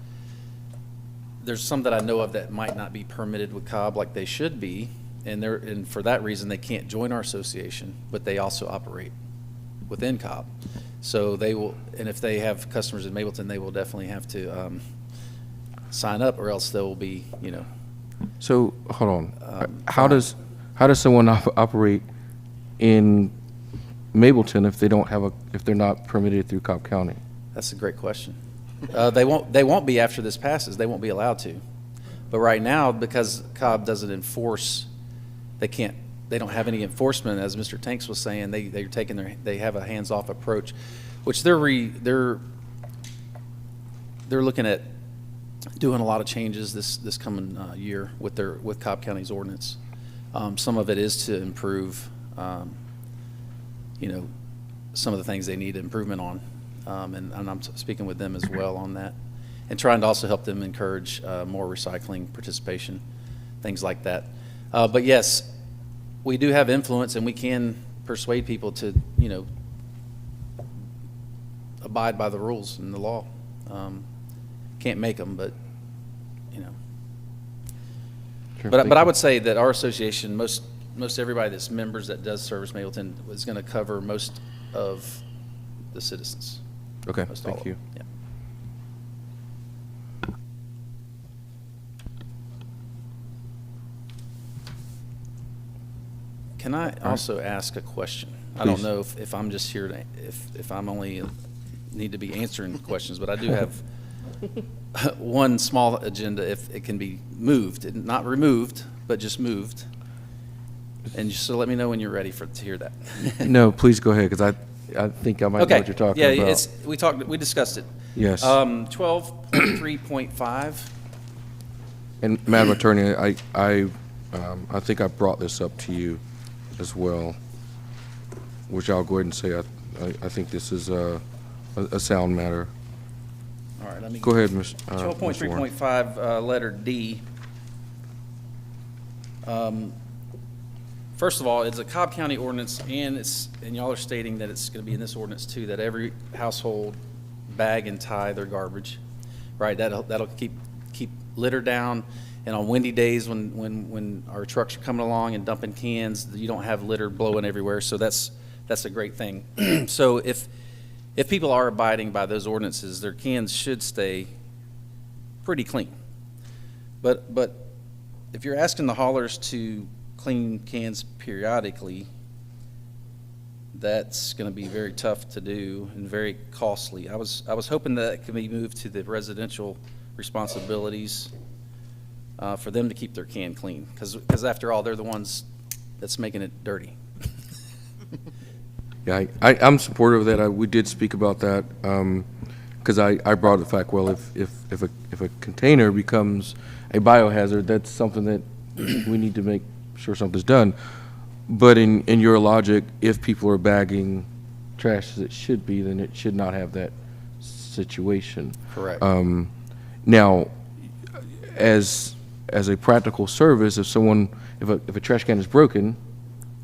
There's some that I know of that might not be permitted with Cobb like they should be, and for that reason they can't join our association, but they also operate within Cobb. So they will, and if they have customers in Mableton, they will definitely have to sign up, or else they will be, So hold on. How does someone operate in Mableton if they don't have if they're not permitted through Cobb County? That's a great question. They won't be after this passes. They won't be allowed to. But right now, because Cobb doesn't enforce, they don't have any enforcement, as Mr. Tanks was saying. They have a hands-off approach, which they're looking at doing a lot of changes this coming year with Cobb County's ordinance. Some of it is to improve, some of the things they need improvement on. And I'm speaking with them as well on that, and trying to also help them encourage more recycling participation, things like that. But yes, we do have influence, and we can persuade people to, abide by the rules and the law. Can't make them, but, Sure, But thank I you. would say that our association, most everybody that's members that does service Mableton is going to cover most of the citizens. Okay, Most all thank of you. them, yeah. Can I also ask a question? I don't Please. know if I'm just here to, if I'm only need to be answering questions, but I do have one small agenda, if it can be moved, not removed, but just moved. And just so let me know when you're ready to hear that. No, please go ahead, because I think I might know what you're talking about. Yeah, we discussed it. Yes. 12.3.5. And Madam Attorney, I think I brought this up to you as well, which I'll go ahead and say I think this is a sound matter. All right, let me Go ahead, Ms. 12.3.5, letter D. First of all, it's a Cobb County ordinance, and y'all are stating that it's going to be in this ordinance too, that every household bag and tie their garbage, right? That'll keep litter down, and on windy days when our trucks are coming along and dumping cans, you don't have litter blowing everywhere. So that's a great thing. So if people are abiding by those ordinances, their cans should stay pretty clean. But if you're asking the haulers to clean cans periodically, that's going to be very tough to do and very costly. I was hoping that it could be moved to the residential responsibilities for them to keep their can clean, because after all, they're the ones that's making it dirty. Yeah, I'm supportive of that. We did speak about that, because I brought the fact, well, if a container becomes a biohazard, that's something that we need to make sure something's done. But in your logic, if people are bagging trash as it should be, then it should not have that situation. Correct. Now, as a practical service, if a trash can is broken,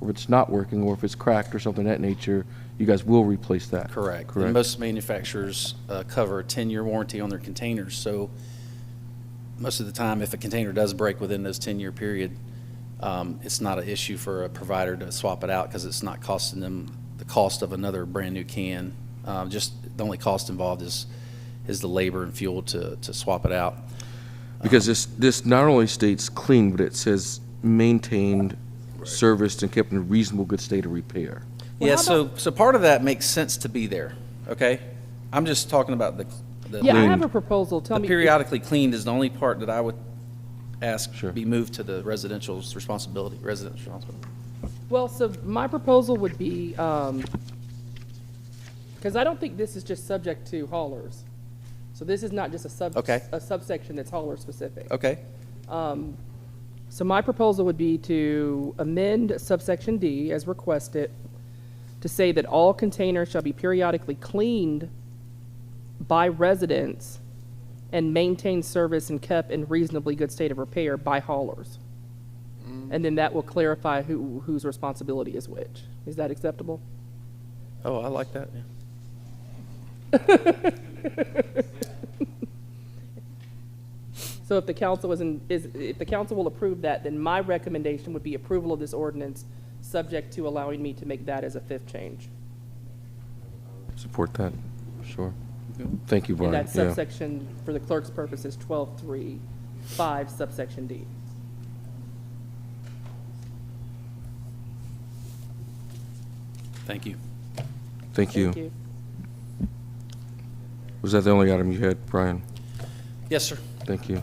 or if it's not working, or if it's cracked or something of that nature, you guys will replace that. Correct. And most manufacturers cover a 10-year warranty on their containers. So most of the time, if a container does break within those 10-year period, it's not an issue for a provider to swap it out, because it's not costing them the cost of another brand new can. Just the only cost involved is the labor and fuel to swap it out. Because this not only states clean, but it says maintained, serviced, and kept in a reasonable good state of repair. Yeah, so part of that makes sense to be there, okay? I'm just talking about the Yeah, I have a proposal. Tell the me. periodically cleaned is the only part that I would ask Sure. be moved to the residential's responsibility, resident's responsibility. Well, so my proposal would be, because I don't think this is just subject to haulers. So this is not just Okay. a subsection that's hauler specific. Okay, So my proposal would be to amend subsection D as requested to say that all containers shall be periodically cleaned by residents and maintained, service, and kept in reasonably good state of repair by haulers. And then that will clarify whose responsibility is which. Is that acceptable? oh, I like that, yeah. So if the council if the council will approve that, then my recommendation would be approval of this ordinance, subject to allowing me to make that as a fifth change. Support that, sure. Thank you, Brian. And that Yeah. subsection, for the clerk's purposes, 12.3.5 subsection D. Thank you. Thank you. Thank you. Was that the only item you had, Brian? Yes, sir. Thank you.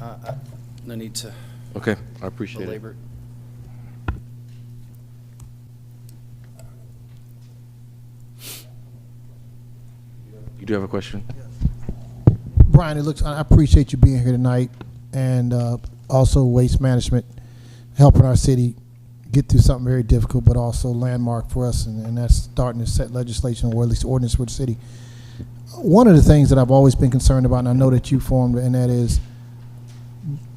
No need to Okay, I appreciate it. belabor it. You do have a question? Brian, I appreciate you being here tonight, and also Waste Management, helping our city get through something very difficult, but also landmark for us, and that's starting to set legislation, or at least ordinance for the city. One of the things that I've always been concerned about, and I know that you formed, and that is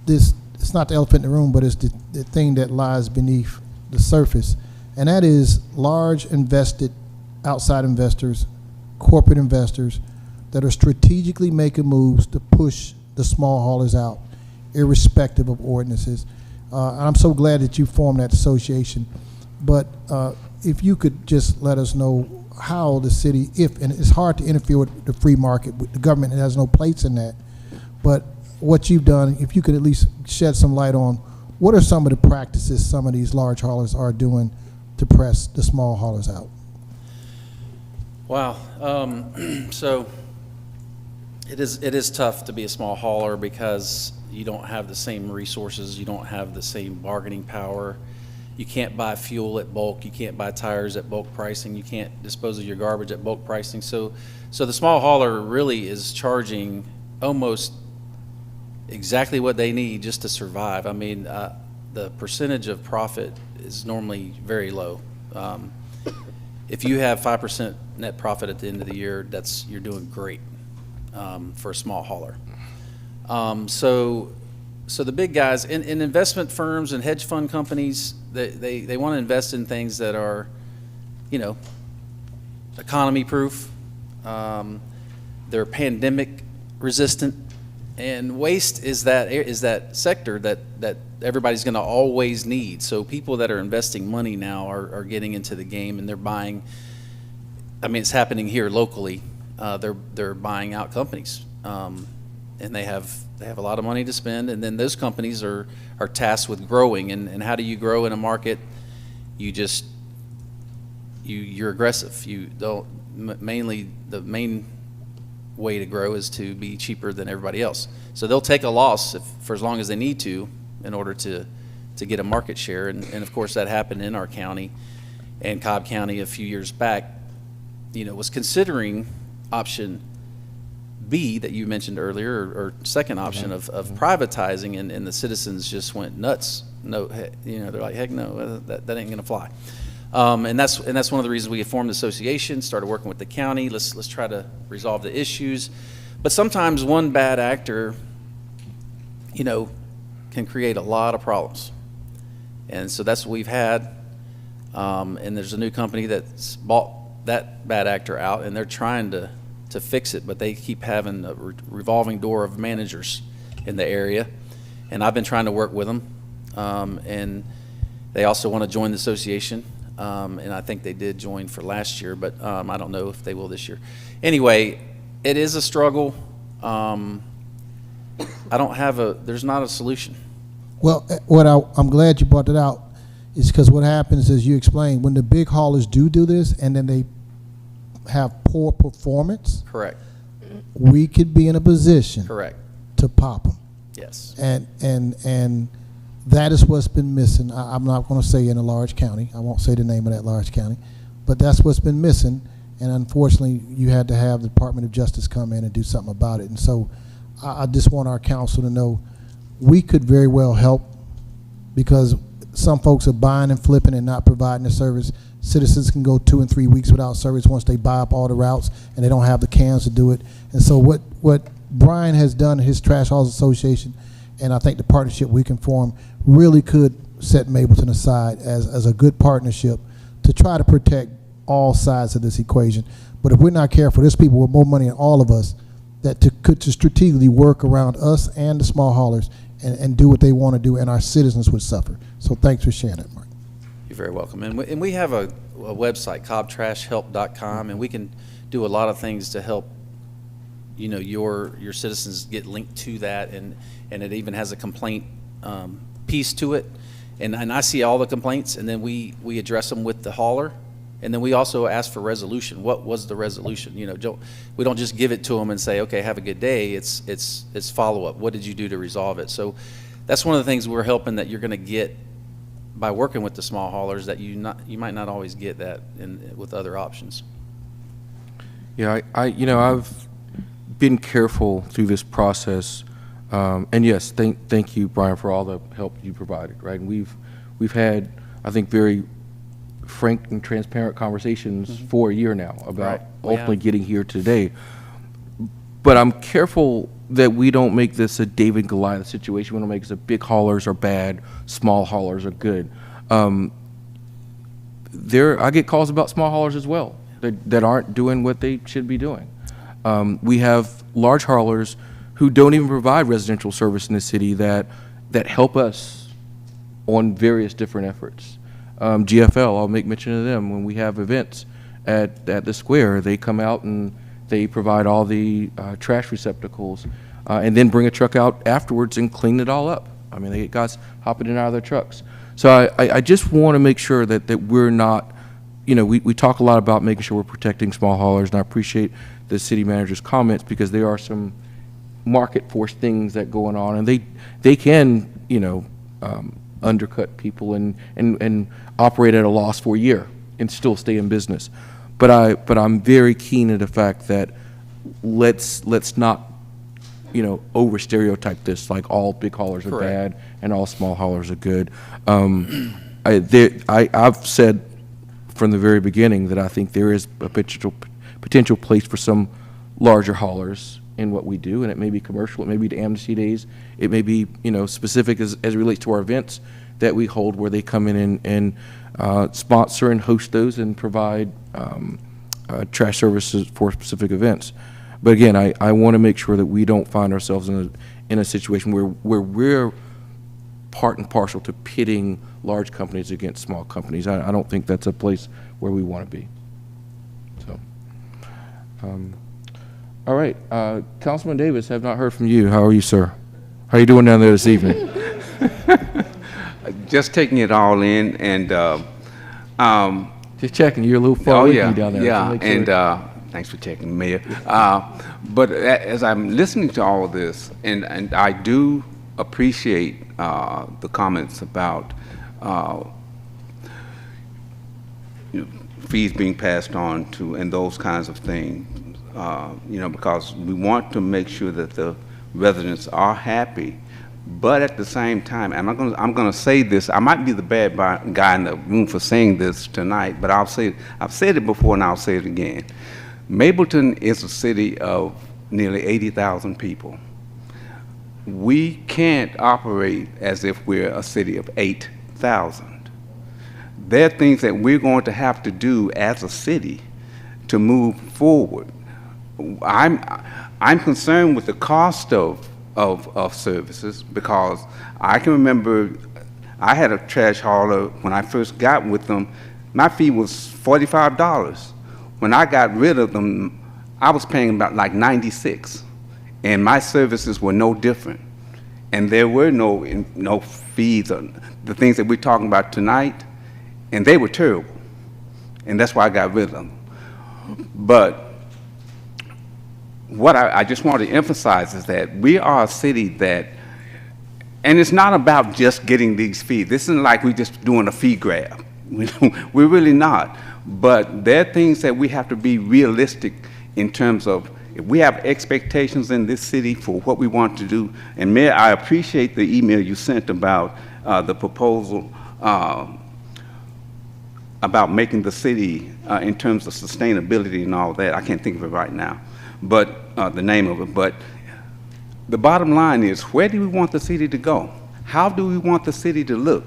this, it's not the elephant in the room, but it's the thing that lies beneath the surface, and that is large invested outside investors, corporate investors that are strategically making moves to push the small haulers out, irrespective of ordinances. I'm so glad that you formed that association. But if you could just let us know how the city, and it's hard to interfere with the free market, the government has no place in that, but what you've done, if you could at least shed some light on what are some of the practices some of these large haulers are doing to press the small haulers out? Wow. So it is tough to be a small hauler because you don't have the same resources, you don't have the same bargaining power. You can't buy fuel at bulk, you can't buy tires at bulk pricing, you can't dispose of your garbage at bulk pricing. So the small hauler really is charging almost exactly what they need just to survive. I mean, the percentage of profit is normally very low. If you have 5% net profit at the end of the year, you're doing great for a small hauler. So the big guys in investment firms and hedge fund companies, they want to invest in things that are, economy proof. They're pandemic resistant, and waste is that sector that everybody's going to always need. So people that are investing money now are getting into the game, and they're buying. I mean, it's happening here locally. They're buying out companies. And they have a lot of money to spend, and then those companies are tasked with growing. And how do you grow in a market? You're aggressive. You don't mainly the main way to grow is to be cheaper than everybody else. So they'll take a loss for as long as they need to in order to get a market share. And of course that happened in our county, and Cobb County a few years back, was considering option B that you mentioned earlier, or second option of privatizing, and the citizens just went nuts. No, they're like, heck no, that ain't gonna fly. And that's one of the reasons we formed the association, started working with the county. Let's try to resolve the issues. But sometimes one bad actor, can create a lot of problems. And so that's what we've had. And there's a new company that's bought that bad actor out, and they're trying to fix it, but they keep having a revolving door of managers in the area, and I've been trying to work with them, and they also want to join the association, and I think they did join for last year, but I don't know if they will this year. Anyway, it is a struggle. There's not a solution. Well, I'm glad you brought that out, is because what happens is, you explained, when the big haulers do this and then they have poor performance, Correct. we could be in a position Correct. to pop them. Yes. And that is what's been missing. I'm not going to say in a large county. I won't say the name of that large county, but that's what's been missing. And unfortunately, you had to have the Department of Justice come in and do something about it. And so I just want our council to know we could very well help, because some folks are buying and flipping and not providing the service. Citizens can go 2 and 3 weeks without service once they buy up all the routes, and they don't have the cans to do it. And so what Brian has done in his Trash Hauls Association, and I think the partnership we can form, really could set Mableton aside as a good partnership to try to protect all sides of this equation. But if we're not careful, there's people with more money than all of us that could strategically work around us and the small haulers and do what they want to do, and our citizens would suffer. So thanks for sharing that, Mark. You're very welcome. And we have a website, cobbtrashhelp.com, and we can do a lot of things to help, your citizens get linked to that, and it even has a complaint piece to it. And I see all the complaints, and then we address them with the hauler, And then we also ask for resolution. What was the resolution? You know, we don't just give it to them and say, okay, have a good day. It's follow-up. What did you do to resolve it? So that's one of the things we're helping that you're going to get by working with the small haulers that you might not always get that with other options. Yeah, I've been careful through this process, and yes, thank you, Brian, for all the help you provided. Right, and we've had, I think, very frank and transparent conversations for a year now about ultimately getting here today. But I'm careful that we don't make this a David and Goliath situation. We don't make this a big haulers are bad, small haulers are good. I get calls about small haulers as well that aren't doing what they should be doing. We have large haulers who don't even provide residential service in the city that help us on various different efforts. GFL, I'll make mention of them. When we have events at the square, they come out and they provide all the trash receptacles and then bring a truck out afterwards and clean it all up. I mean, they get guys hopping in and out of their trucks. So I just want to make sure that we're not, we talk a lot about making sure we're protecting small haulers, and I appreciate the city manager's comments because there are some market force things that going on, and they can, undercut people and operate at a loss for a year and still stay in business. But I'm very keen to the fact that let's not, over stereotype this like all big haulers are bad and all small haulers are good. I've said from the very beginning that I think there is a potential place for some larger haulers in what we do, and it may be commercial, it may be the amnesty days, it may be specific as it relates to our events that we hold where they come in and sponsor and host those and provide trash services for specific events. But again, I want to make sure that we don't find ourselves in a situation where we're part and parcel to pitting large companies against small companies. I don't think that's a place where we want to be. So, all right, Councilman Davis, have not heard from you. How are you, sir? How are you doing down there this evening? Just taking it all in, and just checking. You're a little far away from me down there. Yeah, and thanks for checking, Mayor. But as I'm listening to all of this, and I do appreciate the comments about fees being passed on to and those kinds of things. Because we want to make sure that the residents are happy, but at the same time, and I'm gonna say this. I might be the bad guy in the room for saying this tonight, but I've said it before and I'll say it again. Mableton is a city of nearly 80,000 people. We can't operate as if we're a city of 8,000. There are things that we're going to have to do as a city to move forward. I'm concerned with the cost of services because I can remember I had a trash hauler when I first got with them. My fee was $45. When I got rid of them, I was paying about like $96, and my services were no different. And there were no fees on the things that we're talking about tonight, and they were terrible. And that's why I got rid of them. But what I just want to emphasize is that we are a city that, and it's not about just getting these fees. This isn't like we're just doing a fee grab. We're really not. But there are things that we have to be realistic in terms of if we have expectations in this city for what we want to do. And Mayor, I appreciate the email you sent about the proposal about making the city in terms of sustainability and all that. I can't think of it right now, but the name of it. But the bottom line is, where do we want the city to go? How do we want the city to look?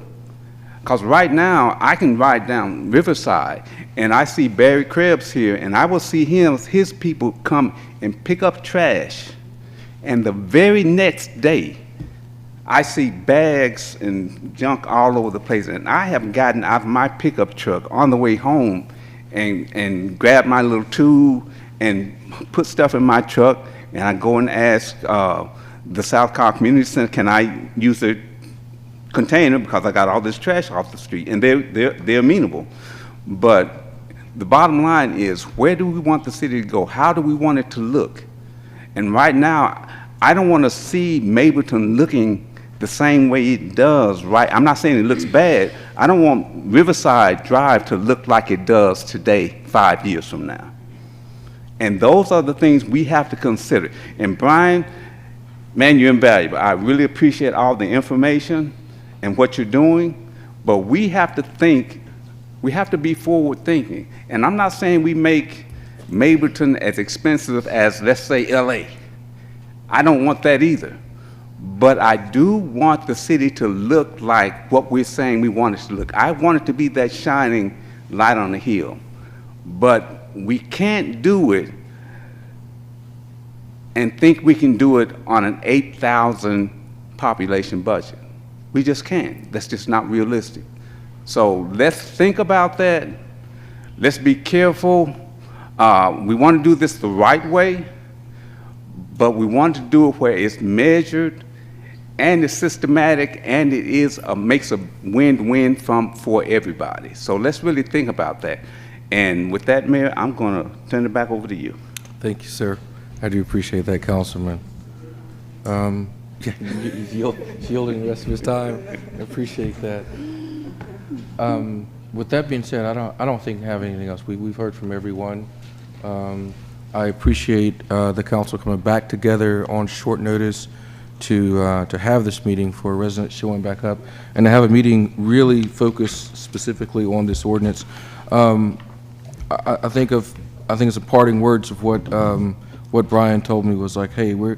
Because right now, I can ride down Riverside, and I see Barry Krebs here, and I will see his people come and pick up trash, and the very next day, I see bags and junk all over the place, and I have gotten out of my pickup truck on the way home and grabbed my little tool and put stuff in my truck, and I go and ask the South Carr Community Center, can I use their container because I got all this trash off the street, and they're amenable. But the bottom line is, where do we want the city to go? How do we want it to look? And right now, I don't want to see Mableton looking the same way it does, right? I'm not saying it looks bad. I don't want Riverside Drive to look like it does today, 5 years from now. And those are the things we have to consider. And Brian, man, you're invaluable. I really appreciate all the information and what you're doing, but we have to think, we have to be forward thinking. And I'm not saying we make Mableton as expensive as, let's say, LA. I don't want that either. But I do want the city to look like what we're saying we want it to look. I want it to be that shining light on the hill. But we can't do it and think we can do it on an 8,000 population budget. We just can't. That's just not realistic. So let's think about that. Let's be careful. We want to do this the right way, but we want to do it where it's measured and it's systematic and it is makes a win-win for everybody. So let's really think about that. And with that, Mayor, I'm going to turn it back over to you. Thank you, sir. I do appreciate that, Councilman. He's yielding the rest of his time. I appreciate that. With that being said, I don't think I have anything else. We've heard from everyone. I appreciate the council coming back together on short notice to have this meeting for residents showing back up and to have a meeting really focused specifically on this ordinance. I think it's a parting words of what Brian told me was like, hey, you're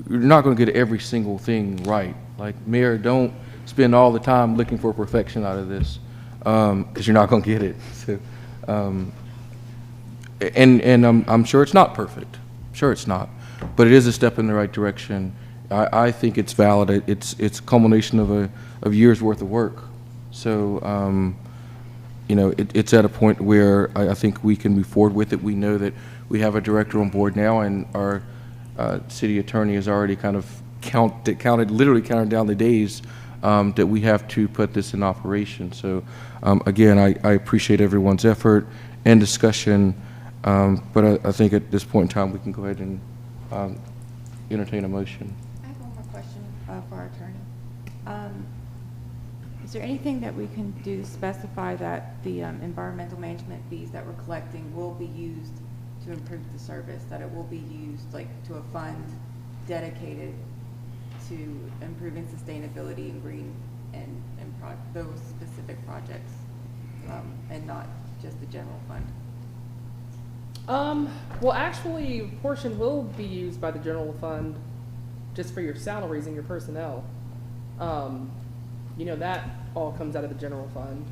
not going to get every single thing right. Like, Mayor, don't spend all the time looking for perfection out of this, because you're not going to get it. So, and I'm sure it's not perfect. Sure, it's not, but it is a step in the right direction. I think it's valid. It's a culmination of years worth of work. So, you know, it's at a point where I think we can move forward with it. We know that we have a director on board now, and our city attorney has already kind of literally counted down the days that we have to put this in operation. So, again, I appreciate everyone's effort and discussion, but I think at this point in time we can go ahead and entertain a motion. I have one more question for our attorney. Is there anything that we can do to specify that the environmental management fees that we're collecting will be used to improve the service, that it will be used like to a fund dedicated to improving sustainability and green and those specific projects, and not just the general fund? Well, actually, a portion will be used by the general fund just for your salaries and your personnel. You know, that all comes out of the general fund.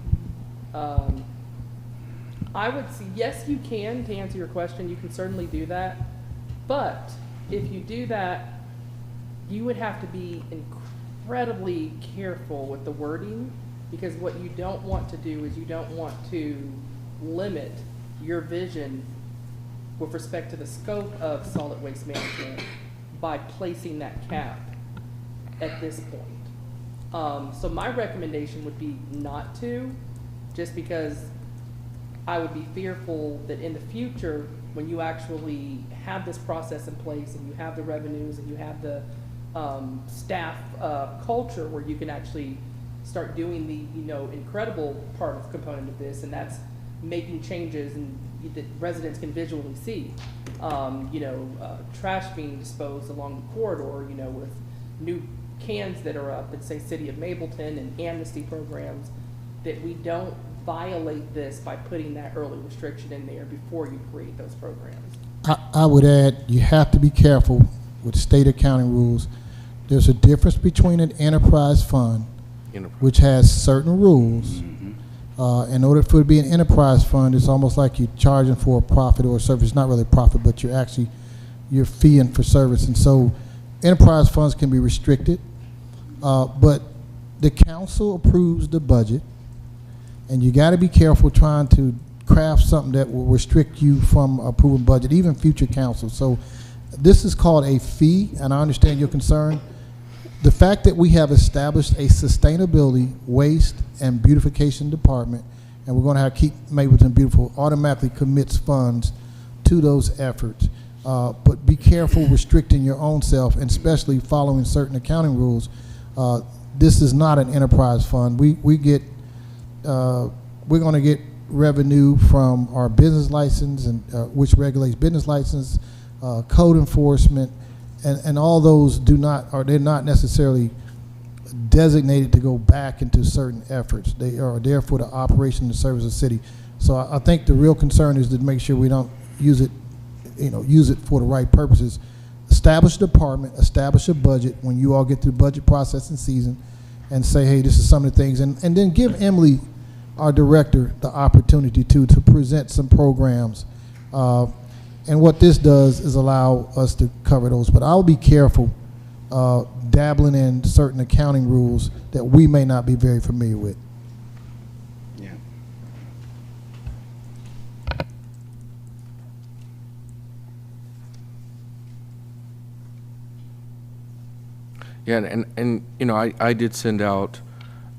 I would say, yes, you can, to answer your question, you can certainly do that. But if you do that, you would have to be incredibly careful with the wording, because what you don't want to do is you don't want to limit your vision with respect to the scope of solid waste management by placing that cap at this point. So my recommendation would be not to, just because I would be fearful that in the future, when you actually have this process in place and you have the revenues and you have the staff culture where you can actually start doing the incredible part of component of this, and that's making changes and that residents can visually see, trash being disposed along the corridor, with new cans that are up that say City of Mableton and amnesty programs, that we don't violate this by putting that early restriction in there before you create those programs. I would add, you have to be careful with state accounting rules. There's a difference between an enterprise fund, which has certain rules. In order for it to be an enterprise fund, it's almost like you're charging for a profit or a service. It's not really a profit, but you're feeing for service. And so enterprise funds can be restricted, but the council approves the budget, and you got to be careful trying to craft something that will restrict you from approving budget, even future council. So this is called a fee, and I understand your concern. The fact that we have established a sustainability, waste, and beautification department, and we're going to have Keep Mableton Beautiful automatically commits funds to those efforts. But be careful restricting your own self, and especially following certain accounting rules. This is not an enterprise fund. We're going to get revenue from our business license, and which regulates business license, code enforcement, and all those they're not necessarily designated to go back into certain efforts. They are there for the operation and service of the city. So I think the real concern is to make sure we don't use it for the right purposes. Establish a department, establish a budget when you all get through the budget processing season, and say, hey, this is some of the things, and then give Emily, our director, the opportunity to present some programs. And what this does is allow us to cover those. But I'll be careful dabbling in certain accounting rules that we may not be very familiar with. Yeah. Yeah, and you know, I did send out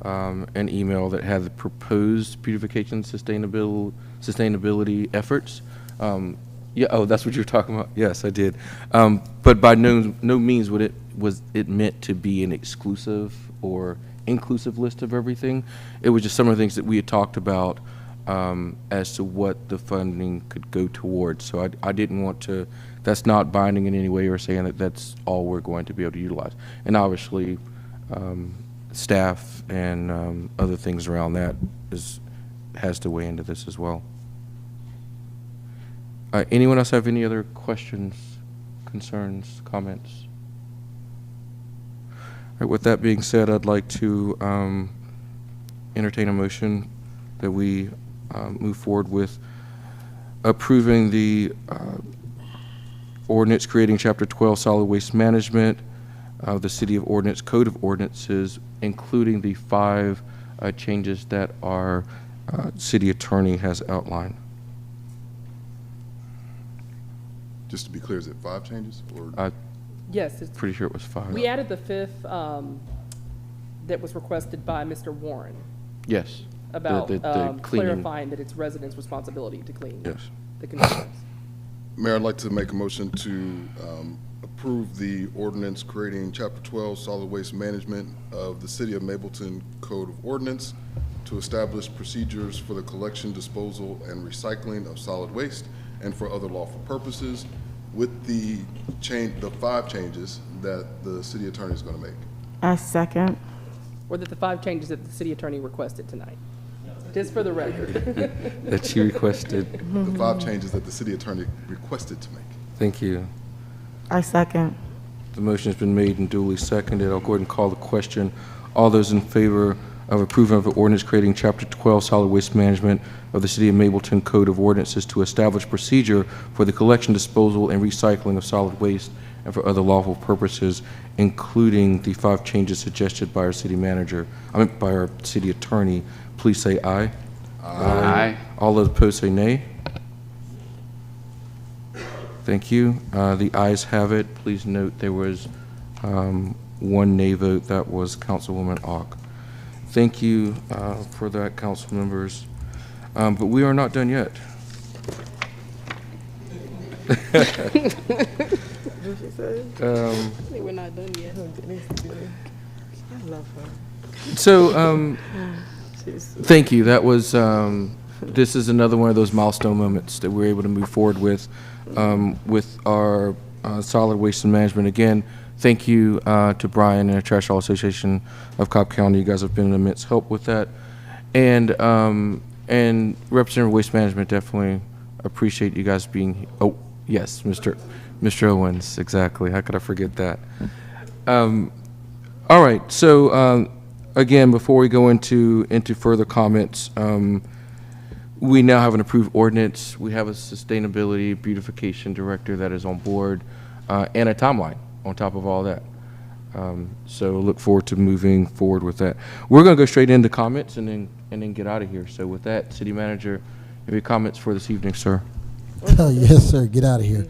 an email that had the proposed beautification sustainability efforts. Yeah, oh, that's what you're talking about? Yes, I did. But by no means was it meant to be an exclusive or inclusive list of everything. It was just some of the things that we had talked about as to what the funding could go towards. So I didn't want to, that's not binding in any way or saying that that's all we're going to be able to utilize. And obviously, staff and other things around that has to weigh into this as well. Anyone else have any other questions, concerns, comments? All right, with that being said, I'd like to entertain a motion that we move forward with approving the ordinance creating Chapter 12 Solid Waste Management of the City of Ordinance Code of Ordinances, including the 5 changes that our city attorney has outlined. Just to be clear, is it 5 changes or? Yes. It's Pretty sure it was 5. We added the 5th that was requested by Mr. Warren Yes. about the cleaning. clarifying that it's residents' responsibility to clean Yes. the containers. Mayor, I'd like to make a motion to approve the ordinance creating Chapter 12 Solid Waste Management of the City of Mableton Code of Ordinance to establish procedures for the collection, disposal, and recycling of solid waste and for other lawful purposes, with the 5 changes that the city attorney is going to make. I second. Or that the 5 changes that the city attorney requested tonight. Just for the record. That she requested. The 5 changes that the city attorney requested to make. Thank you. I second. The motion has been made and duly seconded. I'll go ahead and call the question. All those in favor of approving of the ordinance creating Chapter 12 Solid Waste Management of the City of Mableton Code of Ordinances to establish procedure for the collection, disposal, and recycling of solid waste and for other lawful purposes, including the 5 changes suggested by our city manager, by our city attorney, please say aye. Aye. All those opposed say nay. Thank you. The ayes have it. Please note there was 1 nay vote. That was Councilwoman Ock. Thank you for that, council members. But we are not done yet. We're not done yet. I love her. So, thank you. That was, this is another one of those milestone moments that we're able to move forward with our solid waste and management. Again, thank you to Brian and the Trash Hall Association of Cobb County. You guys have been an immense help with that. And Representative Waste Management, definitely appreciate you guys being here. Oh, yes, Mr. Owens, exactly. How could I forget that? All right, so again, before we go into further comments, we now have an approved ordinance. We have a sustainability beautification director that is on board, and a timeline on top of all that. So look forward to moving forward with that. We're going to go straight into comments and then get out of here. So with that, City Manager, any comments for this evening, sir? Yes, sir. Get out of here.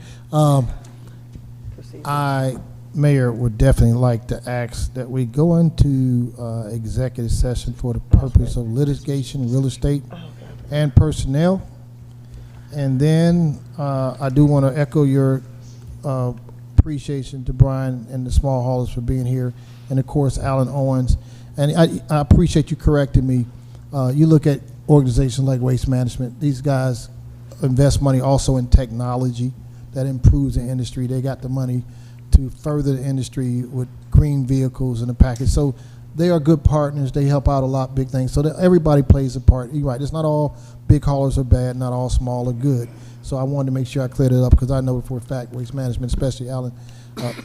Mayor, would definitely like to ask that we go into executive session for the purpose of litigation, real estate, and personnel. And then I do want to echo your appreciation to Brian and the small haulers for being here, and of course Alan Owens. And I appreciate you correcting me. You look at organizations like Waste Management, these guys invest money also in technology that improves the industry. They got the money to further the industry with green vehicles and the package. So they are good partners. They help out a lot, big things. So that everybody plays a part. You're right. It's not all big haulers are bad, not all small are good. So I wanted to make sure I cleared it up because I know for a fact Waste Management, especially Alan,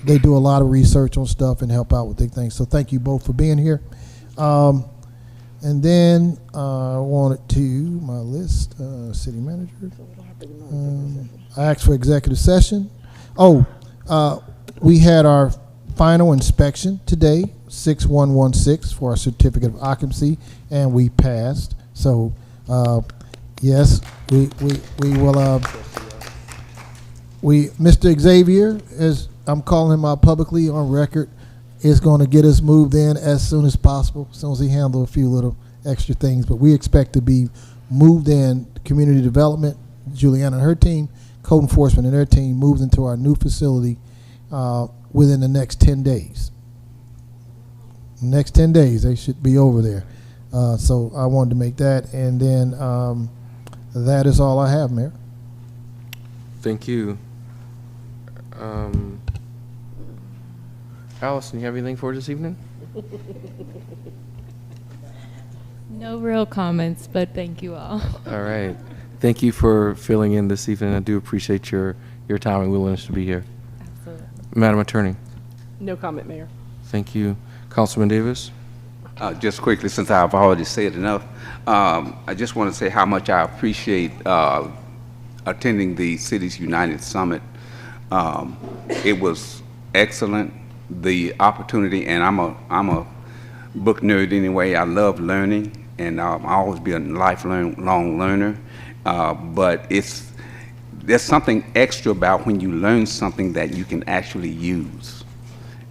they do a lot of research on stuff and help out with big things. So thank you both for being here. And then I wanted to, my list, city manager. I asked for executive session. We had our final inspection today, 6116 for our certificate of occupancy, and we passed. So, yes, we will. Mr. Xavier, as I'm calling him out publicly on record, is going to get us moved in as soon as possible, as soon as he handles a few little extra things. But we expect to be moved in. Community development, Juliana and her team, code enforcement and their team moves into our new facility within the next 10 days. Next 10 days, they should be over there. So I wanted to make that. And then that is all I have, Mayor. Thank you. Allison, you have anything for this evening? No real comments, but thank you all. All right. Thank you for filling in this evening. I do appreciate your time and willingness to be here. Absolutely. Madam Attorney. No comment, Mayor. Thank you. Councilman Davis. Just quickly, since I've already said enough, I just want to say how much I appreciate attending the Cities United Summit. It was excellent, the opportunity, and I'm a book nerd anyway. I love learning, and I'll always be a lifelong learner. But there's something extra about when you learn something that you can actually use.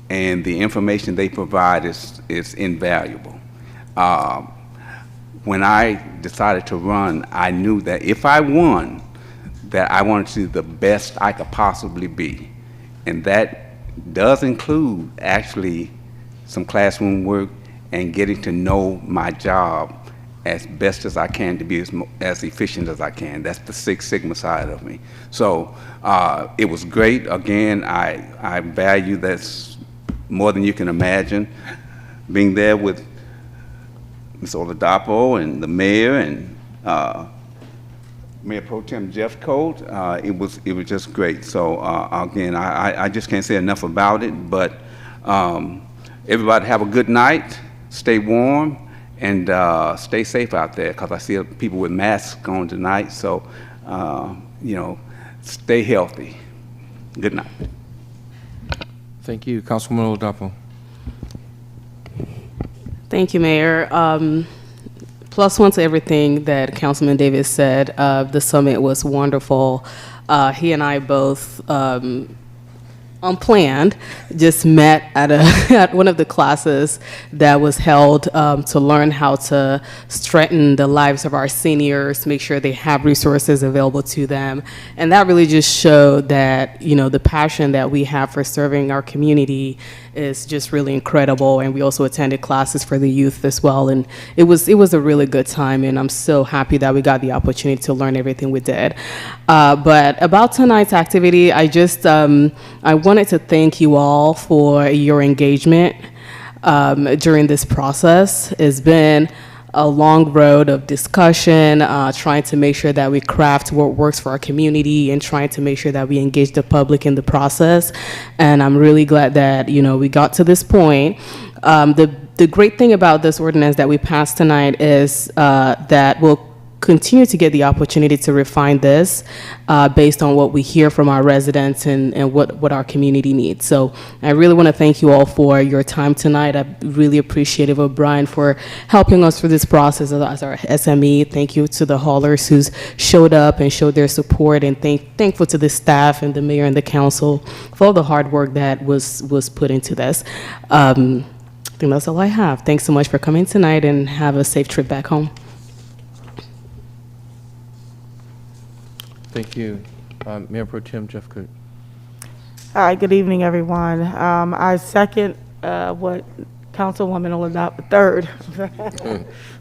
And the information they provide is invaluable. When I decided to run, I knew that if I won, that I wanted to do the best I could possibly be. And that does include actually some classroom work and getting to know my job as best as I can to be as efficient as I can. That's the Six Sigma side of me. So it was great. Again, I value this more than you can imagine. Being there with Ms. Oladapo and the mayor and Mayor Pro Tem Jeff Colt, it was just great. So again, I just can't say enough about it, but everybody have a good night, stay warm, and stay safe out there, because I see people with masks on tonight, so stay healthy. Good night. Thank you. Councilwoman Oladapo. Thank you, Mayor. Plus one to everything that Councilman Davis said. The summit was wonderful. He and I both, unplanned, just met at at one of the classes that was held to learn how to strengthen the lives of our seniors, make sure they have resources available to them. And that really just showed that, the passion that we have for serving our community is just really incredible. And we also attended classes for the youth as well. And it was a really good time. And I'm so happy that we got the opportunity to learn everything we did. But about tonight's activity, I wanted to thank you all for your engagement during this process. It's been a long road of discussion, trying to make sure that we craft what works for our community and trying to make sure that we engage the public in the process. And I'm really glad that, we got to this point. The great thing about this ordinance that we passed tonight is that we'll continue to get the opportunity to refine this based on what we hear from our residents and what our community needs. So I really want to thank you all for your time tonight. I'm really appreciative of Brian for helping us through this process as our SME. Thank you to the haulers who's showed up and showed their support, and thankful to the staff and the mayor and the council for all the hard work that was put into this. I think that's all I have. Thanks so much for coming tonight, and have a safe trip back home. Thank you. Mayor Pro Tem Jeff Cook. All right, good evening, everyone. I second what Councilwoman Oladapo, third,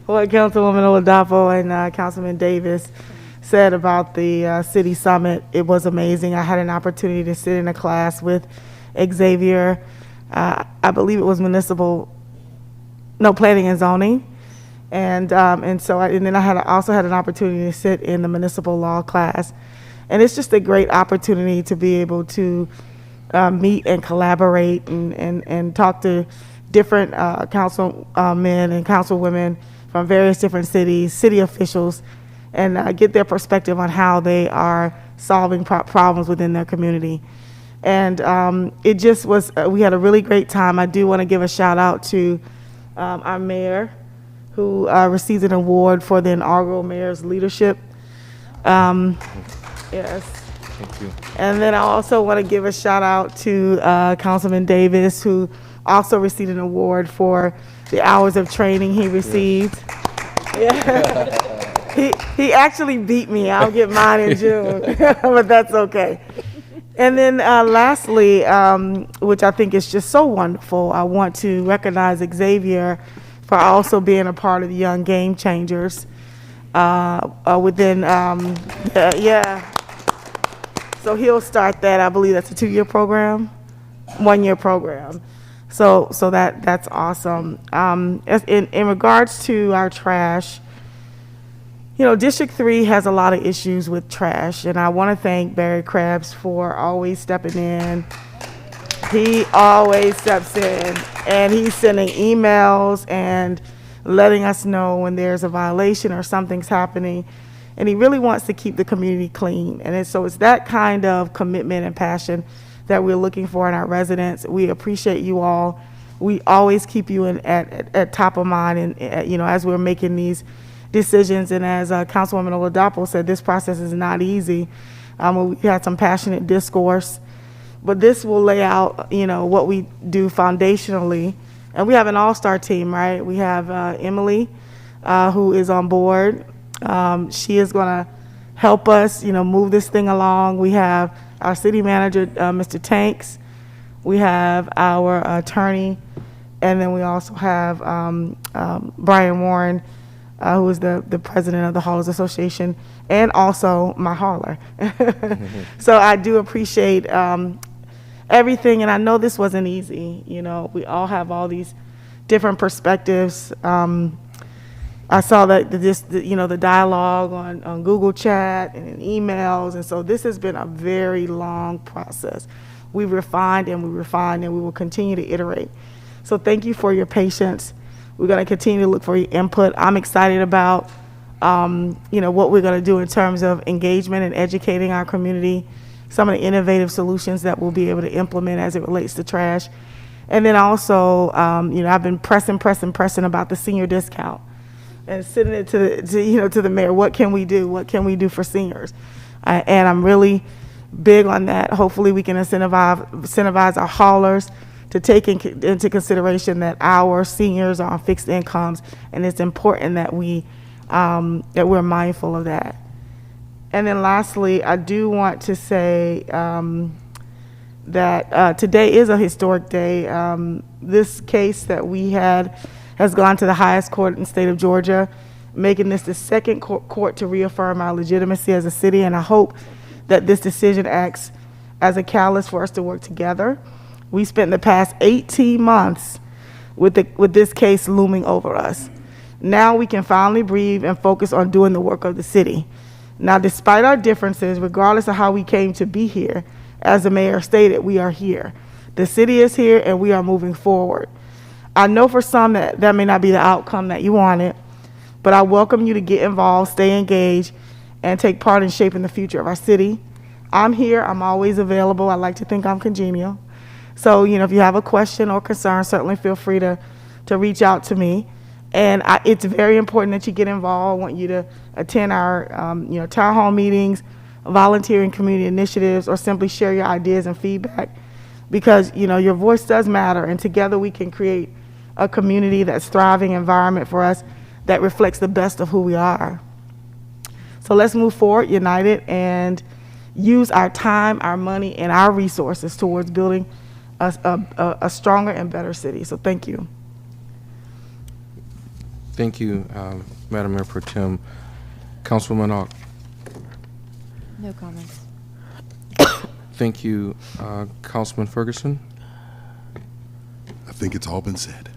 what Councilwoman Oladapo and Councilman Davis said about the city summit. It was amazing. I had an opportunity to sit in a class with Xavier. I believe it was planning and zoning. And then I also had an opportunity to sit in the municipal law class. And it's just a great opportunity to be able to meet and collaborate and talk to different councilmen and councilwomen from various different cities, city officials, and get their perspective on how they are solving problems within their community. And it just was, we had a really great time. I do want to give a shout out to our mayor, who received an award for the inaugural mayor's leadership. Yes. Thank you. And then I also want to give a shout out to Councilman Davis, who also received an award for the hours of training he received. Yeah. He actually beat me. I'll get mine in June, but that's okay. And then lastly, which I think is just so wonderful, I want to recognize Xavier for also being a part of the Young Game Changers within, yeah. So he'll start that. I believe that's a 2-year program, 1-year program. So that's awesome. In regards to our trash, you know, District 3 has a lot of issues with trash, and I want to thank Barry Krabs for always stepping in. He always steps in, and he's sending emails and letting us know when there's a violation or something's happening. And he really wants to keep the community clean. And it's that kind of commitment and passion that we're looking for in our residents. We appreciate you all. We always keep you at top of mind, and you know, as we're making these decisions. And as Councilwoman Oladapo said, this process is not easy. We had some passionate discourse, but this will lay out, you know, what we do foundationally. And we have an all-star team, right? We have Emily, who is on board. She is going to help us, you know, move this thing along. We have our city manager, Mr. Tanks. We have our attorney, and then we also have Brian Warren, who is the president of the Haulers Association, and also my hauler. So I do appreciate everything, and I know this wasn't easy. You know, we all have all these different perspectives. I saw that the dialogue on Google Chat and in emails, and so this has been a very long process. We've refined and we will continue to iterate. So thank you for your patience. We're going to continue to look for your input. I'm excited about what we're going to do in terms of engagement and educating our community, some of the innovative solutions that we'll be able to implement as it relates to trash. And then also, I've been pressing about the senior discount and sending it to the mayor. What can we do? What can we do for seniors? And I'm really big on that. Hopefully we can incentivize our haulers to take into consideration that our seniors are on fixed incomes, and it's important that that we're mindful of that. And then lastly, I do want to say that today is a historic day. This case that we had has gone to the highest court in the state of Georgia, making this the second court to reaffirm our legitimacy as a city, and I hope that this decision acts as a catalyst for us to work together. We spent the past 18 months with this case looming over us. Now we can finally breathe and focus on doing the work of the city. Now, despite our differences, regardless of how we came to be here, as the mayor stated, we are here. The city is here, and we are moving forward. I know for some that may not be the outcome that you wanted, but I welcome you to get involved, stay engaged, and take part in shaping the future of our city. I'm here. I'm always available. I like to think I'm congenial. So, if you have a question or concern, certainly feel free to reach out to me. And it's very important that you get involved. I want you to attend our, town hall meetings, volunteer in community initiatives, or simply share your ideas and feedback, because, your voice does matter, and together we can create a community that's thriving environment for us that reflects the best of who we are. So let's move forward, united, and use our time, our money, and our resources towards building a stronger and better city. So thank you. Thank you, Madam Mayor Pro Tem. Councilwoman Ock. No comments. Thank you, Councilman Ferguson. I think it's all been said.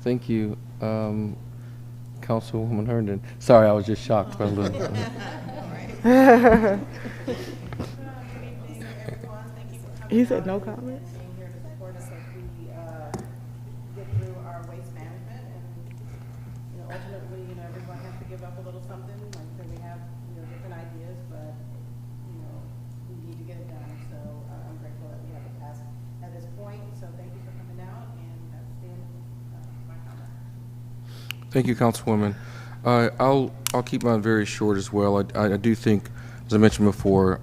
Thank you, Councilwoman Herndon. Sorry, I was just shocked by a little. He said no comments. Being here to support us as we get through our waste management, and ultimately, everyone has to give up a little something. Like I said, we have different ideas, but we need to get it done. So I'm grateful that we have it passed at this point. So thank you for coming out, and that's the end of my comment. Thank you, Councilwoman. I'll keep mine very short as well. I do think, as I mentioned before,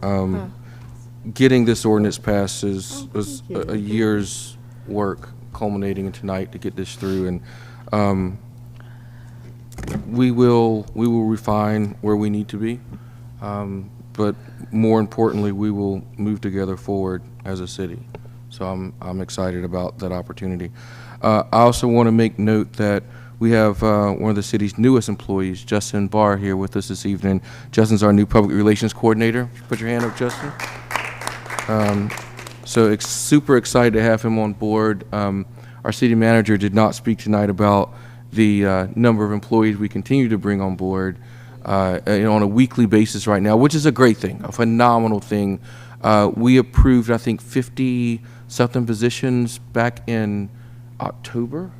getting this ordinance passed was a year's work culminating in tonight to get this through, and we will refine where we need to be, but more importantly, we will move together forward as a city. So I'm excited about that opportunity. I also want to make note that we have one of the city's newest employees, Justin Barr, here with us this evening. Justin's our new public relations coordinator. Put your hand up, Justin. So super excited to have him on board. Our city manager did not speak tonight about the number of employees we continue to bring on board on a weekly basis right now, which is a great thing, a phenomenal thing. We approved, I think, 50-something positions back in October,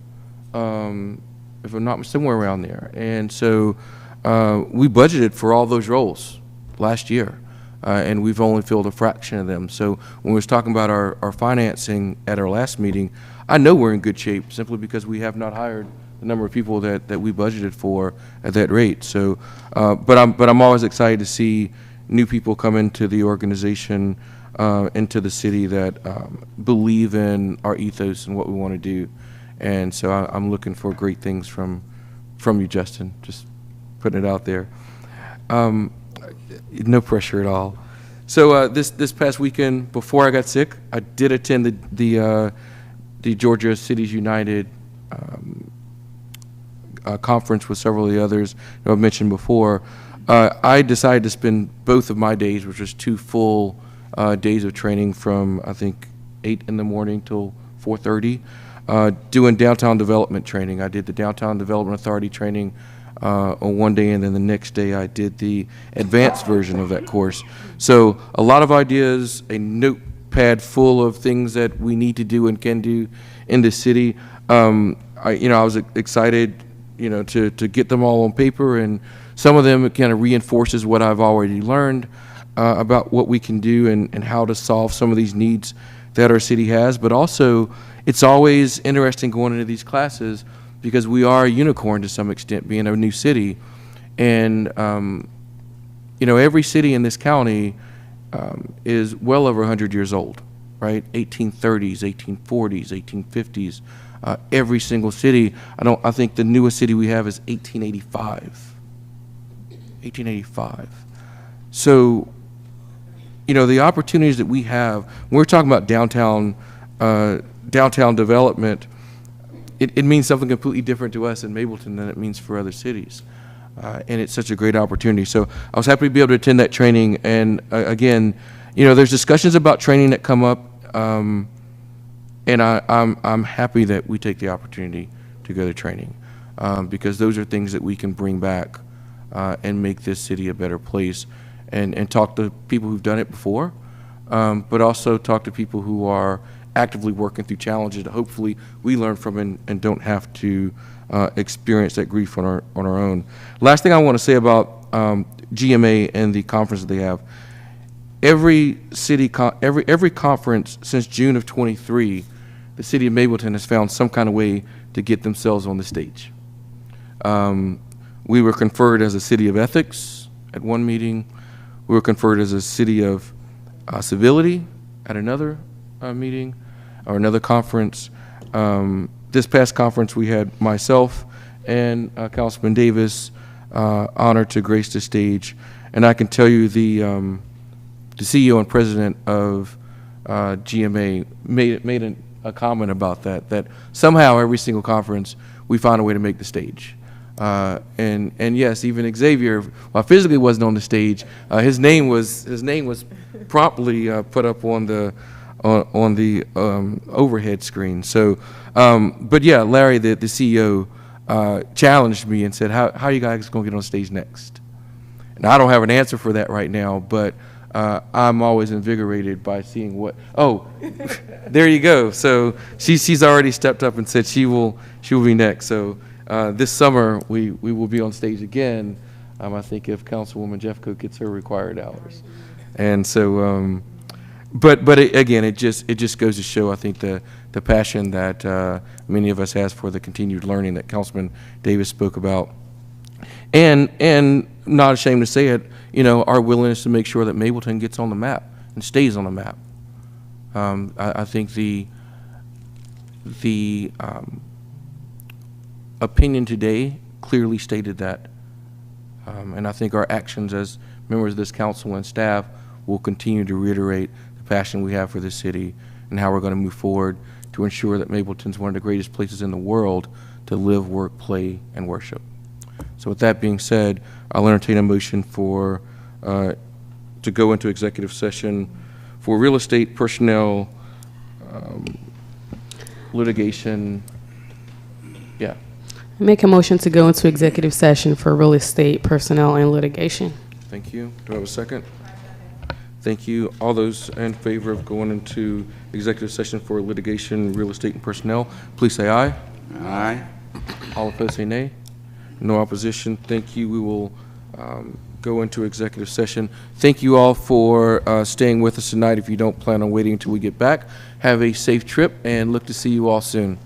if I'm not somewhere around there. And so we budgeted for all those roles last year. And we've only filled a fraction of them. So when we was talking about our financing at our last meeting, I know we're in good shape simply because we have not hired the number of people that we budgeted for at that rate. So, but I'm always excited to see new people come into the organization, into the city that believe in our ethos and what we want to do. And so I'm looking for great things from you, Justin. Just putting it out there. No pressure at all. So this past weekend, before I got sick, I did attend the Georgia Cities United conference with several of the others I've mentioned before. I decided to spend both of my days, which was 2 full days of training from, I think, 8 in the morning till 4:30, doing downtown development training. I did the Downtown Development Authority training on one day, and then the next day I did the advanced version of that course. So a lot of ideas, a notepad full of things that we need to do and can do in the city. I was excited, to get them all on paper, and some of them it kind of reinforces what I've already learned about what we can do and how to solve some of these needs that our city has. But also, it's always interesting going into these classes because we are a unicorn to some extent, being a new city. And, every city in this county is well over 100 years old, right? 1830s, 1840s, 1850s. Every single city, I think the newest city we have is 1885. 1885. So, the opportunities that we have, when we're talking about downtown development, it means something completely different to us in Mableton than it means for other cities. And it's such a great opportunity. So I was happy to be able to attend that training. And again, there's discussions about training that come up. And I'm happy that we take the opportunity to go to training because those are things that we can bring back and make this city a better place and talk to people who've done it before, but also talk to people who are actively working through challenges that hopefully we learn from and don't have to experience that grief on our own. Last thing I want to say about GMA and the conference that they have. Every conference since June of 23, the city of Mableton has found some kind of way to get themselves on the stage. We were conferred as a city of ethics at one meeting. We were conferred as a city of civility at another meeting or another conference. This past conference, we had myself and Councilman Davis honored to grace the stage. And I can tell you the CEO and president of GMA made a comment about that somehow every single conference we find a way to make the stage. And yes, even Xavier, while physically wasn't on the stage, his name was promptly put up on the overhead screen. So, but yeah, Larry, the CEO, challenged me and said, how are you guys going to get on stage next? And I don't have an answer for that right now, but I'm always invigorated by seeing what, oh, there you go. So she's already stepped up and said she will be next. So this summer, we will be on stage again, I think if Councilwoman Jeffco gets her required hours. And so, again, it just goes to show, I think, the passion that many of us has for the continued learning that Councilman Davis spoke about. And not ashamed to say it, our willingness to make sure that Mableton gets on the map and stays on the map. I think the opinion today clearly stated that. And I think our actions as members of this council and staff will continue to reiterate the passion we have for this city and how we're going to move forward to ensure that Mableton's one of the greatest places in the world to live, work, play, and worship. So with that being said, I'll entertain a motion for to go into executive session for real estate, personnel, litigation. Yeah. Make a motion to go into executive session for real estate, personnel, and litigation. Thank you. Do I have a second? Thank you. All those in favor of going into executive session for litigation, real estate, and personnel, please say aye. Aye. All opposed say nay. No opposition. Thank you. We will go into executive session. Thank you all for staying with us tonight. If you don't plan on waiting until we get back, have a safe trip and look to see you all soon.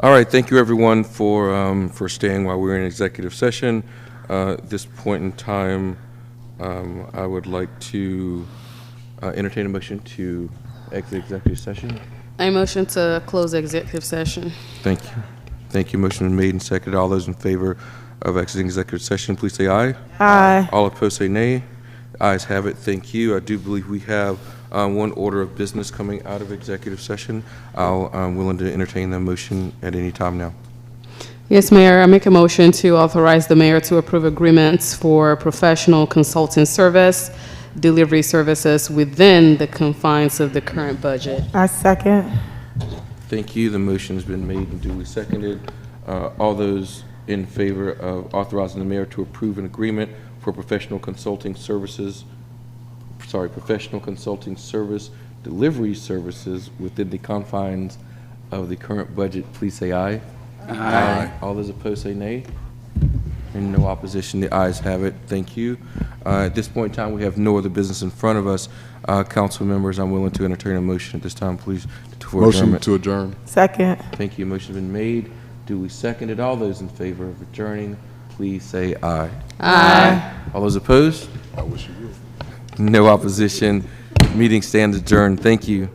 All right, thank you, everyone, for staying while we were in executive session. At this point in time, I would like to entertain a motion to exit executive session. I motion to close the executive session. Thank you. Thank you. Motion been made and seconded. All those in favor of exiting executive session, please say aye. Aye. All opposed say nay. Ayes have it. Thank you. I do believe we have one order of business coming out of executive session. I'm willing to entertain that motion at any time now. Yes, Mayor, I make a motion to authorize the mayor to approve agreements for professional consulting service, delivery services within the confines of the current budget. I second. Thank you. The motion has been made and duly seconded. All those in favor of authorizing the mayor to approve an agreement for professional consulting service delivery services within the confines of the current budget, please say aye. Aye. All those opposed say nay. And no opposition, the ayes have it. Thank you. At this point in time, we have no other business in front of us. Council members, I'm willing to entertain a motion at this time, please, for Motion adjournment. to adjourn. Second. Thank you. Motion's been made, duly seconded. All those in favor of adjourning, please say aye. Aye. All those opposed? I wish you would. No opposition. Meeting stands adjourned. Thank you.